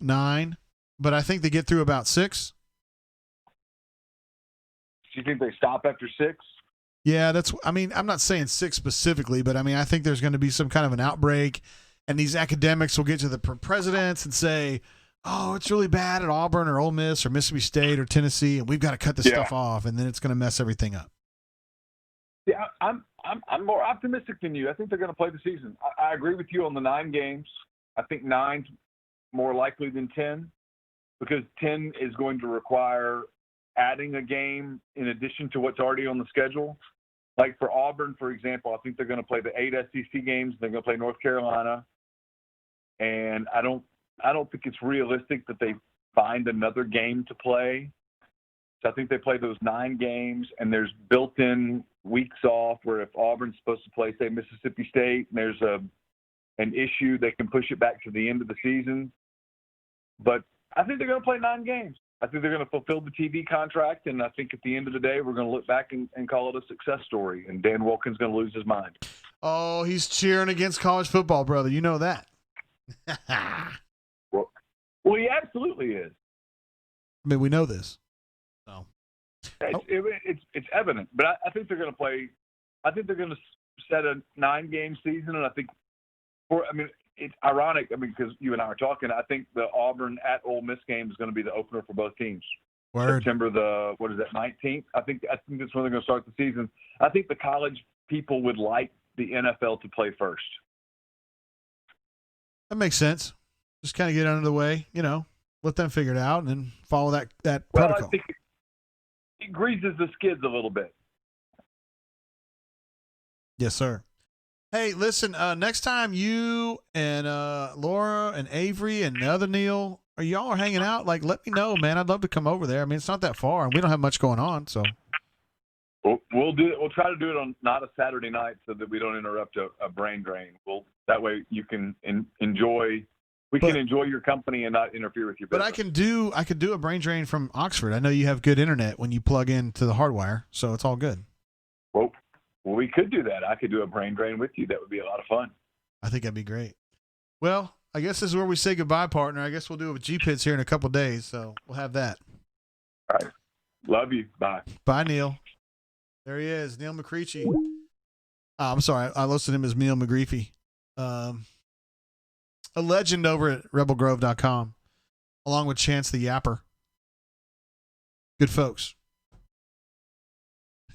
9, but I think they get through about 6. Do you think they stop after 6? Yeah, I'm not saying 6 specifically, but I think there's going to be some kind of an outbreak, and these academics will get to the presidents and say, "Oh, it's really bad at Auburn or Ole Miss or Mississippi State or Tennessee, and we've got to cut this stuff off," and then it's going to mess everything up. Yeah, I'm more optimistic than you. I think they're going to play the season. I agree with you on the 9 games. I think 9's more likely than 10 because 10 is going to require adding a game in addition to what's already on the schedule. Like for Auburn, for example, I think they're going to play the 8 SEC games. They're going to play North Carolina, and I don't think it's realistic that they find another game to play. So I think they play those 9 games, and there's built-in weeks off where if Auburn's supposed to play, say, Mississippi State, and there's an issue, they can push it back to the end of the season. But I think they're going to play 9 games. I think they're going to fulfill the TV contract, and I think at the end of the day, we're going to look back and call it a success story, and Dan Wilkins going to lose his mind. Oh, he's cheering against college football, brother. You know that. Well, he absolutely is. We know this. So. It's evident, but I think they're going to play. I think they're going to set a 9-game season, and I think it's ironic. Because you and I are talking, I think the Auburn at Ole Miss game is going to be the opener for both teams. Word. September 19th. I think that's when they're going to start the season. I think the college people would like the NFL to play first. That makes sense. Just kind of get under the way, let them figure it out, and then follow that protocol. I think it greases the skids a little bit. Yes, sir. Hey, listen, next time you and Laura and Avery and the other Neil, y'all are hanging out, let me know, man. I'd love to come over there. It's not that far, and we don't have much going on, so. We'll do it. We'll try to do it on not a Saturday night so that we don't interrupt a brain drain. That way you can enjoy. We can enjoy your company and not interfere with your business. But I could do a brain drain from Oxford. I know you have good internet when you plug into the hardwire, so it's all good. Well, we could do that. I could do a brain drain with you. That would be a lot of fun. I think that'd be great. Well, I guess this is where we say goodbye, partner. I guess we'll do it with G-Pits here in a couple of days, so we'll have that. All right. Love you. Bye. Bye, Neil. There he is, Neil McCreachy. I'm sorry. I listed him as Neil McGreevy. A legend over at rebelgrove.com, along with Chance the Yapper. Good folks.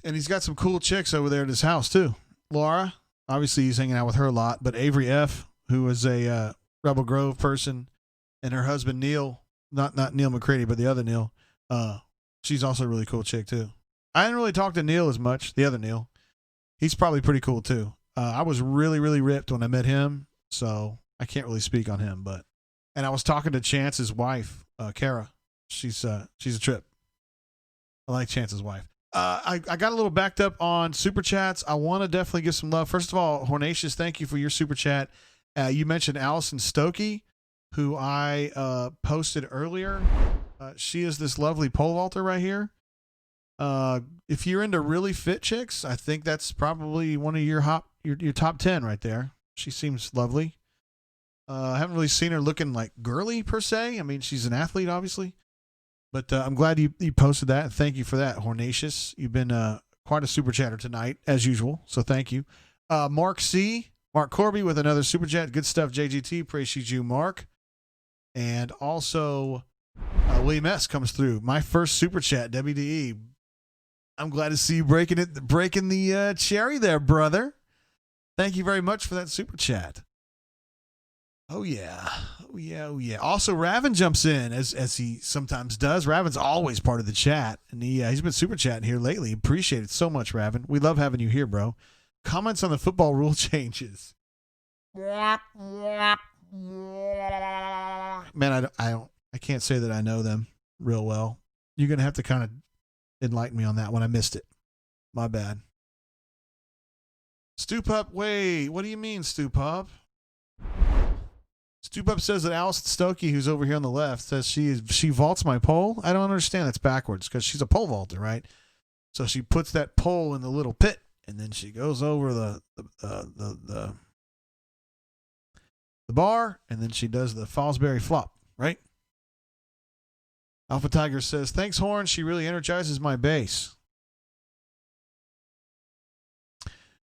And he's got some cool chicks over there at his house, too. Laura, obviously he's hanging out with her a lot, but Avery F., who is a Rebel Grove person, and her husband, Neil, not Neil McCready, but the other Neil, she's also a really cool chick, too. I didn't really talk to Neil as much, the other Neil. He's probably pretty cool, too. I was really, really ripped when I met him, so I can't really speak on him. And I was talking to Chance's wife, Kara. She's a trip. I like Chance's wife. I got a little backed up on super chats. I want to definitely give some love. First of all, Hornatius, thank you for your super chat. You mentioned Allison Stokey, who I posted earlier. She is this lovely pole vaulter right here. If you're into really fit chicks, I think that's probably one of your top 10 right there. She seems lovely. I haven't really seen her looking like girly per se. I mean, she's an athlete, obviously. But I'm glad you posted that. Thank you for that, Hornatius. You've been quite a super chatter tonight, as usual. So thank you. Mark Corby with another super chat. Good stuff, JGT. Appreciate you, Mark. And also, William S. comes through. My first super chat, WDE. I'm glad to see you breaking the cherry there, brother. Thank you very much for that super chat. Oh yeah. Also, Raven jumps in as he sometimes does. Raven's always part of the chat, and he's been super chatting here lately. Appreciate it so much, Raven. We love having you here, bro. Comments on the football rule changes. Man, I can't say that I know them real well. You're gonna have to kind of enlighten me on that one. I missed it. My bad. Stoop-Up, wait, what do you mean, Stoop-Up? Stoop-Up says that Allison Stokey, who's over here on the left, says she vaults my pole. I don't understand. That's backwards because she's a pole vaulter, right? So she puts that pole in the little pit, and then she goes over the bar, and then she does the Fosbury flop, right? Alpha Tiger says, thanks, Horn. She really energizes my bass.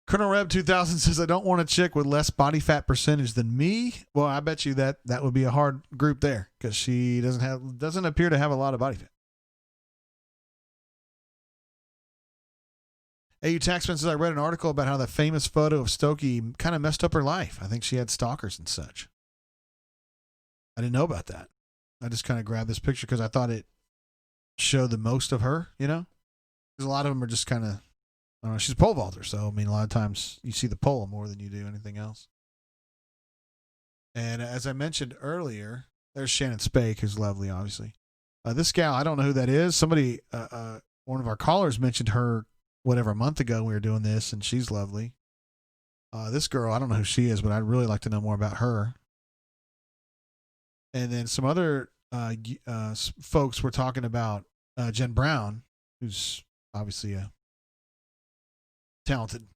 Colonel Reb 2000 says, I don't want a chick with less body fat percentage than me. Well, I bet you that would be a hard group there because she doesn't appear to have a lot of body fat. AU Taxman says, I read an article about how the famous photo of Stokey kind of messed up her life. I think she had stalkers and such. I didn't know about that. I just kind of grabbed this picture because I thought it showed the most of her, you know? Because a lot of them are just kind of, I don't know, she's a pole vaulter, so I mean, a lot of times you see the pole more than you do anything else. And as I mentioned earlier, there's Shannon Spake, who's lovely, obviously. This gal, I don't know who that is. Somebody, one of our callers mentioned her, a month ago when we were doing this, and she's lovely. This girl, I don't know who she is, but I'd really like to know more about her. And then some other folks were talking about Jen Brown, who's obviously a talented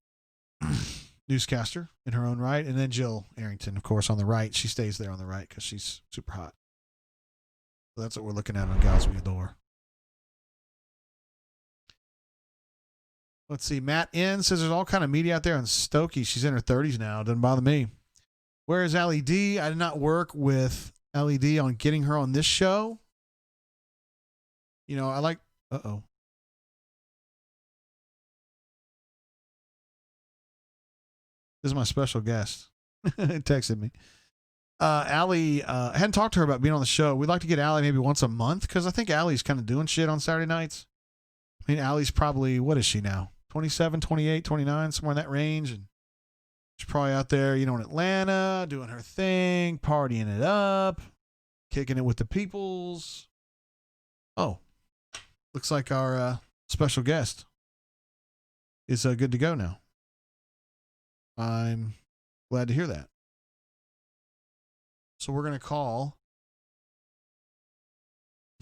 newscaster in her own right. And then Jill Arrington, of course, on the right. She stays there on the right because she's super hot. So that's what we're looking at on Guys We Adore. Let's see. Matt N says there's all kind of media out there on Stokey. She's in her 30s now. Doesn't bother me. Where is LED? I did not work with LED on getting her on this show. You know, I like... Uh-oh. This is my special guest. It texted me. Allie, I hadn't talked to her about being on the show. We'd like to get Allie maybe once a month because I think Allie's kind of doing shit on Saturday nights. I mean, Allie's probably, what is she now? 27, 28, 29, somewhere in that range. And she's probably out there, you know, in Atlanta, doing her thing, partying it up, kicking it with the peoples. Oh, looks like our special guest is good to go now. I'm glad to hear that. So we're going to call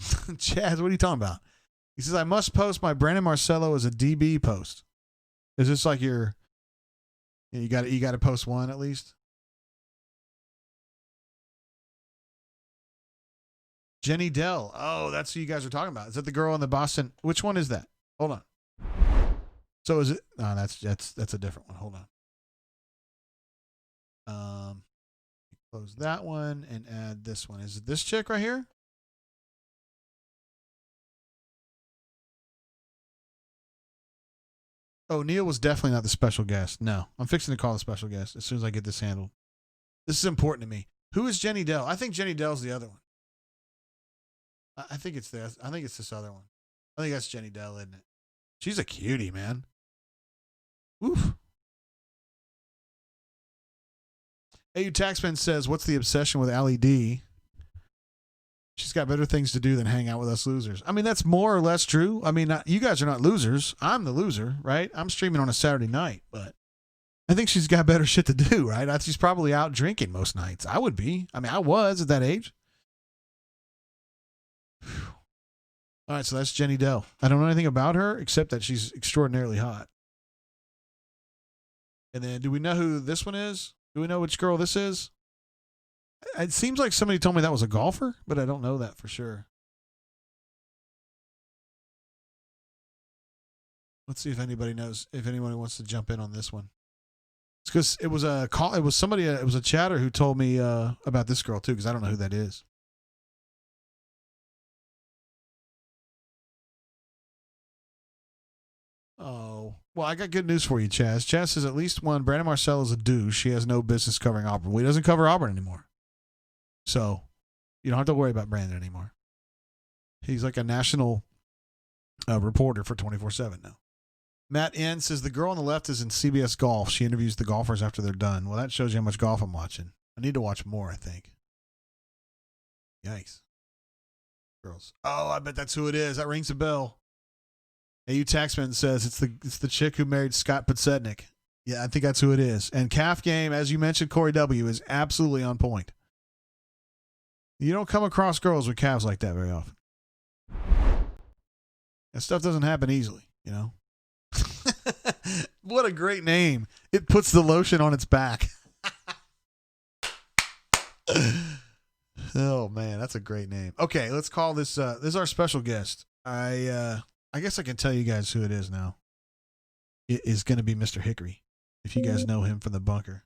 Chaz. What are you talking about? He says, I must post my Brandon Marcello as a DB post. Is this like you got to post one at least? Jenny Dell. Oh, that's who you guys are talking about. Is that the girl in the Boston? Which one is that? Hold on. So is it? No, that's a different one. Hold on. Close that one and add this one. Is it this chick right here? Oh, Neil was definitely not the special guest. No, I'm fixing to call the special guest as soon as I get this handled. This is important to me. Who is Jenny Dell? I think Jenny Dell's the other one. I think it's this. I think it's this other one. I think that's Jenny Dell, isn't it? She's a cutie, man. Oof. AU Taxman says, what's the obsession with Allie D? She's got better things to do than hang out with us losers. I mean, that's more or less true. I mean, you guys are not losers. I'm the loser, right? I'm streaming on a Saturday night, but I think she's got better shit to do, right? She's probably out drinking most nights. I would be. I mean, I was at that age. Whew. All right, so that's Jenny Dell. I don't know anything about her except that she's extraordinarily hot. And then do we know who this one is? Do we know which girl this is? It seems like somebody told me that was a golfer, but I don't know that for sure. Let's see if anybody knows, if anyone wants to jump in on this one. It's because it was a call. It was somebody. It was a chatter who told me about this girl too, because I don't know who that is. Oh, well, I got good news for you, Chaz. Chaz says at least one, Brandon Marcel is a douche. She has no business covering Auburn. Well, he doesn't cover Auburn anymore. So you don't have to worry about Brandon anymore. He's like a national reporter for 24/7 now. Matt N says the girl on the left is in CBS Golf. She interviews the golfers after they're done. Well, that shows you how much golf I'm watching. I need to watch more, I think. Yikes. Girls. Oh, I bet that's who it is. That rings a bell. AU Taxman says it's the chick who married Scott Podsednik. Yeah, I think that's who it is. And calf game, as you mentioned, Corey W. is absolutely on point. You don't come across girls with calves like that very often. That stuff doesn't happen easily, you know? What a great name. It puts the lotion on its back. Oh, man, that's a great name. Okay, let's call this. This is our special guest. I guess I can tell you guys who it is now. It is going to be Mr. Hickory, if you guys know him from the bunker.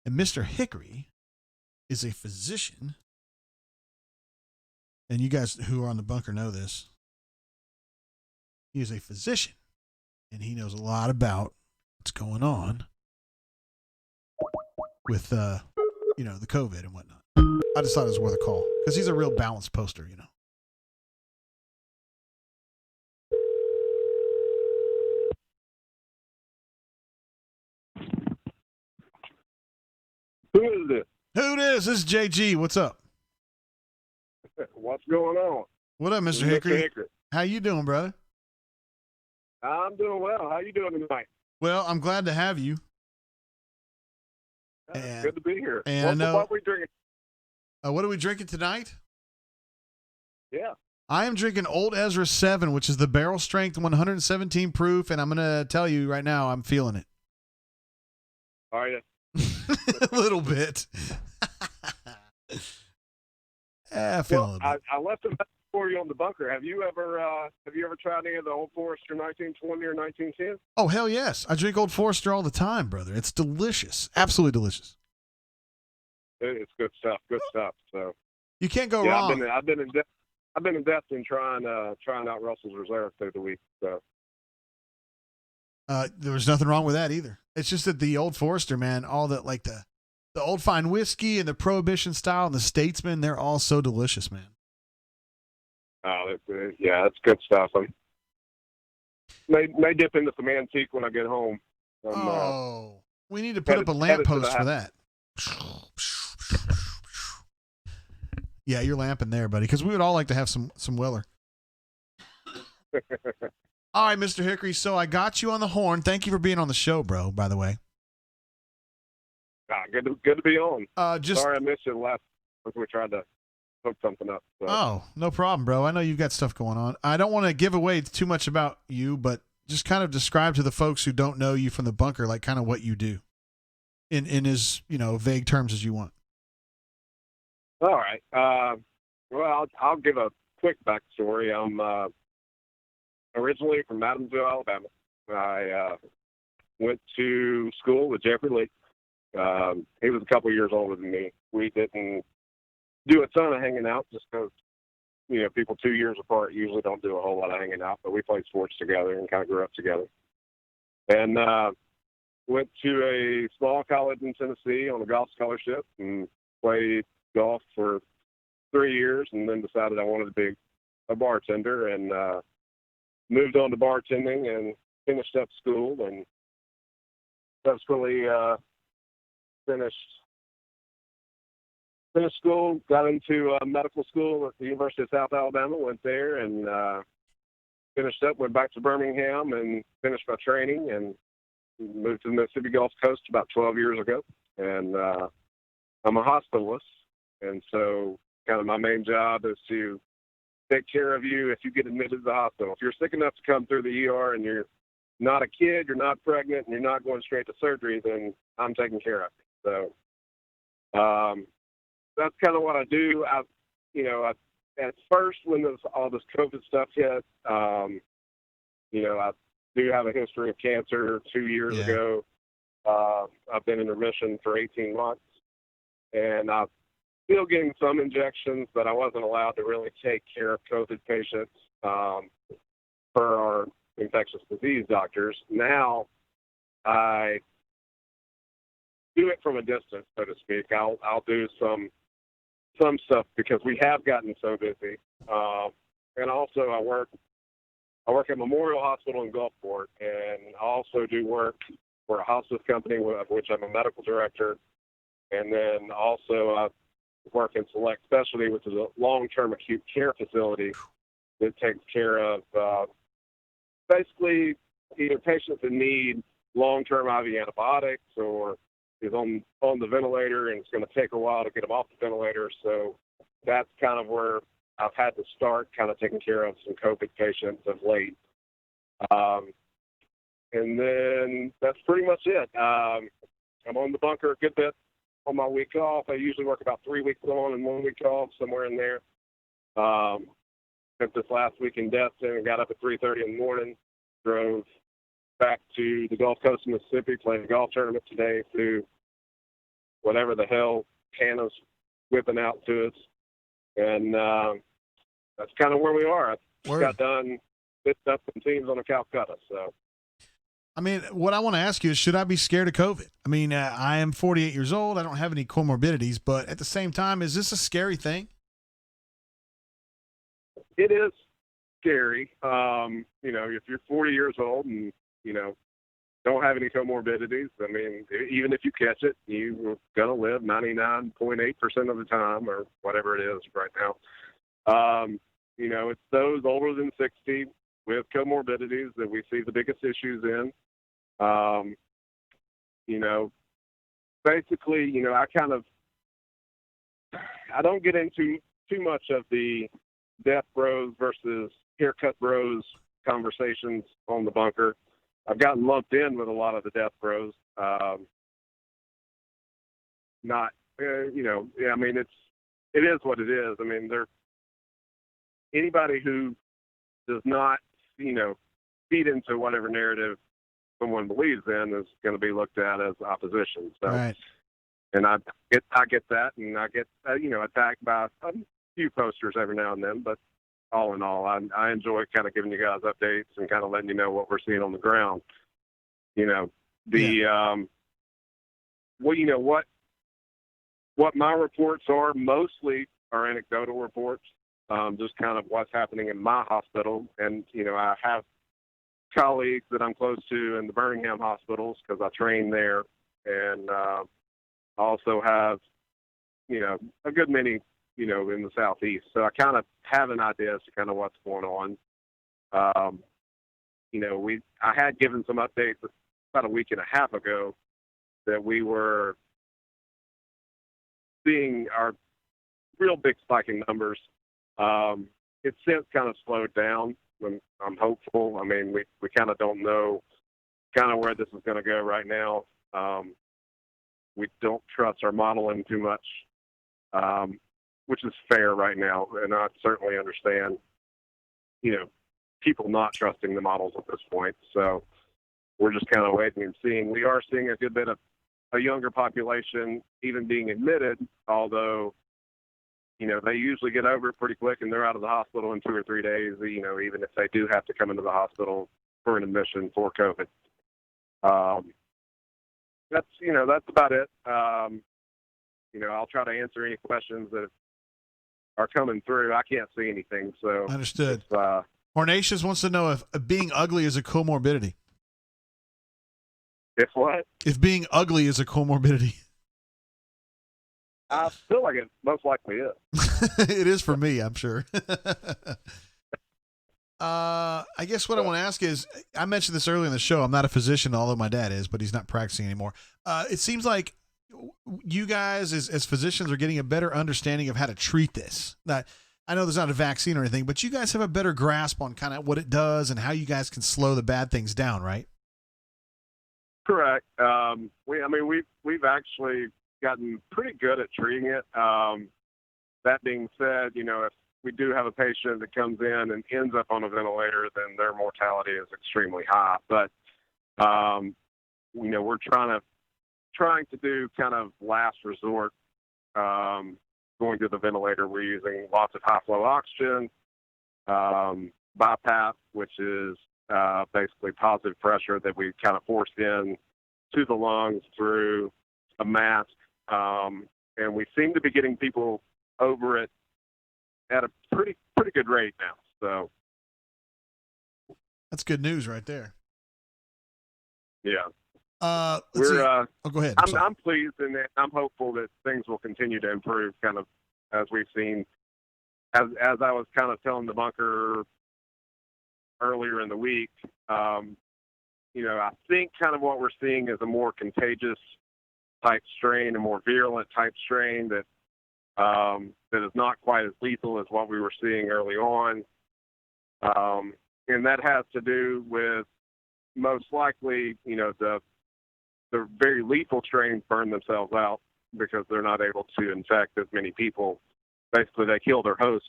And Mr. Hickory is a physician. And you guys who are on the bunker know this. He is a physician. And he knows a lot about what's going on with, the COVID and whatnot. I just thought it was worth a call because he's a real balanced poster, you know. Who is this? Who it is? This is JG. What's up? What's going on? What up, Mr. Hickory? How you doing, brother? I'm doing well. How you doing tonight? Well, I'm glad to have you. Good to be here. And I know. What are we drinking? What are we drinking tonight? Yeah. I am drinking Old Ezra 7, which is the barrel strength 117 proof, and I'm going to tell you right now, I'm feeling it. Are you? A little bit. I feel a little bit. I left a message for you on the bunker. Have you ever tried any of the Old Forester 1920 or 1910? Oh, hell yes. I drink Old Forester all the time, brother. It's delicious. Absolutely delicious. It's good stuff. Good stuff. So you can't go wrong. I've been in depth in trying out Russell's Reserve through the week. So there was nothing wrong with that either. It's just that the Old Forester, man, all that like the old fine whiskey and the Prohibition style and the Statesman, they're all so delicious, man. Oh, that's good stuff. I may dip into some antique when I get home. We need to put up a lamppost for that. Yeah, you're lamping there, buddy, because we would all like to have some Weller. All right, Mr. Hickory, so I got you on the horn. Thank you for being on the show, bro, by the way. Good to be on. Sorry I missed you last time we tried to hook something up. So. Oh, no problem, bro. I know you've got stuff going on. I don't want to give away too much about you, but just kind of describe to the folks who don't know you from the bunker, like kind of what you do in as, vague terms as you want. All right. Well, I'll give a quick backstory. I'm originally from Adamsville, Alabama. I went to school with Jeffrey Lee. He was a couple years older than me. We didn't do a ton of hanging out just because, people 2 years apart usually don't do a whole lot of hanging out, but we played sports together and kind of grew up together. And went to a small college in Tennessee on a golf scholarship and played golf for 3 years, and then decided I wanted to be a bartender, and moved on to bartending and finished up school, and subsequently finished school, got into medical school at the University of South Alabama, went there and finished up, went back to Birmingham and finished my training, and moved to the Mississippi Gulf Coast about 12 years ago. And I'm a hospitalist, and so kind of my main job is to take care of you if you get admitted to the hospital. If you're sick enough to come through the ER and you're not a kid, you're not pregnant, and you're not going straight to surgery, then I'm taking care of you. So that's kind of what I do. At first, when all this COVID stuff hit, I do have a history of cancer 2 years ago. I've been in remission for 18 months, and I'm still getting some injections, but I wasn't allowed to really take care of COVID patients per our infectious disease doctors. Now I do it from a distance, so to speak. I'll do some stuff because we have gotten so busy. And also I work at Memorial Hospital in Gulfport, and I also do work for a hospice company of which I'm a medical director. And then also I work in Select Specialty, which is a long-term acute care facility that takes care of basically either patients that need long-term IV antibiotics or is on the ventilator, and it's going to take a while to get them off the ventilator. So that's kind of where I've had to start kind of taking care of some COVID patients of late. And then that's pretty much it. I'm on the bunker a good bit on my week off. I usually work about 3 weeks on and 1 week off, somewhere in there. Spent this last week in Destin and got up at 3:30 in the morning, drove back to the Gulf Coast of Mississippi, played a golf tournament today through whatever the hell Hannah's whipping out to us. And that's kind of where we are. I just got done fitting up some teams on the Calcutta. So, I mean, what I want to ask you is, should I be scared of COVID? I mean, I am 48 years old. I don't have any comorbidities, but at the same time, is this a scary thing? It is scary. If you're 40 years old and, don't have any comorbidities, I mean, even if you catch it, you're going to live 99.8% of the time, or whatever it is right now. It's those older than 60 with comorbidities that we see the biggest issues in. Basically, I don't get into too much of the death bros versus haircut bros conversations on the bunker. I've gotten lumped in with a lot of the death bros. It is what it is. I mean, anybody who does not, feed into whatever narrative someone believes in is going to be looked at as opposition. So, right. And I get that, and I get, attacked by a few posters every now and then, but all in all, I enjoy kind of giving you guys updates and kind of letting you know what we're seeing on the ground. What my reports are mostly are anecdotal reports, just kind of what's happening in my hospital. And, I have colleagues that I'm close to in the Birmingham hospitals because I train there. And I also have, a good many, in the Southeast. So I kind of have an idea as to kind of what's going on. I had given some updates about a week and a half ago that we were seeing our real big spike in numbers. It's since kind of slowed down. I'm hopeful. I mean, we kind of don't know kind of where this is going to go right now. We don't trust our modeling too much, which is fair right now. And I certainly understand, people not trusting the models at this point. So we're just kind of waiting and seeing. We are seeing a good bit of a younger population even being admitted, although, they usually get over it pretty quick and they're out of the hospital in 2 or 3 days, even if they do have to come into the hospital for an admission for COVID. That's about it. I'll try to answer any questions that are coming through. I can't see anything, so. Understood. Hornatius wants to know if being ugly is a comorbidity. If what? If being ugly is a comorbidity. I feel like it most likely is. It is for me, I'm sure. I guess what I want to ask is, I mentioned this earlier in the show. I'm not a physician, although my dad is, but he's not practicing anymore. It seems like you guys, as physicians, are getting a better understanding of how to treat this. I know there's not a vaccine or anything, but you guys have a better grasp on kind of what it does and how you guys can slow the bad things down, right? Correct. We've actually gotten pretty good at treating it. That being said, if we do have a patient that comes in and ends up on a ventilator, then their mortality is extremely high. But we're trying to do kind of last resort. Going to the ventilator, we're using lots of high flow oxygen, BiPAP, which is basically positive pressure that we kind of force in to the lungs through a mask. And we seem to be getting people over it at a pretty good rate now. So that's good news right there. Yeah. Go ahead. I'm pleased, and I'm hopeful that things will continue to improve, kind of as we've seen. As I was kind of telling the bunker earlier in the week, I think kind of what we're seeing is a more contagious type strain, a more virulent type strain that is not quite as lethal as what we were seeing early on. And that has to do with most likely, the very lethal strains burn themselves out because they're not able to infect as many people. Basically, they kill their host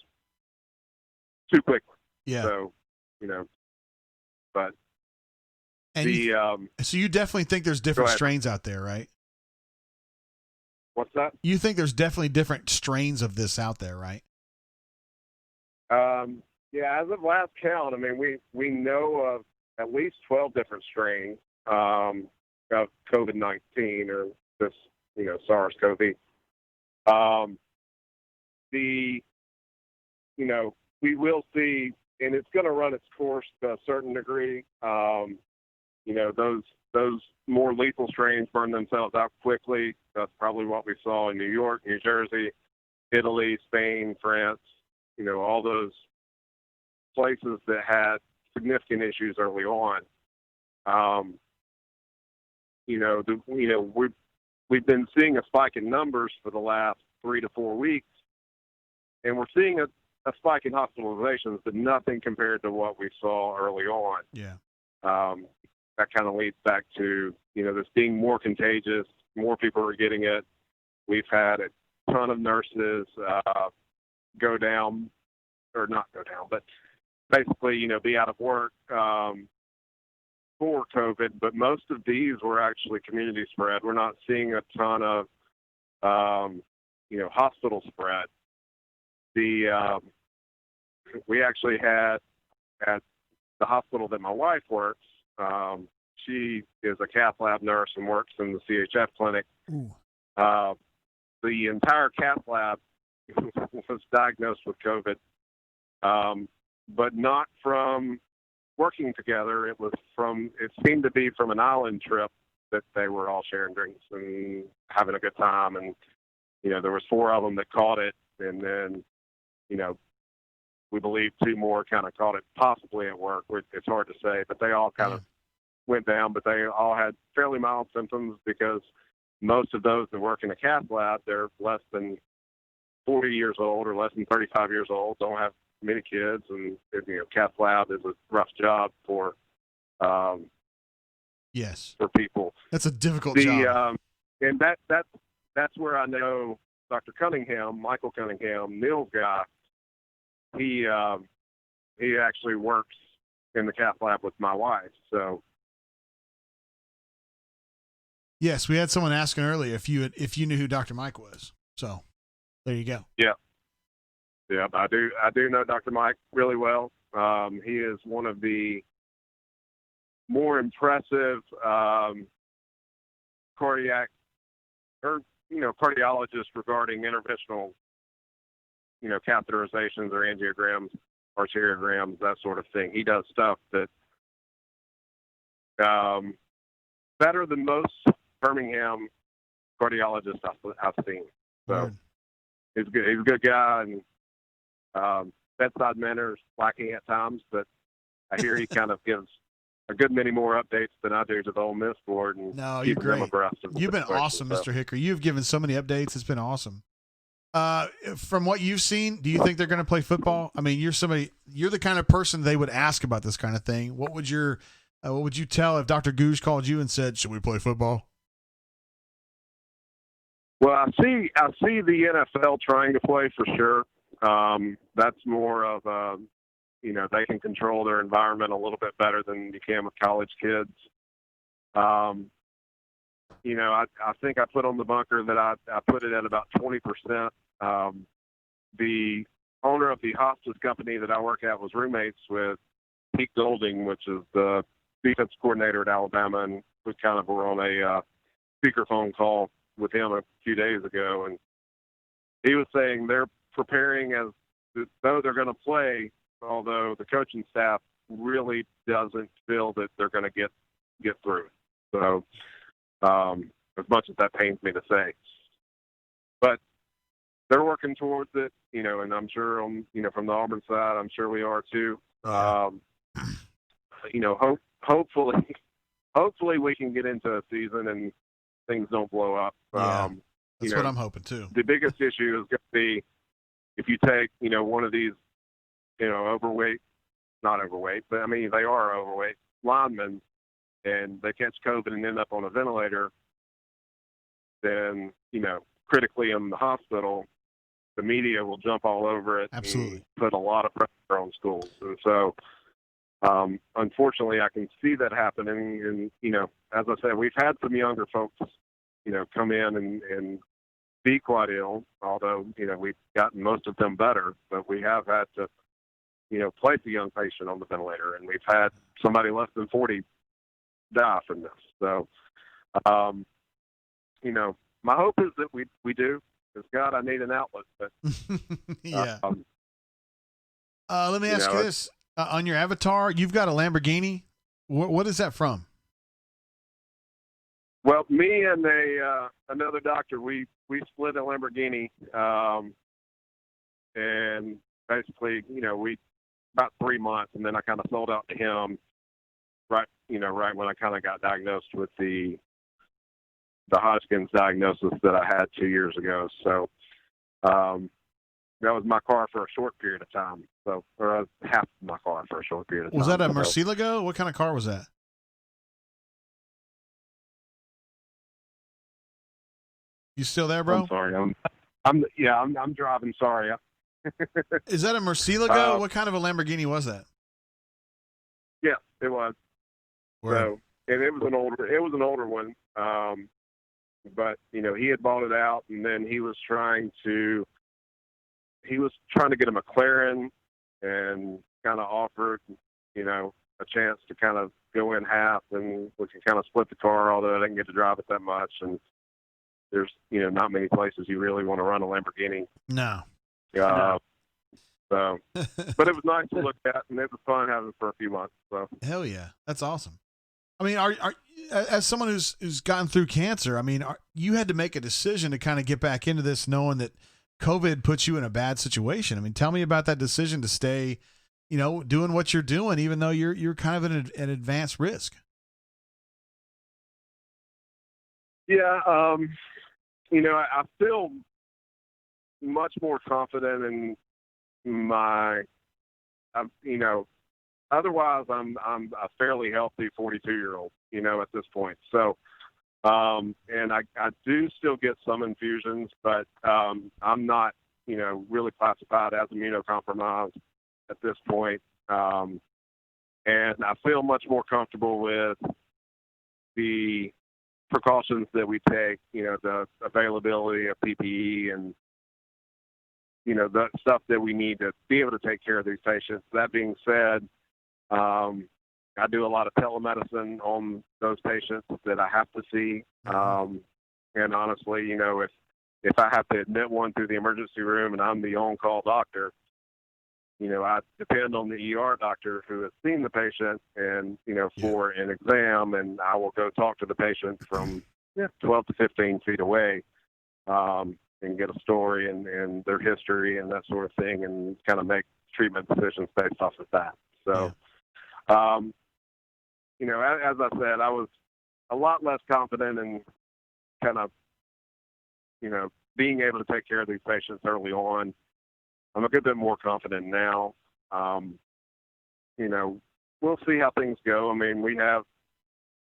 too quickly. Yeah. So, but so you definitely think there's different strains out there, right? What's that? You think there's definitely different strains of this out there, right? Yeah, as of last count, we know of at least 12 different strains of COVID-19 or this, SARS-CoV. We will see, and it's going to run its course to a certain degree. Those more lethal strains burn themselves out quickly. That's probably what we saw in New York, New Jersey, Italy, Spain, France, all those places that had significant issues early on. We've been seeing a spike in numbers for the last 3 to 4 weeks, and we're seeing a spike in hospitalizations, but nothing compared to what we saw early on. Yeah. That kind of leads back to, this being more contagious, more people are getting it. We've had a ton of nurses go down, or not go down, but basically, be out of work for COVID. But most of these were actually community spread. We're not seeing a ton of, hospital spread. We actually had at the hospital that my wife works, she is a cath lab nurse and works in the CHF clinic. The entire cath lab was diagnosed with COVID, but not from working together. It seemed to be from an island trip that they were all sharing drinks and having a good time. And, there was 4 of them that caught it. And then, we believe 2 more kind of caught it possibly at work. It's hard to say, but they all kind of went down, but they all had fairly mild symptoms because most of those that work in a cath lab, they're less than 40 years old or less than 35 years old, don't have many kids, and cath lab is a rough job for yes, for people. That's a difficult job. And that's where I know Dr. Cunningham, Michael Cunningham, Neil's guy. He actually works in the cath lab with my wife, so Yes, we had someone asking earlier if you knew who Dr. Mike was. So there you go. Yeah, I do know Dr. Mike really well. He is one of the more impressive cardiologists regarding interventional, catheterizations or angiograms, arteriograms, that sort of thing. He does stuff that better than most Birmingham cardiologists I've seen. So Word. he's good. He's a good guy, and bedside manner is lacking at times, but I hear he kind of gives a good many more updates than I do to the Ole Miss board, and No, you're keeping them great. abreast of the You've been situation. awesome, So, Mr. Hickory. You've given so many updates. It's been awesome. From what you've seen, do you think they're going to play football? I mean, you're the kind of person they would ask about this kind of thing. What would you tell if Dr. Googe called you and said, "Should we play football?" Well, I see the NFL trying to play for sure. That's more of they can control their environment a little bit better than you can with college kids. I think I put on the bunker that I put it at about 20%. The owner of the hospice company that I work at was roommates with Pete Golding, which is the defense coordinator at Alabama, and we kind of were on a speakerphone call with him a few days ago, and he was saying they're preparing as though they're going to play, although the coaching staff really doesn't feel that they're going to get through it. So, as much as that pains me to say, but they're working towards it, and I'm sure from the Auburn side, I'm sure we are too. Hopefully we can get into a season and things don't blow up. Yeah, that's what I'm hoping too. The biggest issue is going to be if you take, one of these, not overweight, but I mean, they are overweight linemen, and they catch COVID and end up on a ventilator, then, critically in the hospital, the media will jump all over it. Absolutely. And put a lot of pressure on schools. And so, unfortunately, I can see that happening. And, as I said, we've had some younger folks, come in and be quite ill, although, we've gotten most of them better, but we have had to, place a young patient on the ventilator, and we've had somebody less than 40 die from this. So, my hope is that we do, because God, I need an outlet. But yeah. Let me ask you this: on your avatar, you've got a Lamborghini. What is that from? Well, me and another doctor, we split a Lamborghini, and basically, we about 3 months, and then I kind of sold out to him right when I kind of got diagnosed with the Hodgkin's diagnosis that I had 2 years ago. So that was my car for a short period of time. So, or half of my car for a short period of time. Was that a Murcielago? What kind of car was that? You still there, bro? I'm sorry. I'm driving. Sorry. Is that a Murcielago? What kind of a Lamborghini was that? Yeah, it was. So, and it was an older one. But he had bought it out, and then he was trying to get a McLaren, and kind of offered, a chance to kind of go in half, and we can kind of split the car, although I didn't get to drive it that much. And there's, not many places you really want to run a Lamborghini. No. So, but it was nice to look at, and it was fun having it for a few months. So. Hell yeah, that's awesome. I mean, are as someone who's gotten through cancer, I mean, you had to make a decision to kind of get back into this, knowing that COVID puts you in a bad situation. I mean, tell me about that decision to stay, doing what you're doing, even though you're kind of at an advanced risk. Yeah, I feel much more confident in my, otherwise I'm a fairly healthy 42-year-old, at this point. So, and I do still get some infusions, but I'm not, really classified as immunocompromised at this point. And I feel much more comfortable with the precautions that we take, the availability of PPE and, the stuff that we need to be able to take care of these patients. That being said, I do a lot of telemedicine on those patients that I have to see. And honestly, if I have to admit one to the emergency room and I'm the on-call doctor, I depend on the ER doctor who has seen the patient and, for an exam, and I will go talk to the patient from 12 to 15 feet away and get a story and their history and that sort of thing and kind of make treatment decisions based off of that. So, as I said, I was a lot less confident in kind of, being able to take care of these patients early on. I'm a good bit more confident now. We'll see how things go. I mean, we have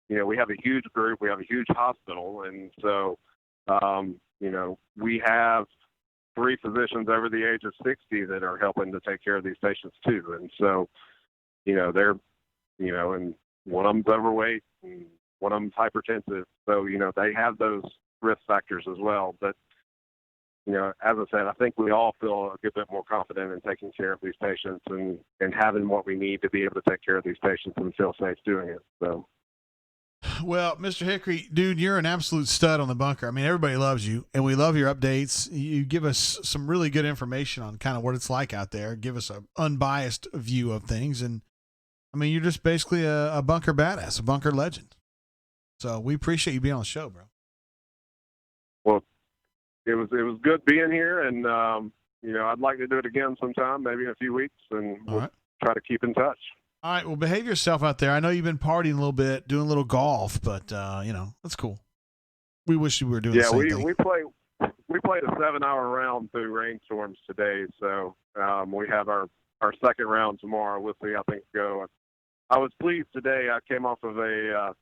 a huge group, we have a huge hospital, and so, we have 3 physicians over the age of 60 that are helping to take care of these patients too. And so, they're, and one of them's overweight and one of them's hypertensive. So, they have those risk factors as well. But, as I said, I think we all feel a good bit more confident in taking care of these patients and having what we need to be able to take care of these patients and feel safe doing it. So. Well, Mr. Hickory, dude, you're an absolute stud on the bunker. I mean, everybody loves you, and we love your updates. You give us some really good information on kind of what it's like out there. Give us an unbiased view of things. And, I mean, you're just basically a bunker badass, a bunker legend. So we appreciate you being on the show, bro. Well, it was good being here, and, I'd like to do it again sometime, maybe in a few weeks, and we'll try to keep in touch. All right, well, behave yourself out there. I know you've been partying a little bit, doing a little golf, but that's cool. We wish we were doing the same thing. We played a 7-hour round through rainstorms today, so we have our second round tomorrow. We'll see how things go. I was pleased today. I came off of a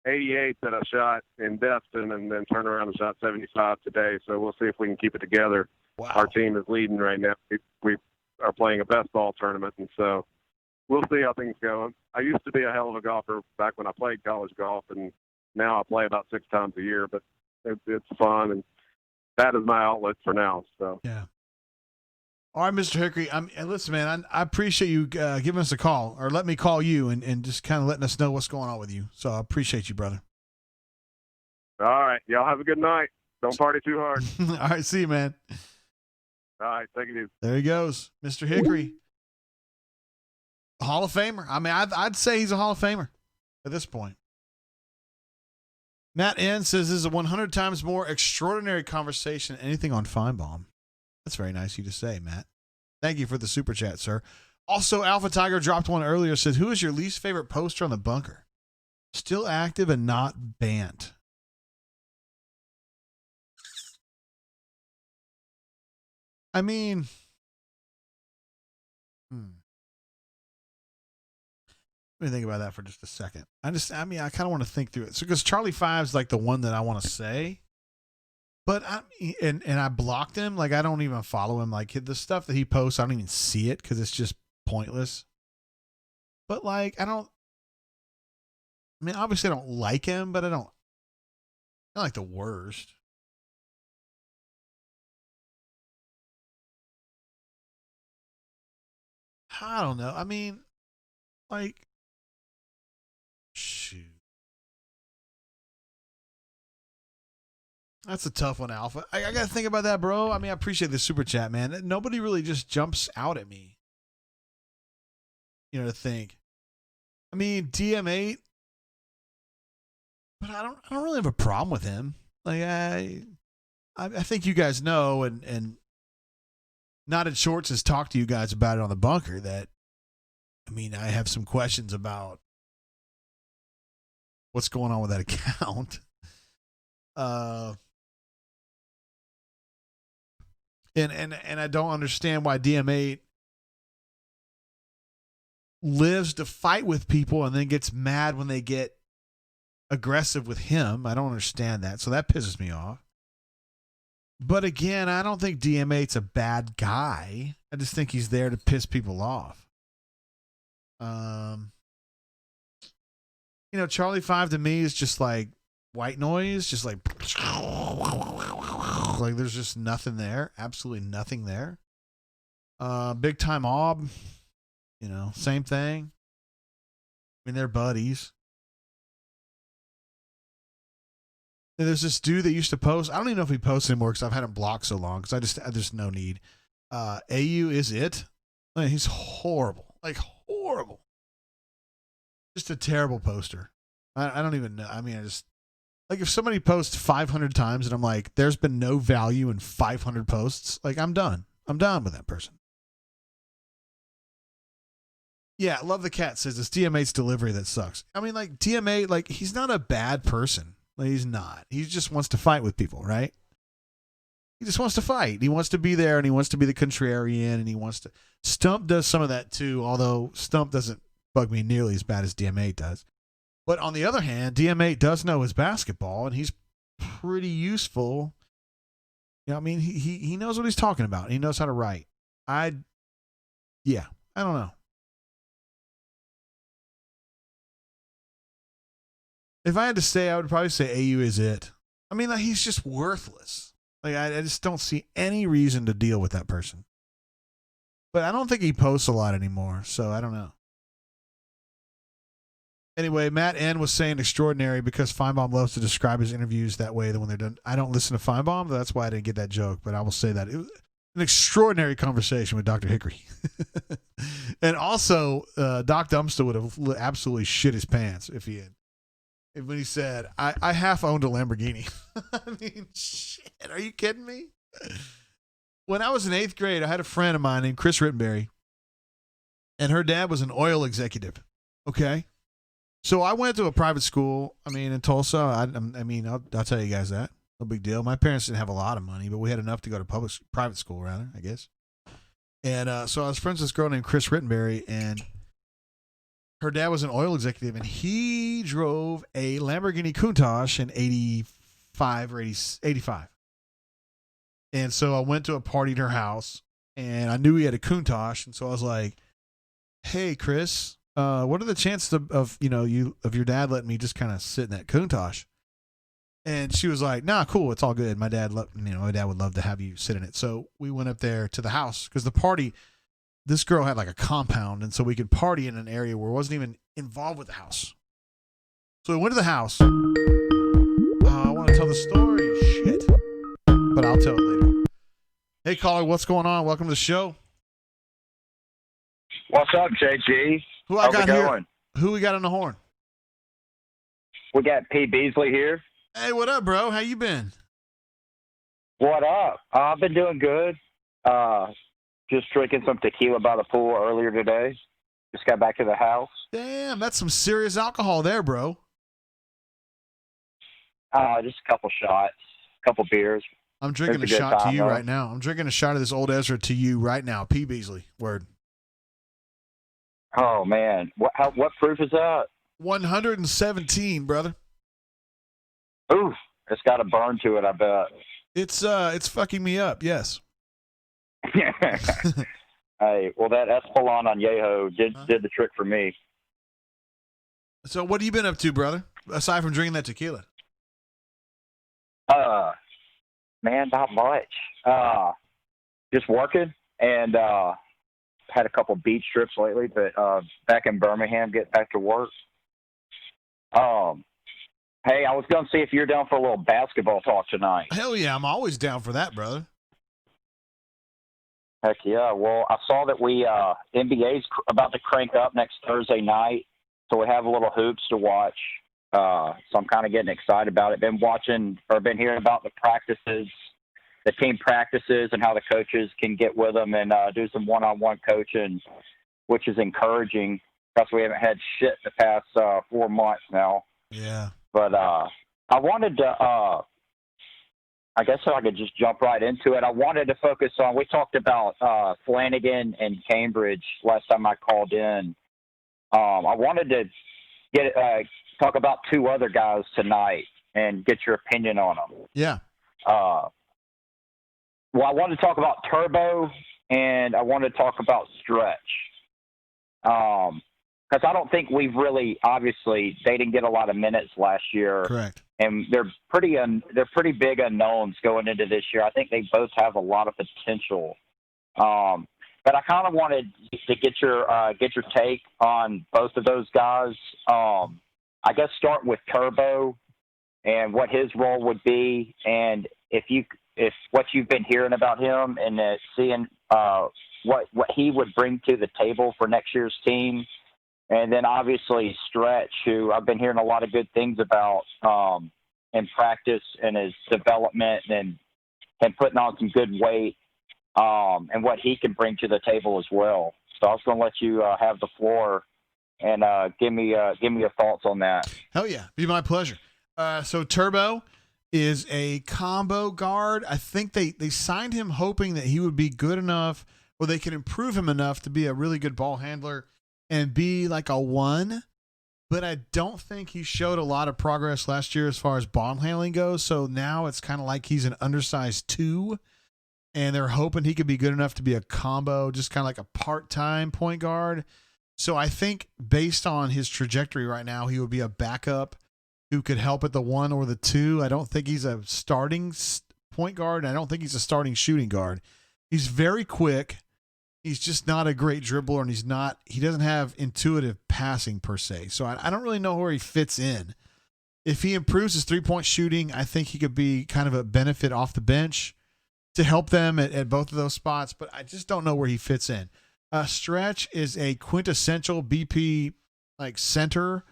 88 that I shot in Destin, and then turned around and shot 75 today. So we'll see if we can keep it together. Wow. Our team is leading right now. We are playing a best ball tournament, and so we'll see how things go. I used to be a hell of a golfer back when I played college golf, and now I play about 6 times a year. But it's fun, and that is my outlet for now. So yeah. All right, Mr. Hickory. Listen, man, I appreciate you giving us a call, or let me call you and just kind of letting us know what's going on with you. So I appreciate you, brother. All right. Y'all have a good night. Don't party too hard. All right. See you, man. All right. Take it easy. There he goes. Mr. Hickory. Hall of Famer. I mean, I'd say he's a Hall of Famer at this point. Matt N says this is a 100 times more extraordinary conversation than anything on Feinbaum. That's very nice of you to say, Matt. Thank you for the super chat, sir. Also, Alpha Tiger dropped one earlier, says, who is your least favorite poster on the bunker? Still active and not banned. I mean, let me think about that for just a second. I kind of want to think through it. So, because Charlie 5's like the one that I want to say. But and I blocked him. Like, I don't even follow him. Like, the stuff that he posts, I don't even see it because it's just pointless. But, like, obviously I don't like him, but I don't like the worst. I don't know. I mean, like, shoot. That's a tough one, Alpha. I got to think about that, bro. I mean, I appreciate the super chat, man. Nobody really just jumps out at me, to think. I mean, DM8, but I don't really have a problem with him. Like, I think you guys know, and Knotted Shorts has talked to you guys about it on the bunker, that, I have some questions about what's going on with that account. And I don't understand why DM8 lives to fight with people and then gets mad when they get aggressive with him. I don't understand that. So that pisses me off. But again, I don't think DM8's a bad guy. I just think he's there to piss people off. Charlie 5 to me is just like white noise, just like there's just nothing there, absolutely nothing there. Big time Aub, same thing. I mean, they're buddies. And there's this dude that used to post. I don't even know if he posts anymore because I've had him blocked so long. Because there's no need. AU is it? I mean, he's horrible, like horrible. Just a terrible poster. I don't even know. I mean, like if somebody posts 500 times and I'm like, there's been no value in 500 posts, like I'm done. I'm done with that person. Yeah, Love the Cat says it's DMA's delivery that sucks. I mean, like DMA, like he's not a bad person. Like, he's not. He just wants to fight with people, right? He just wants to fight. He wants to be there, and he wants to be the contrarian, and he wants to. Stump does some of that too, although Stump doesn't bug me nearly as bad as DM8 does. But on the other hand, DM8 does know his basketball, and he's pretty useful. I mean, he knows what he's talking about. He knows how to write. I don't know. If I had to say, I would probably say AU is it. I mean, like, he's just worthless. Like, I just don't see any reason to deal with that person. But I don't think he posts a lot anymore, so I don't know. Anyway, Matt N was saying extraordinary because Feinbaum loves to describe his interviews that way when they're done. I don't listen to Feinbaum, that's why I didn't get that joke, but I will say that. It was an extraordinary conversation with Dr. Hickory. And also, Doc Dumpster would have absolutely shit his pants if he had. When he said, I half owned a Lamborghini. I mean, shit, are you kidding me? When I was in 8th grade, I had a friend of mine named Chris Rittenberry, and her dad was an oil executive, okay? So I went to a private school, in Tulsa. I'll tell you guys that. No big deal. My parents didn't have a lot of money, but we had enough to go to private school, rather, I guess. And so I was friends with this girl named Chris Rittenberry, and her dad was an oil executive, and he drove a Lamborghini Countach in 85 or 85. And so I went to a party at her house, and I knew he had a Countach, and so I was like, "Hey, Chris, what are the chances of your dad letting me just kind of sit in that Countach?" And she was like, "Nah, cool, it's all good. My dad would love to have you sit in it." So we went up there to the house because the party. This girl had like a compound, and so we could party in an area where it wasn't even involved with the house. So we went to the house. I want to tell the story. Shit. But I'll tell it later. Hey, caller, what's going on? Welcome to the show. What's up, JG? How's it going? Who we got on the horn? We got P. Beasley here. Hey, what up, bro? How you been? What up? I've been doing good. Just drinking some tequila by the pool earlier today. Just got back to the house. Damn, that's some serious alcohol there, bro. Just a couple shots, a couple beers. I'm drinking a shot to you right now. I'm drinking a shot of this old Ezra to you right now. P. Beasley. Word. Oh, man. What proof is that? 117, brother. Oof. It's got a burn to it, I bet. It's fucking me up, yes. Hey, well, that Espolon on Yeho did the trick for me. So what have you been up to, brother? Aside from drinking that tequila? Man, not much. Just working and had a couple beach trips lately, but back in Birmingham, getting back to work. Hey, I was going to see if you're down for a little basketball talk tonight. Hell yeah, I'm always down for that, brother. Heck yeah. Well, I saw that NBA's about to crank up next Thursday night, so we have a little hoops to watch. So I'm kind of getting excited about it. Been hearing about the practices, the team practices, and how the coaches can get with them and do some one-on-one coaching, which is encouraging because we haven't had shit the past 4 months now. Yeah. But I wanted to I guess I could just jump right into it. I wanted to focus on, we talked about Flanagan and Cambridge last time I called in. I wanted to talk about 2 other guys tonight and get your opinion on them. Yeah. Well, I wanted to talk about Turbo, and I wanted to talk about Stretch. Because I don't think we've really, obviously, they didn't get a lot of minutes last year. Correct. and they're pretty big unknowns going into this year. I think they both have a lot of potential. But I kind of wanted to get your take on both of those guys. I guess start with Turbo and what his role would be, and if what you've been hearing about him and seeing what he would bring to the table for next year's team. And then obviously Stretch, who I've been hearing a lot of good things about in practice and his development and putting on some good weight and what he can bring to the table as well. So I was going to let you have the floor and give me your thoughts on that. Hell yeah, be my pleasure. So Turbo is a combo guard. I think they signed him hoping that he would be good enough or they could improve him enough to be a really good ball handler and be like a 1, but I don't think he showed a lot of progress last year as far as ball handling goes. So now it's kind of like he's an undersized 2, and they're hoping he could be good enough to be a combo, just kind of like a part-time point guard. So I think based on his trajectory right now, he would be a backup who could help at the 1 or the 2. I don't think he's a starting point guard, and I don't think he's a starting shooting guard. He's very quick. He's just not a great dribbler, and he doesn't have intuitive passing per se. So I don't really know where he fits in. If he improves his 3-point shooting, I think he could be kind of a benefit off the bench to help them at both of those spots, but I just don't know where he fits in. Stretch is a quintessential BP like center,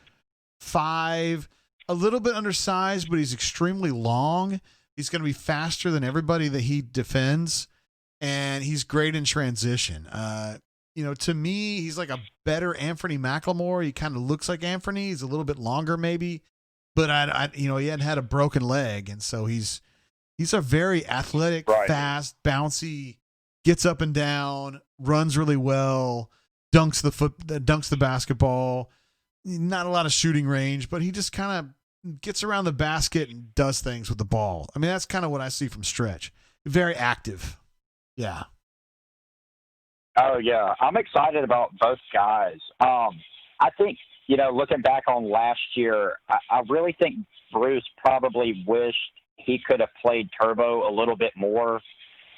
5, a little bit undersized, but he's extremely long. He's going to be faster than everybody that he defends. And he's great in transition. To me, he's like a better Anthony McLemore. He kind of looks like Anthony. He's a little bit longer maybe, but he hadn't had a broken leg. And so he's a very athletic, fast, bouncy, gets up and down, runs really well, dunks the basketball. Not a lot of shooting range, but he just kind of gets around the basket and does things with the ball. I mean, that's kind of what I see from Stretch. Very active. Yeah. Oh, yeah. I'm excited about both guys. I think, looking back on last year, I really think Bruce probably wished he could have played Turbo a little bit more.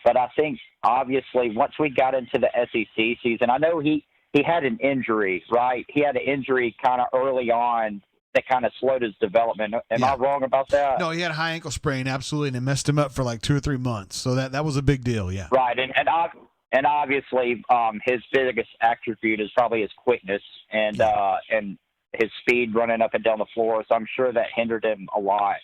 But I think, obviously, once we got into the SEC season, I know he had an injury, right? He had an injury kind of early on that kind of slowed his development. Am I wrong about that? No, he had a high ankle sprain, absolutely, and it messed him up for like 2 or 3 months. So that was a big deal, yeah. Right, and obviously his biggest attribute is probably his quickness and his speed running up and down the floor. So I'm sure that hindered him a lot.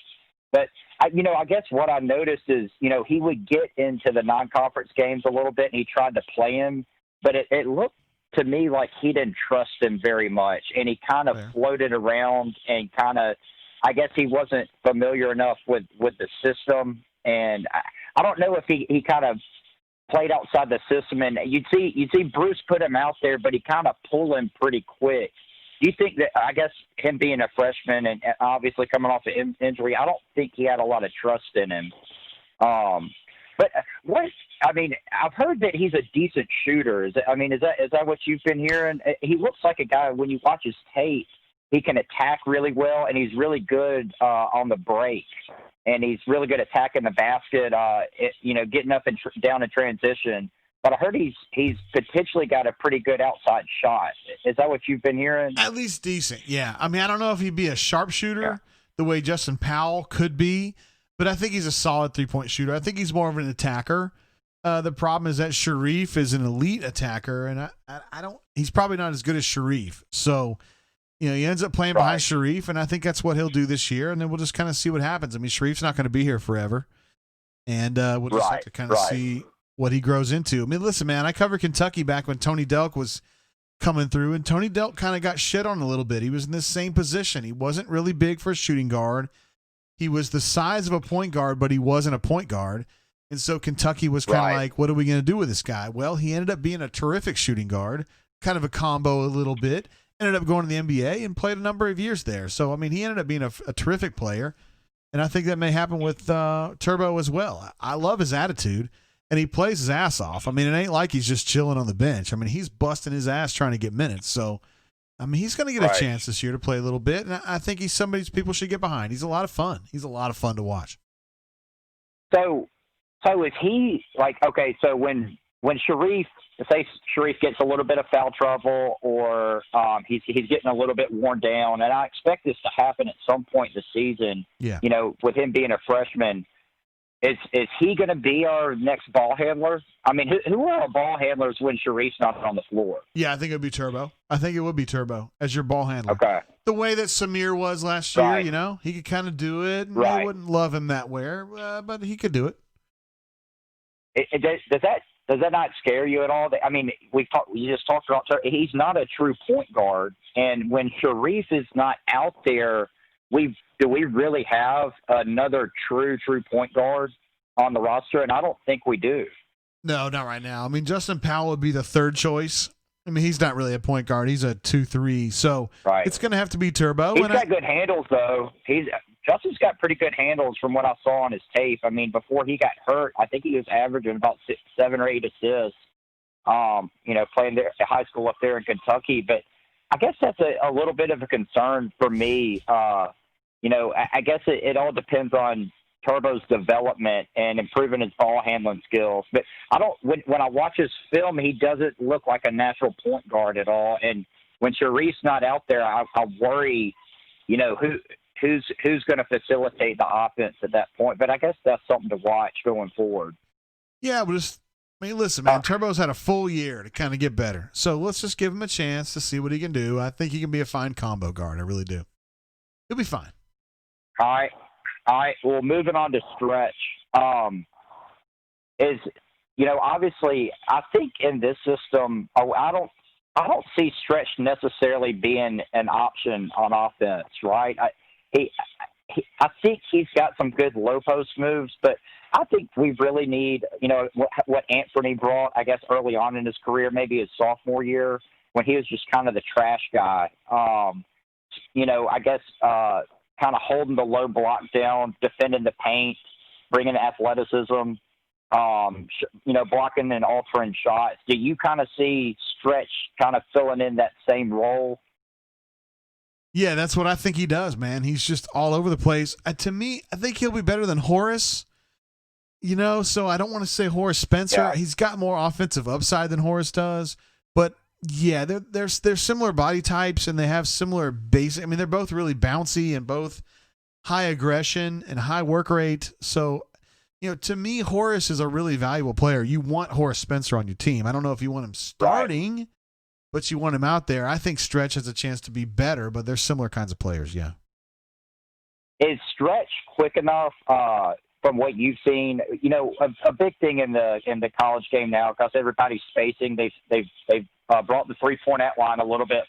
But I guess what I noticed is he would get into the non-conference games a little bit, and he tried to play him, but it looked to me like he didn't trust him very much, and he kind of floated around and kind of, I guess he wasn't familiar enough with the system, and I don't know if he kind of played outside the system, and you'd see Bruce put him out there, but he kind of pulled him pretty quick. Do you think that, I guess him being a freshman and obviously coming off an injury, I don't think he had a lot of trust in him. But I've heard that he's a decent shooter. Is that what you've been hearing? He looks like a guy, when you watch his tape, he can attack really well, and he's really good on the break, and he's really good attacking the basket, getting up and down in transition. But I heard he's potentially got a pretty good outside shot. Is that what you've been hearing? At least decent, yeah. I mean, I don't know if he'd be a sharpshooter the way Justin Powell could be, but I think he's a solid 3-point shooter. I think he's more of an attacker. The problem is that Sharif is an elite attacker, and he's probably not as good as Sharif. So, he ends up playing behind Sharif, and I think that's what he'll do this year, and then we'll just kind of see what happens. I mean, Sharif's not going to be here forever, and we'll just have to kind of see what he grows into. I mean, listen, man, I covered Kentucky back when Tony Delk was coming through, and Tony Delk kind of got shit on a little bit. He was in this same position. He wasn't really big for a shooting guard. He was the size of a point guard, but he wasn't a point guard. And so Kentucky was kind of like, what are we going to do with this guy? Well, he ended up being a terrific shooting guard, kind of a combo a little bit, ended up going to the NBA and played a number of years there. So, I mean, he ended up being a terrific player, and I think that may happen with Turbo as well. I love his attitude, and he plays his ass off. I mean, it ain't like he's just chilling on the bench. I mean, he's busting his ass trying to get minutes. So, I mean, he's going to get a chance this year to play a little bit, and I think he's somebody people should get behind. He's a lot of fun. He's a lot of fun to watch. So is he like, okay, so when Sharif, say Sharif gets a little bit of foul trouble or he's getting a little bit worn down, and I expect this to happen at some point in the season, you know, with him being a freshman, is he going to be our next ball handler? I mean, who are our ball handlers when Sharif's not on the floor? Yeah, I think it would be Turbo. I think it would be Turbo as your ball handler. Okay. The way that Samir was last year, you know, he could kind of do it. And I wouldn't love him that way, but he could do it. Does that not scare you at all? I mean, you just talked about he's not a true point guard, and when Sharif is not out there, do we really have another true point guard on the roster? And I don't think we do. No, not right now. I mean, Justin Powell would be the third choice. I mean, he's not really a point guard. He's a 2-3. So it's going to have to be Turbo. He's got good handles, though. Justin's got pretty good handles from what I saw on his tape. I mean, before he got hurt, I think he was averaging about 7 or 8 assists, you know, playing there at high school up there in Kentucky. But I guess that's a little bit of a concern for me. You know, I guess it all depends on Turbo's development and improving his ball handling skills. But when I watch his film, he doesn't look like a natural point guard at all. And when Sharif's not out there, I worry, you know, who's going to facilitate the offense at that point. But I guess that's something to watch going forward. Yeah, listen, man, Turbo's had a full year to kind of get better. So let's just give him a chance to see what he can do. I think he can be a fine combo guard. I really do. He'll be fine. All right. Well, moving on to Stretch. You know, obviously, I think in this system, I don't see Stretch necessarily being an option on offense, right? I think he's got some good low post moves, but I think we really need, you know, what Anthony brought, I guess, early on in his career, maybe his sophomore year, when he was just kind of the trash guy. You know, I guess kind of holding the low block down, defending the paint, bringing athleticism, you know, blocking and altering shots. Do you kind of see Stretch kind of filling in that same role? Yeah, that's what I think he does, man. He's just all over the place. To me, I think he'll be better than Horace, you know, so I don't want to say Horace Spencer. Yeah. He's got more offensive upside than Horace does, but yeah, they're similar body types and they have similar basic. I mean, they're both really bouncy and both high aggression and high work rate. So, you know, to me, Horace is a really valuable player. You want Horace Spencer on your team. I don't know if you want him starting, but you want him out there. I think Stretch has a chance to be better, but they're similar kinds of players. Yeah. Is Stretch quick enough? From what you've seen, you know, a big thing in the college game now, because everybody's spacing. They've brought the 3-point line a little bit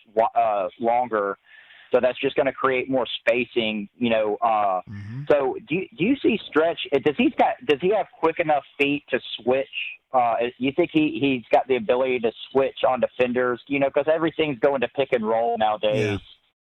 longer, so that's just going to create more spacing. You know, so do you see Stretch? Does he have quick enough feet to switch? You think he's got the ability to switch on defenders? You know, because everything's going to pick and roll nowadays.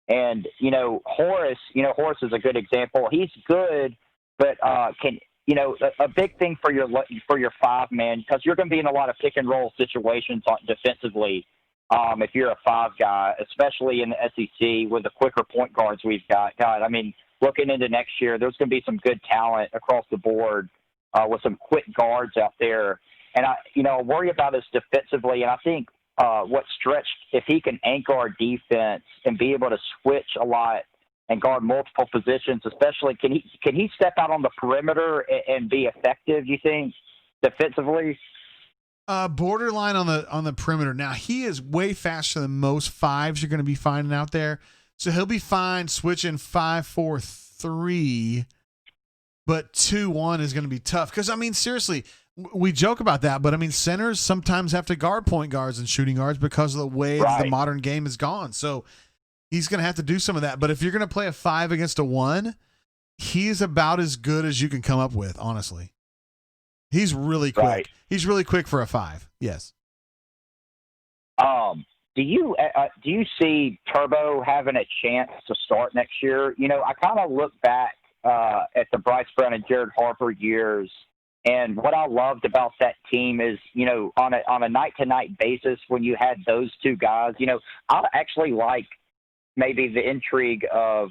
Yeah. And you know, Horace is a good example. He's good. But can you know a big thing for your 5-man, because you're going to be in a lot of pick and roll situations defensively if you're a 5 guy, especially in the SEC with the quicker point guards we've got. God, I mean, looking into next year, there's going to be some good talent across the board with some quick guards out there. And I worry about us defensively, and I think what Stretch, if he can anchor our defense and be able to switch a lot and guard multiple positions, especially, can he step out on the perimeter and be effective, you think, defensively? Borderline on the perimeter. Now, he is way faster than most 5s you're going to be finding out there. So he'll be fine switching 5-4-3, but 2-1 is going to be tough. Because, I mean, seriously, we joke about that, but, I mean, centers sometimes have to guard point guards and shooting guards because of the way the modern game has gone. So he's going to have to do some of that. But if you're going to play a 5 against a 1, he's about as good as you can come up with, honestly. He's really quick. Right. He's really quick for a 5. Yes. Do you see Turbo having a chance to start next year? You know, I kind of look back at the Bryce Brown and Jared Harper years, And what I loved about that team is, on a night-to-night basis, when you had those two guys, I actually like maybe the intrigue of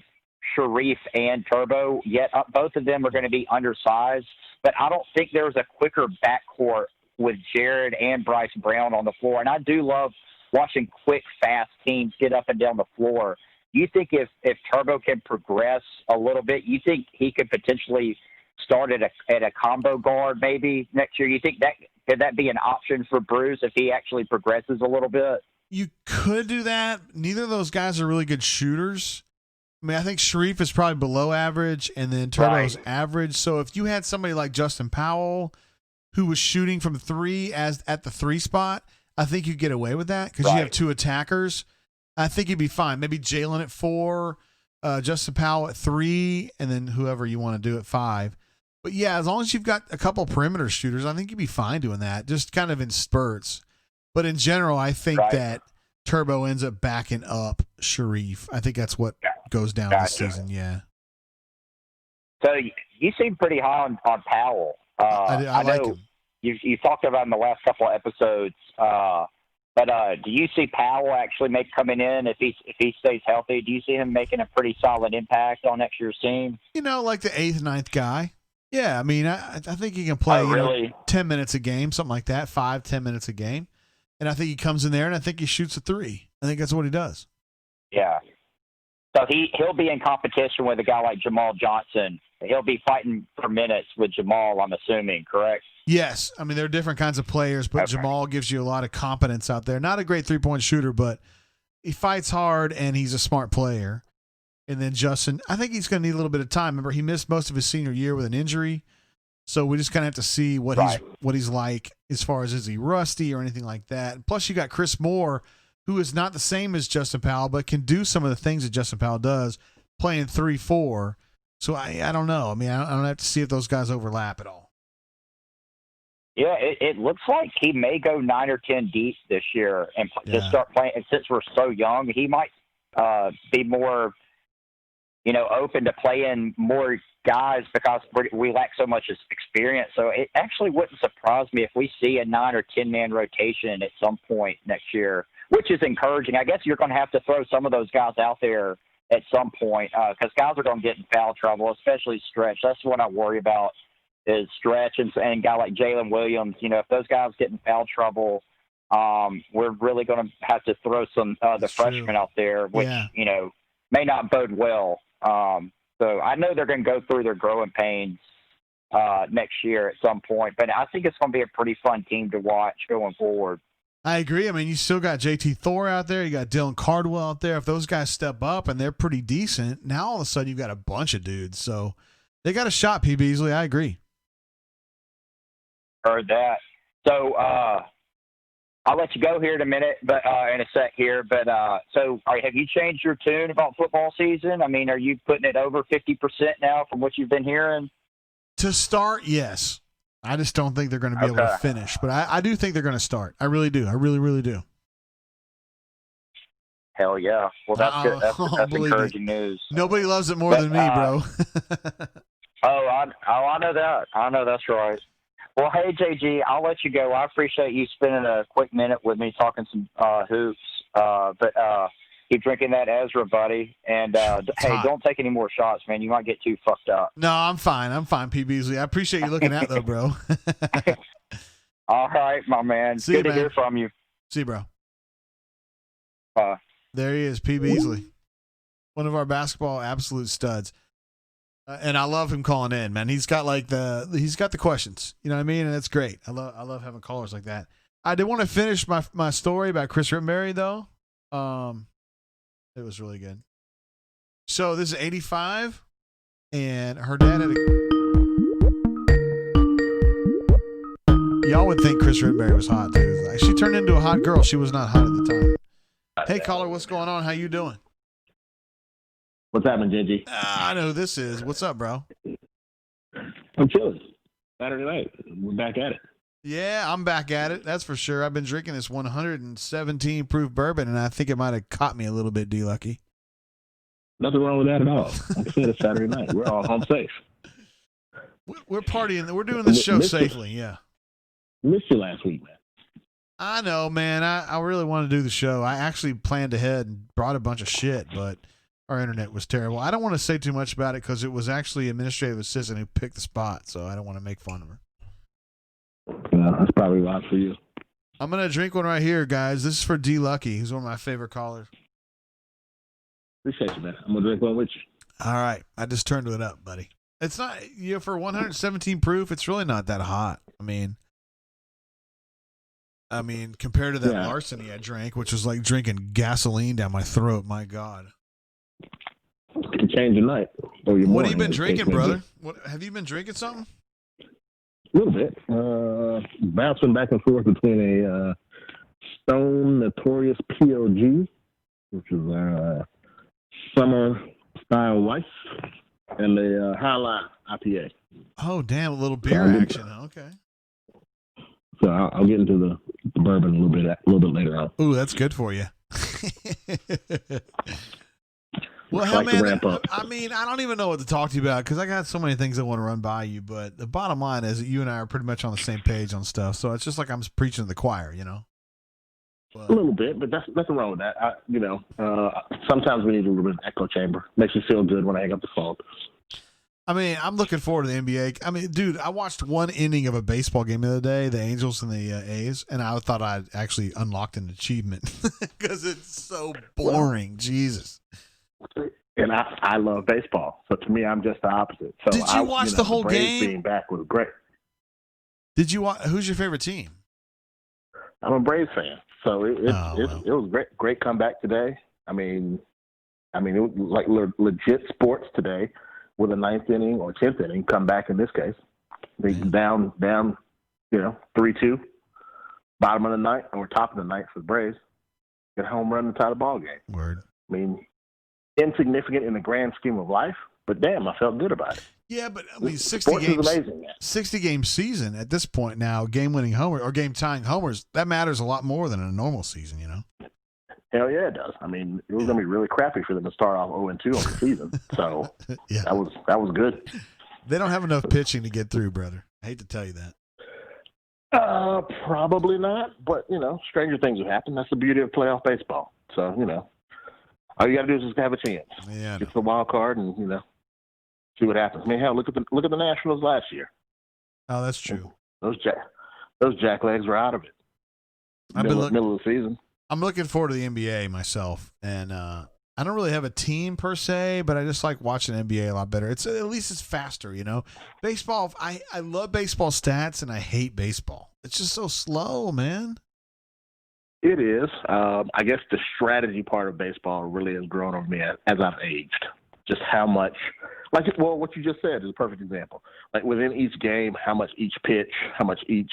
Sharif and Turbo, yet both of them are going to be undersized. But I don't think there's a quicker backcourt with Jared and Bryce Brown on the floor. And I do love watching quick, fast teams get up and down the floor. You think if Turbo can progress a little bit, you think he could potentially start at a combo guard maybe next year? You think could that be an option for Bruce if he actually progresses a little bit? You could do that. Neither of those guys are really good shooters. I mean, I think Sharif is probably below average, and then Turbo's average. So if you had somebody like Justin Powell who was shooting from three at the 3 spot, I think you'd get away with that because you have two attackers. I think you'd be fine. Maybe Jalen at 4, Justin Powell at 3, and then whoever you want to do at 5. But, yeah, as long as you've got a couple perimeter shooters, I think you'd be fine doing that, just kind of in spurts. But in general, I think that Turbo ends up backing up Sharif. I think that's what goes down this season, yeah. So you seem pretty high on Powell. I like him. You talked about him in the last couple of episodes. But do you see Powell actually coming in if he stays healthy? Do you see him making a pretty solid impact on next year's team? Like the 8th, 9th guy. Yeah, I mean, I think he can play 10 minutes a game, something like that, 5-10 minutes a game. And I think he comes in there, and I think he shoots a 3. I think that's what he does. Yeah. So he'll be in competition with a guy like Jamal Johnson. He'll be fighting for minutes with Jamal, I'm assuming, correct? Yes. I mean, they're different kinds of players, but Jamal gives you a lot of competence out there. Not a great three-point shooter, but he fights hard, and he's a smart player. And then Justin, I think he's going to need a little bit of time. Remember, he missed most of his senior year with an injury. So we just kind of have to see what he's like as far as is he rusty or anything like that. And plus, you got Chris Moore, who is not the same as Justin Powell, but can do some of the things that Justin Powell does, playing 3-4. So I don't know. I mean, I don't have to see if those guys overlap at all. Yeah, it looks like he may go 9 or 10 deep this year and just start playing. And since we're so young, he might be more, open to playing more guys because we lack so much experience. So it actually wouldn't surprise me if we see a 9 or 10 man rotation at some point next year, which is encouraging. I guess you're going to have to throw some of those guys out there at some point because guys are going to get in foul trouble, especially Stretch. That's what I worry about is Stretch and a guy like Jalen Williams. If those guys get in foul trouble, we're really going to have to throw some the freshmen out there, which, may not bode well. So I know they're going to go through their growing pains next year at some point, but I think it's going to be a pretty fun team to watch going forward. I agree. I mean, you still got JT Thor out there. You got Dylan Cardwell out there. If those guys step up and they're pretty decent, now all of a sudden you've got a bunch of dudes. So they got a shot, P. Beasley. I agree. Heard that. So I'll let you go here in a minute, but in a sec here. But so have you changed your tune about football season? I mean, are you putting it over 50% now from what you've been hearing? To start, yes. I just don't think they're going to be able to finish. But I do think they're going to start. I really do. I really, really do. Hell yeah. Well, that's good. That's encouraging news. Nobody loves it more than me, bro. I know that. I know that's right. Well, hey, JG, I'll let you go. I appreciate you spending a quick minute with me talking some hoops. But keep drinking that Ezra, buddy. And, hey, don't take any more shots, man. You might get too fucked up. No, I'm fine. I'm fine, P. Beasley. I appreciate you looking out, though, bro. All right, my man. Good to hear from you. See you, bro. Bye. There he is, P. Beasley. One of our basketball absolute studs. And I love him calling in, man. He's got he's got the questions. You know what I mean? And that's great. I love having callers like that. I did want to finish my story about Chris Rittenberry, though. It was really good. So this is 85, and her dad had y'all would think Chris Rittenberry was hot, too. Like, she turned into a hot girl. She was not hot at the time. Hey, caller, what's going on? How you doing? What's happening, JG? I know who this is. What's up, bro? I'm chilling. Saturday night. We're back at it. Yeah, I'm back at it. That's for sure. I've been drinking this 117 proof bourbon, and I think it might have caught me a little bit, D-Lucky. Nothing wrong with that at all. Like I said, it's Saturday night. We're all home safe. We're partying. We're doing this show safely. Yeah. Missed you last week, man. I know, man. I really want to do the show. I actually planned ahead and brought a bunch of shit, but our internet was terrible. I don't want to say too much about it because it was actually administrative assistant who picked the spot, so I don't want to make fun of her. Well, that's probably a lot for you. I'm going to drink one right here, guys. This is for D. Lucky, who's one of my favorite callers. Appreciate you, man. I'm going to drink one with you. All right. I just turned it up, buddy. It's not, for 117 proof, it's really not that hot. I mean, compared to that larceny I drank, which was like drinking gasoline down my throat. My God. It can change your night. Or your what have you been drinking, brother? What have you been drinking something? A little bit. Bouncing back and forth between a Stone Notorious POG, which is a summer style Weiss, and a Highline IPA. Oh, damn, a little beer action. Okay. So I'll get into the bourbon a little bit later on. Ooh, that's good for you. Well, hell, man, I don't even know what to talk to you about because I got so many things I want to run by you. But the bottom line is that you and I are pretty much on the same page on stuff. So it's just like I'm preaching to the choir, But, a little bit, but that's nothing wrong with that. Sometimes we need a little bit of echo chamber. Makes me feel good when I hang up the phone. I'm looking forward to the NBA. Dude, I watched one inning of a baseball game the other day, the Angels and the A's, and I thought I'd actually unlocked an achievement because it's so boring. Jesus. And I love baseball, so to me, I'm just the opposite. So did you watch the whole Braves game? Being back was great. Did you watch? Who's your favorite team? I'm a Braves fan, so it was great comeback today. It was like legit sports today with a ninth inning or 10th inning comeback in this case. They down 3-2, bottom of the ninth or top of the ninth for the Braves. Get a home run and tie the ball game. Word. Insignificant in the grand scheme of life, but damn, I felt good about it. Yeah, but 60 sports games, is amazing, man. 60-game season at this point now, game-winning homer or game-tying homers, that matters a lot more than a normal season, Hell yeah, it does. It was going to be really crappy for them to start off 0-2 on the season, so yeah. that was good. They don't have enough pitching to get through, brother. I hate to tell you that. Probably not, but, stranger things have happened. That's the beauty of playoff baseball. So, all you got to do is just have a chance. Yeah, get to the wild card and see what happens. Hell, look at the Nationals last year. Oh, that's true. Those jacklegs were out of it. Middle of the season. I'm looking forward to the NBA myself, and I don't really have a team per se, but I just like watching NBA a lot better. At least it's faster, Baseball, I love baseball stats, and I hate baseball. It's just so slow, man. It is. I guess the strategy part of baseball really has grown on me as I've aged. Just how much, what you just said is a perfect example. Like within each game, how much each pitch, how much each,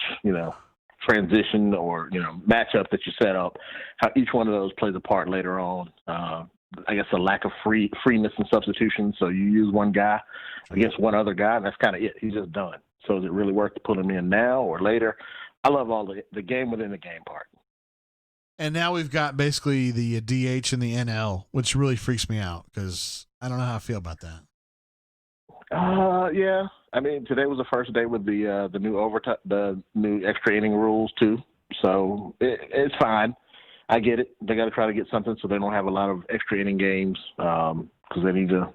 transition or, matchup that you set up, how each one of those plays a part later on. I guess a lack of freeness and substitution. So you use one guy against one other guy, and that's kind of it. He's just done. So is it really worth to put him in now or later? I love all the game within the game part. And now we've got basically the DH and the NL, which really freaks me out because I don't know how I feel about that. Yeah. Today was the first day with the new overtime, the new extra inning rules too. So it's fine. I get it. They got to try to get something so they don't have a lot of extra inning games because they need to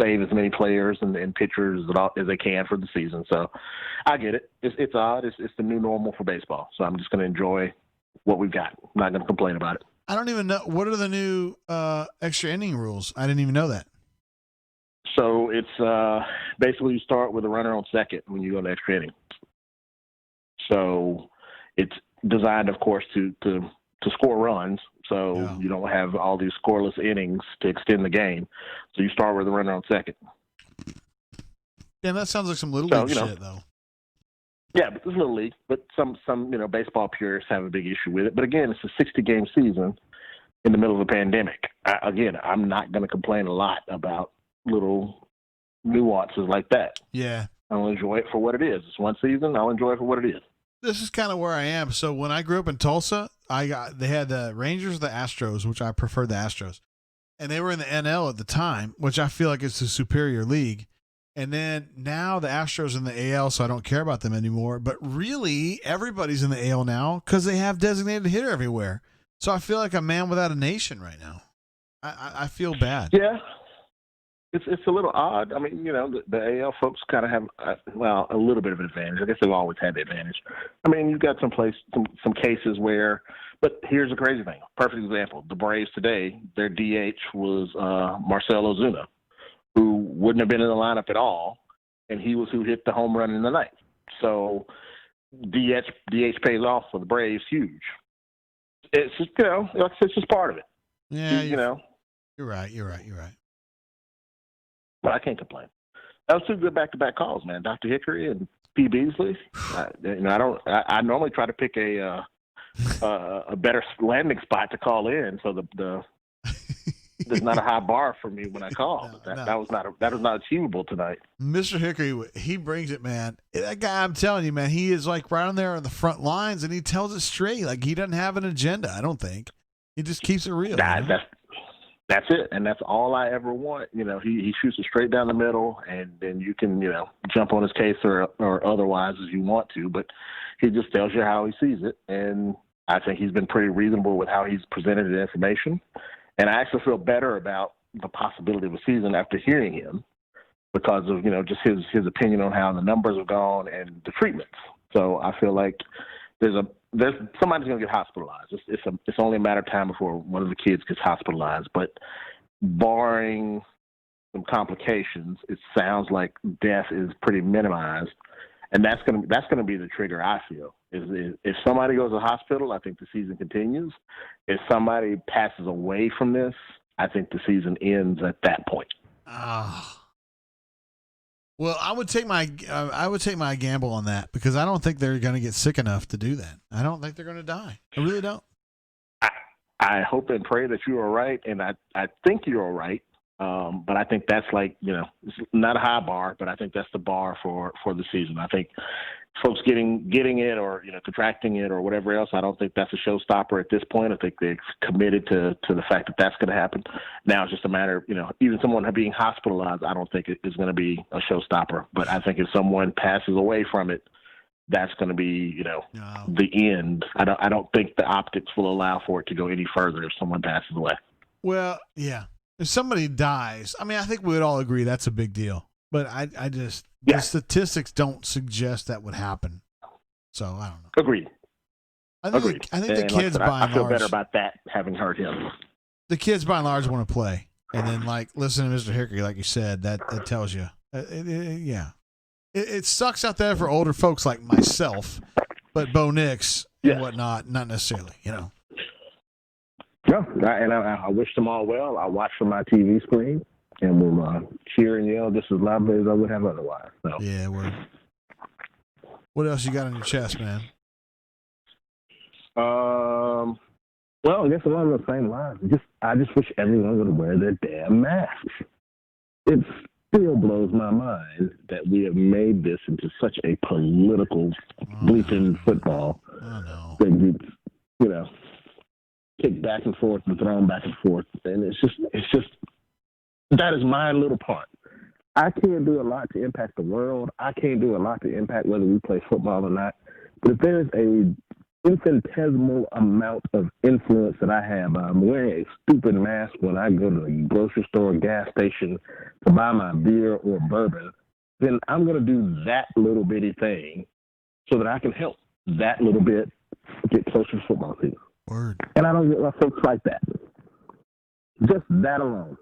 save as many players and pitchers as they can for the season. So I get it. It's odd. It's the new normal for baseball. So I'm just going to enjoy what we've got. I'm not going to complain about it. I don't even know. What are the new extra inning rules? I didn't even know that. So it's basically you start with a runner on second when you go to extra inning. So it's designed, of course, to score runs. So you don't have all these scoreless innings to extend the game. So you start with a runner on second. Yeah, that sounds like some little league shit, though. Yeah, but it's little league. But some baseball purists have a big issue with it. But again, it's a 60-game season in the middle of a pandemic. I'm not going to complain a lot about little nuances like that. Yeah. I'll enjoy it for what it is. It's one season. I'll enjoy it for what it is. This is kind of where I am. So when I grew up in Tulsa, they had the Rangers, the Astros, which I preferred the Astros. And they were in the NL at the time, which I feel like it's a superior league. And then now the Astros in the AL, so I don't care about them anymore. But really, everybody's in the AL now because they have designated hitter everywhere. So I feel like a man without a nation right now. I feel bad. Yeah. It's a little odd. I mean, the AL folks kind of have, a little bit of an advantage. I guess they've always had the advantage. I mean, you've got some cases where, but here's the crazy thing. Perfect example. The Braves today, their DH was Marcell Ozuna, who wouldn't have been in the lineup at all, and he was who hit the home run in the ninth. So DH pays off for the Braves huge. It's just, it's just part of it. Yeah, You're right. But I can't complain. That was two good back-to-back calls, man. Dr. Hickory and P. Beasley. I normally try to pick a better landing spot to call in, so there's not a high bar for me when I call. That was not achievable tonight. Mr. Hickory, he brings it, man. That guy, I'm telling you, man, he is like right on there on the front lines, and he tells it straight. Like he doesn't have an agenda. I don't think he just keeps it real. That's it, and that's all I ever want. He shoots it straight down the middle, and then you can, jump on his case or otherwise as you want to, but he just tells you how he sees it, and I think he's been pretty reasonable with how he's presented the information, and I actually feel better about the possibility of a season after hearing him because of, just his opinion on how the numbers have gone and the treatments. So I feel like there's somebody's going to get hospitalized. It's only a matter of time before one of the kids gets hospitalized. But barring some complications, it sounds like death is pretty minimized, and that's going to be the trigger. I feel is if somebody goes to the hospital, I think the season continues. If somebody passes away from this, I think the season ends at that point. Well, I would take my gamble on that because I don't think they're going to get sick enough to do that. I don't think they're going to die. I really don't. I hope and pray that you are right, and I think you're right. But I think that's it's not a high bar, but I think that's the bar for the season. I think folks getting it or contracting it or whatever else, I don't think that's a showstopper at this point. I think they're committed to the fact that that's going to happen. Now it's just a matter of even someone being hospitalized, I don't think it is going to be a showstopper. But I think if someone passes away from it, that's going to be the end. I don't think the optics will allow for it to go any further if someone passes away. Well, yeah. If somebody dies, I mean, I think we would all agree that's a big deal. But the statistics don't suggest that would happen. So I don't know. Agreed. I think the kids by and large. I feel better about that having heard him. The kids by and large want to play, and then listen to Mr. Hickory, like you said, that tells you. It sucks out there for older folks like myself, but Bo Nix and whatnot, not necessarily. Yeah, and I wish them all well. I watch from my TV screen, and will cheer and yell just as loudly as I would have otherwise. So. Yeah, what else you got on your chest, man? Well, I guess along the same lines. I just wish everyone would wear their damn masks. It still blows my mind that we have made this into such a political bleeping football. Oh no. That gets, kicked back and forth and thrown back and forth, and it's just that is my little part. I can't do a lot to impact the world. I can't do a lot to impact whether we play football or not. But if there's a infinitesimal amount of influence that I have, I'm wearing a stupid mask when I go to the grocery store or gas station to buy my beer or bourbon, then I'm going to do that little bitty thing so that I can help that little bit get closer to football season. Word. And I don't get my folks like that. Just that alone.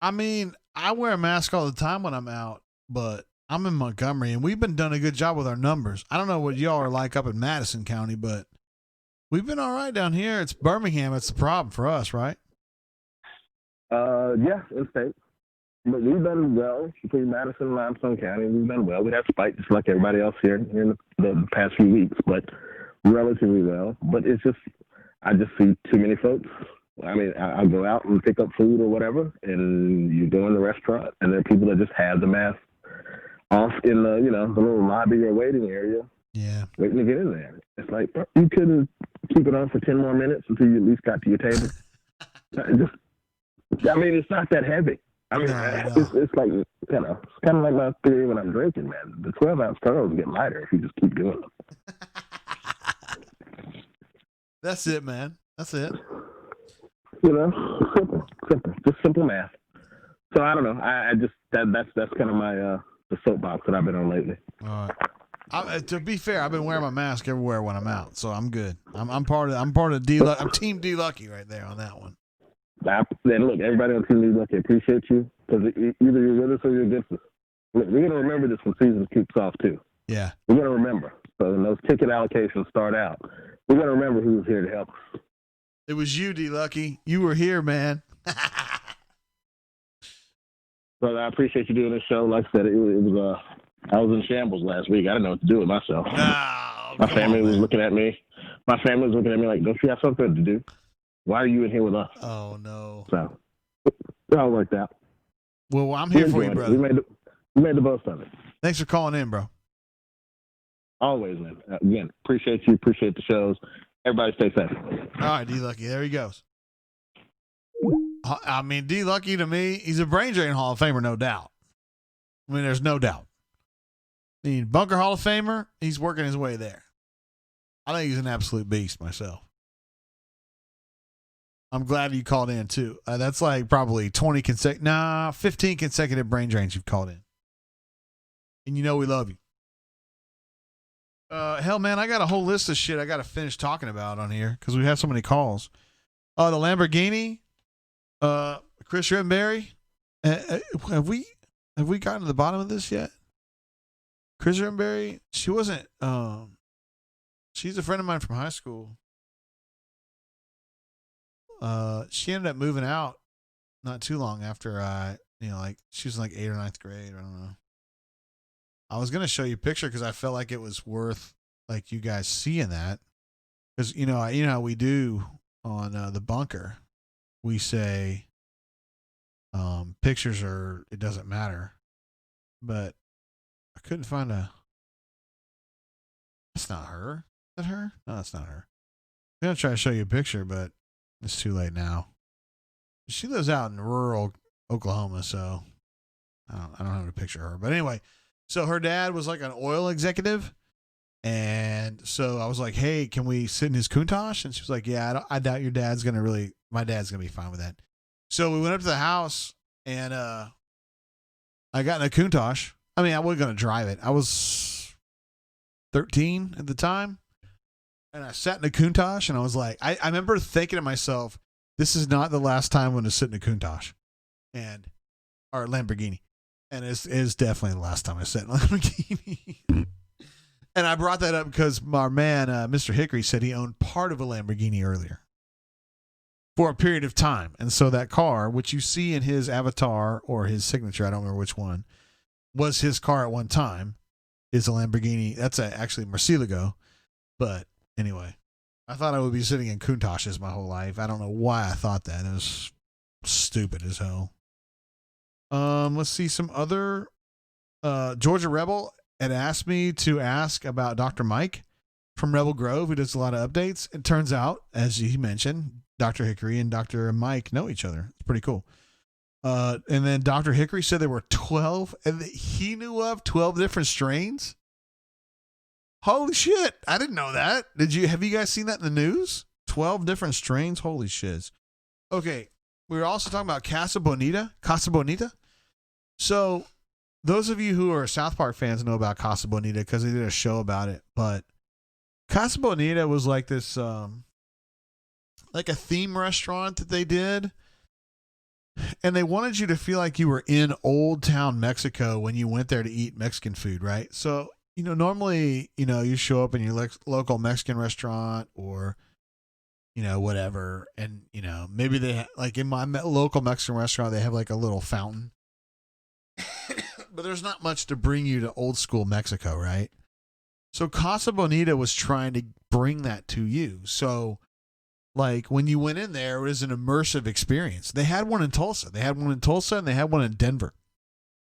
I mean, I wear a mask all the time when I'm out, but I'm in Montgomery, and we've been doing a good job with our numbers. I don't know what y'all are like up in Madison County, but we've been all right down here. It's Birmingham. It's the problem for us, right? Yeah, in state. But we've done well between Madison and Limestone County. We've done well. We have spiked just like everybody else here in the past few weeks, but relatively well. But it's just, I just see too many folks. I mean, I go out and pick up food or whatever, and you go in the restaurant, and there are people that just have the mask off in the, the little lobby or waiting area. Yeah. Waiting to get in there. It's like, bro, you couldn't keep it on for 10 more minutes until you at least got to your table. It's not that heavy. I mean, No. it's like, it's kind of like my theory when I'm drinking, man. The 12-ounce turtles get lighter if you just keep doing them. That's it, man. That's it. Simple, just simple math. So I don't know. I just that's kind of my the soapbox that I've been on lately. All right. To be fair, I've been wearing my mask everywhere when I'm out, so I'm good. I'm part of D. I'm Team D Lucky right there on that one. Then look, everybody on Team D Lucky, appreciate you because either you're with us or you're against us. Look, we're gonna remember this when season kicks off too. Yeah. We're gonna remember. So when those ticket allocations start out, we're gonna remember who's here to help us. It was you, D Lucky. You were here, man. Brother, I appreciate you doing this show. Like I said, it was I was in shambles last week. I didn't know what to do with myself. No, my family was looking at me. My family was looking at me like, "Don't you have something to do? Why are you in here with us?" Oh no. So it all worked out. Well, I'm here for you, brother. We made the most of it. Thanks for calling in, bro. Always, man. Again, appreciate you. Appreciate the shows. Everybody stay safe. All right, D Lucky. There he goes. I mean, D Lucky to me, he's a brain drain Hall of Famer, no doubt. I mean, there's no doubt. I mean, Bunker Hall of Famer, he's working his way there. I think he's an absolute beast myself. I'm glad you called in too. That's like probably 15 consecutive brain drains you've called in. And you know we love you. Hell, man, I got a whole list of shit I got to finish talking about on here because we have so many calls. The Lamborghini, Chris Rittenberry. Have we gotten to the bottom of this yet? Chris Rittenberry, she wasn't. She's a friend of mine from high school. She ended up moving out not too long after she was in like 8th or 9th grade. I don't know. I was gonna show you a picture because I felt like it was worth like you guys seeing that because you know how we do on the bunker. We say pictures it doesn't matter, but I couldn't find that's not her. Is that her? No, that's not her. I'm gonna try to show you a picture, but it's too late now. She lives out in rural Oklahoma, so I don't have a picture of her. But anyway, so her dad was like an oil executive, and so I was like, "Hey, can we sit in his Countach?" And she was like, "Yeah, I doubt your dad's gonna my dad's gonna be fine with that." So we went up to the house, and I got in a Countach. I mean, I wasn't gonna drive it. I was 13 at the time. And I sat in a Countach, and I was like, I remember thinking to myself, this is not the last time I'm going to sit in a Countach or Lamborghini. And it's definitely the last time I sat in a Lamborghini. And I brought that up because our man, Mr. Hickory, said he owned part of a Lamborghini earlier for a period of time. And so that car, which you see in his avatar or his signature, I don't remember which one, was his car at one time, is a Lamborghini. That's actually Murcielago. But anyway, I thought I would be sitting in Countaches my whole life. I don't know why I thought that. It was stupid as hell. Let's see some other. Georgia Rebel had asked me to ask about Dr. Mike from Rebel Grove, who does a lot of updates. It turns out, as he mentioned, Dr. Hickory and Dr. Mike know each other. It's pretty cool. And then Dr. Hickory said there were 12, and he knew of 12 different strains. Holy shit. I didn't know that. Have you guys seen that in the news? 12 different strains? Holy shiz. Okay. We were also talking about Casa Bonita. So those of you who are South Park fans know about Casa Bonita because they did a show about it. But Casa Bonita was like this, like a theme restaurant that they did. And they wanted you to feel like you were in Old Town Mexico when you went there to eat Mexican food, right? So, normally, you show up in your local Mexican restaurant or, whatever. And, maybe they, like in my local Mexican restaurant, they have like a little fountain. But there's not much to bring you to old school Mexico, right? So Casa Bonita was trying to bring that to you. So, like when you went in there, it was an immersive experience. They had one in Tulsa. And they had one in Denver.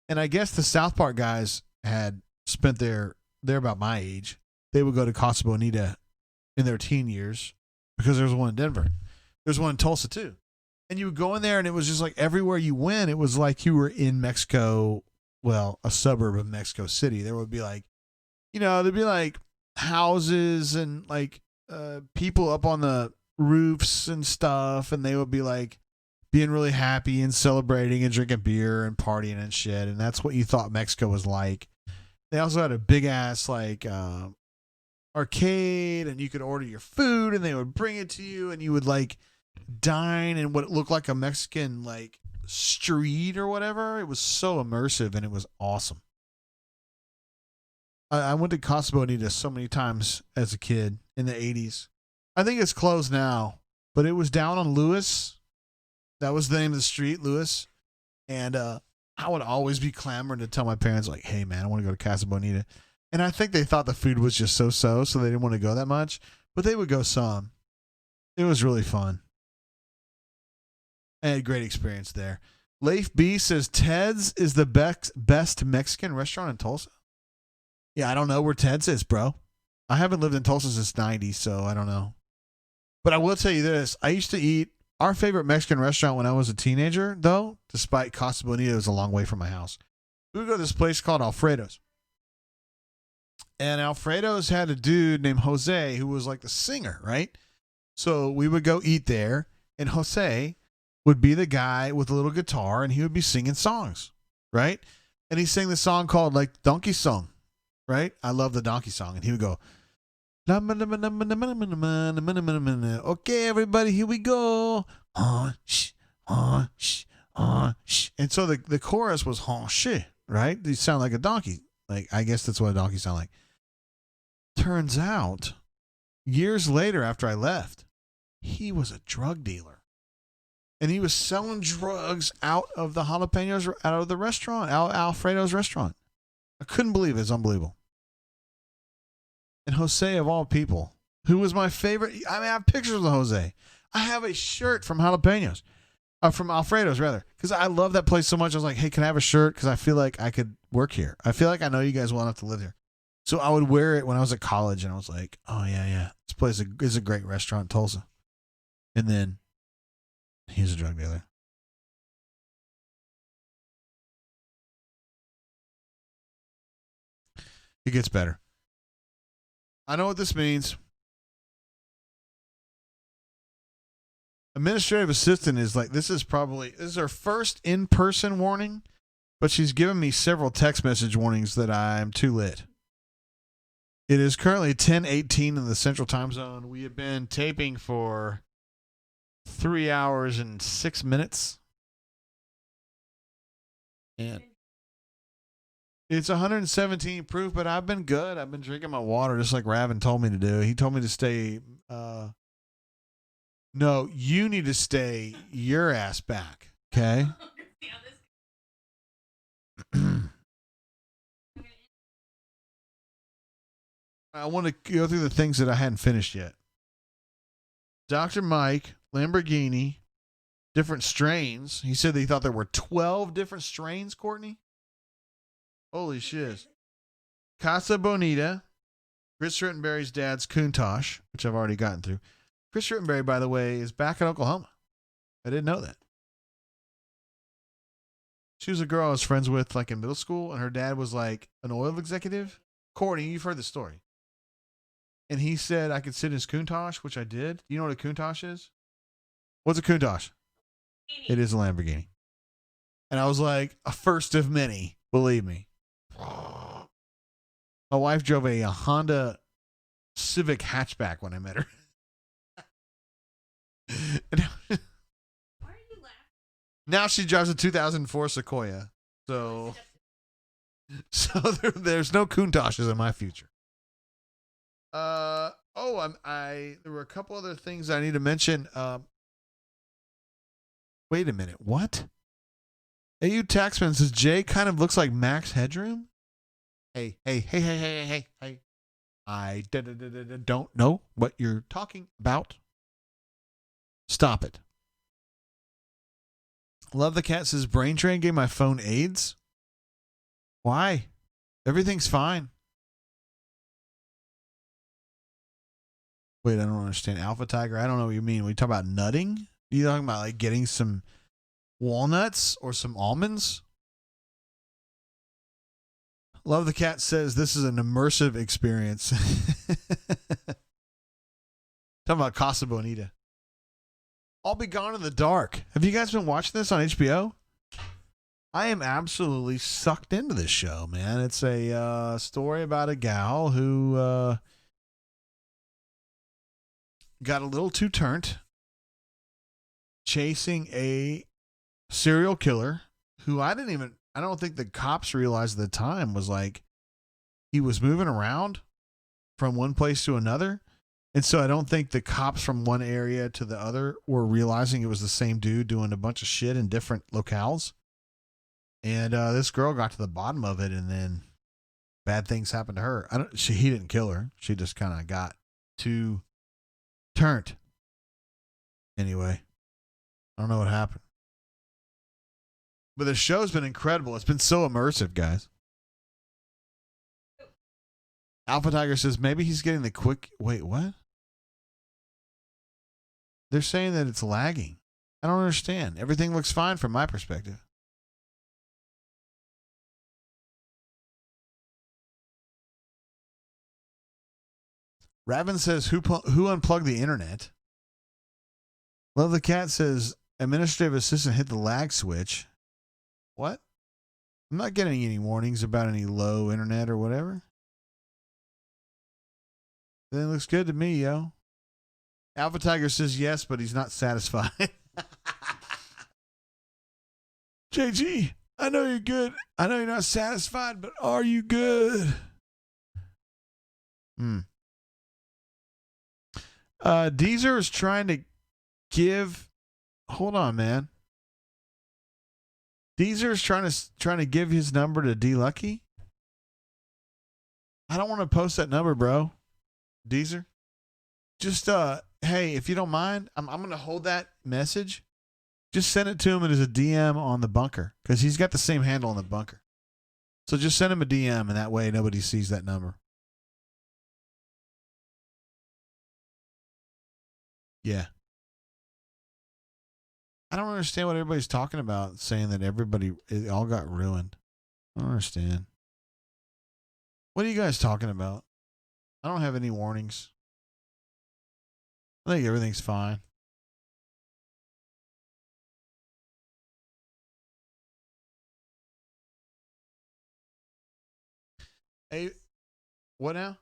And I guess the South Park guys had spent they're about my age. They would go to Casa Bonita in their teen years because there's one in Denver. There's one in Tulsa too. And you would go in there, and it was just like everywhere you went, it was like you were in Mexico, well, a suburb of Mexico City. There would be like, there'd be like houses and like people up on the roofs and stuff, and they would be like being really happy and celebrating and drinking beer and partying and shit. And that's what you thought Mexico was like. They also had a big ass like arcade, and you could order your food, and they would bring it to you, and you would like dine in what looked like a Mexican like street or whatever. It was so immersive, and it was awesome. I went to Casa Bonita so many times as a kid in the 80s. I think it's closed now, but it was down on Lewis. That was the name of the street, Lewis. And I would always be clamoring to tell my parents, like, hey, man, I want to go to Casa Bonita. And I think they thought the food was just so they didn't want to go that much. But they would go some. It was really fun. I had a great experience there. Leif B says Ted's is the best Mexican restaurant in Tulsa. Yeah, I don't know where Ted's is, bro. I haven't lived in Tulsa since 90, so I don't know. But I will tell you this. I used to eat our favorite Mexican restaurant when I was a teenager, though, despite Casa Bonita, it was a long way from my house. We would go to this place called Alfredo's. And Alfredo's had a dude named Jose who was like the singer, right? So we would go eat there, and Jose would be the guy with a little guitar, and he would be singing songs, right? And he sang the song called like Donkey Song, right? I love the Donkey Song. And he would go, okay, everybody, here we go. And so the chorus was right? They sound like a donkey. Like, I guess that's what a donkey sound like. Turns out, years later after I left, he was a drug dealer. And he was selling drugs out of the jalapenos, out of the restaurant, Alfredo's restaurant. I couldn't believe it. It's unbelievable. And Jose, of all people, who was my favorite. I mean, I have pictures of Jose. I have a shirt from Jalapenos. From Alfredo's, rather. Because I love that place so much. I was like, hey, can I have a shirt? Because I feel like I could work here. I feel like I know you guys well enough to live here. So I would wear it when I was at college, and I was like, oh, yeah. This place is a great restaurant in Tulsa. And then he's a drug dealer. It gets better. I know what this means. Administrative assistant is like, this is her first in-person warning, but she's given me several text message warnings that I'm too lit. It is currently 10:18 in the Central Time Zone. We have been taping for 3 hours and 6 minutes. And it's 117 proof, but I've been good. I've been drinking my water just like Ravin told me to do. He told me to stay. No, you need to stay your ass back, okay? I want to go through the things that I hadn't finished yet. Dr. Mike, Lamborghini, different strains. He said that he thought there were 12 different strains, Courtney. Holy shiz. Casa Bonita, Chris Rittenberry's dad's Countach, which I've already gotten through. Chris Rittenberry, by the way, is back in Oklahoma. I didn't know that. She was a girl I was friends with like in middle school, and her dad was like an oil executive. Courtney, you've heard the story. And he said I could sit in his Countach, which I did. Do you know what a Countach is? What's a Countach? It is a Lamborghini. And I was like, a first of many, believe me. My wife drove a Honda Civic hatchback when I met her. Why are you laughing? Now she drives a 2004 Sequoia. So there's no Countaches in my future. There were a couple other things I need to mention. Wait a minute. What? AU Taxman says Jay kind of looks like Max Headroom. Hey. I don't know what you're talking about. Stop it. Love the Cat says Brain Train gave my phone AIDS. Why? Everything's fine. Wait, I don't understand. Alpha Tiger, I don't know what you mean. We talk about nutting? You talking about like getting some walnuts or some almonds? Love the Cat says this is an immersive experience. Talking about Casa Bonita. I'll Be Gone in the Dark. Have you guys been watching this on HBO? I am absolutely sucked into this show, man. It's a story about a gal who got a little too turnt chasing a serial killer who I don't think the cops realized at the time was like he was moving around from one place to another. And so I don't think the cops from one area to the other were realizing it was the same dude doing a bunch of shit in different locales. And this girl got to the bottom of it, and then bad things happened to her. He didn't kill her. She just kind of got too turnt. Anyway, I don't know what happened. But the show's been incredible. It's been so immersive, guys. Alpha Tiger says maybe he's getting the quick. Wait, what? They're saying that it's lagging. I don't understand. Everything looks fine from my perspective. Raven says, who unplugged the internet? Love the Cat says, administrative assistant hit the lag switch. What? I'm not getting any warnings about any low internet or whatever. Then it looks good to me, yo. Alpha Tiger says yes, but he's not satisfied. JG, I know you're good. I know you're not satisfied, but are you good? Deezer is trying to give. Hold on, man. Deezer is trying to give his number to D Lucky. I don't want to post that number, bro. Deezer, just hey, if you don't mind, I'm gonna hold that message. Just send it to him as a DM on the bunker because he's got the same handle on the bunker. So just send him a DM, and that way nobody sees that number. Yeah. I don't understand what everybody's talking about, saying that it all got ruined. I don't understand. What are you guys talking about? I don't have any warnings. I think everything's fine. Hey, what now?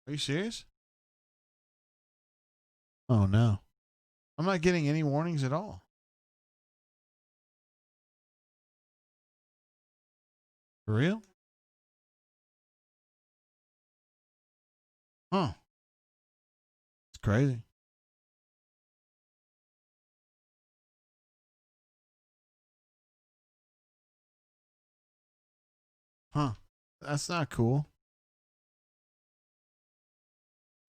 Are you serious? Oh, no. I'm not getting any warnings at all. For real? Huh. It's crazy. Huh. That's not cool.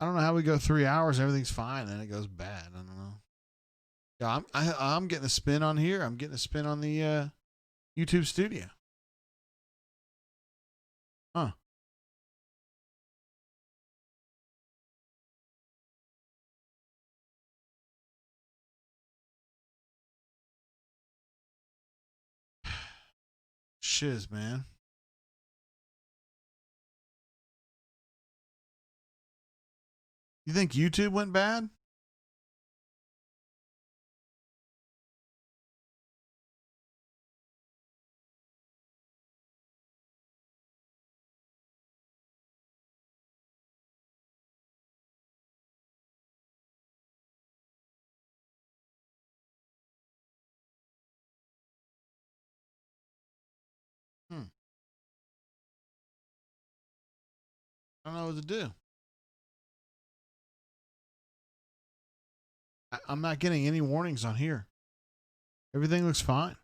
I don't know how we go 3 hours, everything's fine, and it goes bad. I don't know. Yeah, I'm getting a spin on here. I'm getting a spin on the YouTube studio. Huh. Shiz, man. You think YouTube went bad? I don't know what to do. I'm not getting any warnings on here. Everything looks fine.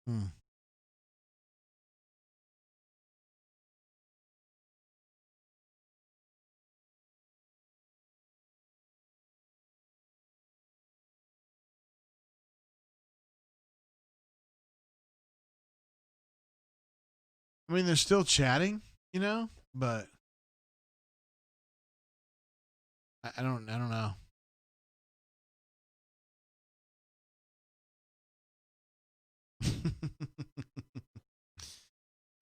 Hmm. I mean, they're still chatting, but I don't know.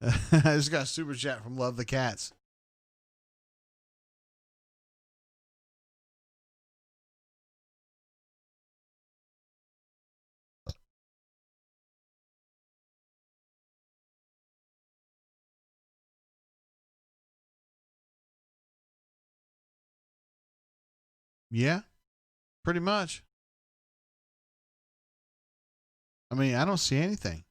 I just got a super chat from Love the Cats. Yeah, pretty much. I mean, I don't see anything.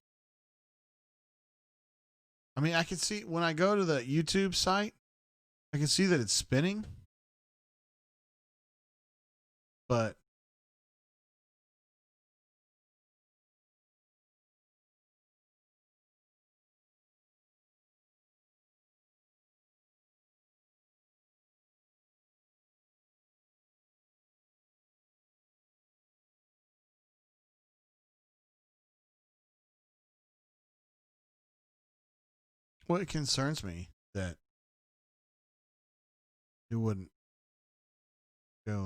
I mean, I can see when I go to the YouTube site, I can see that it's spinning, but what concerns me that it wouldn't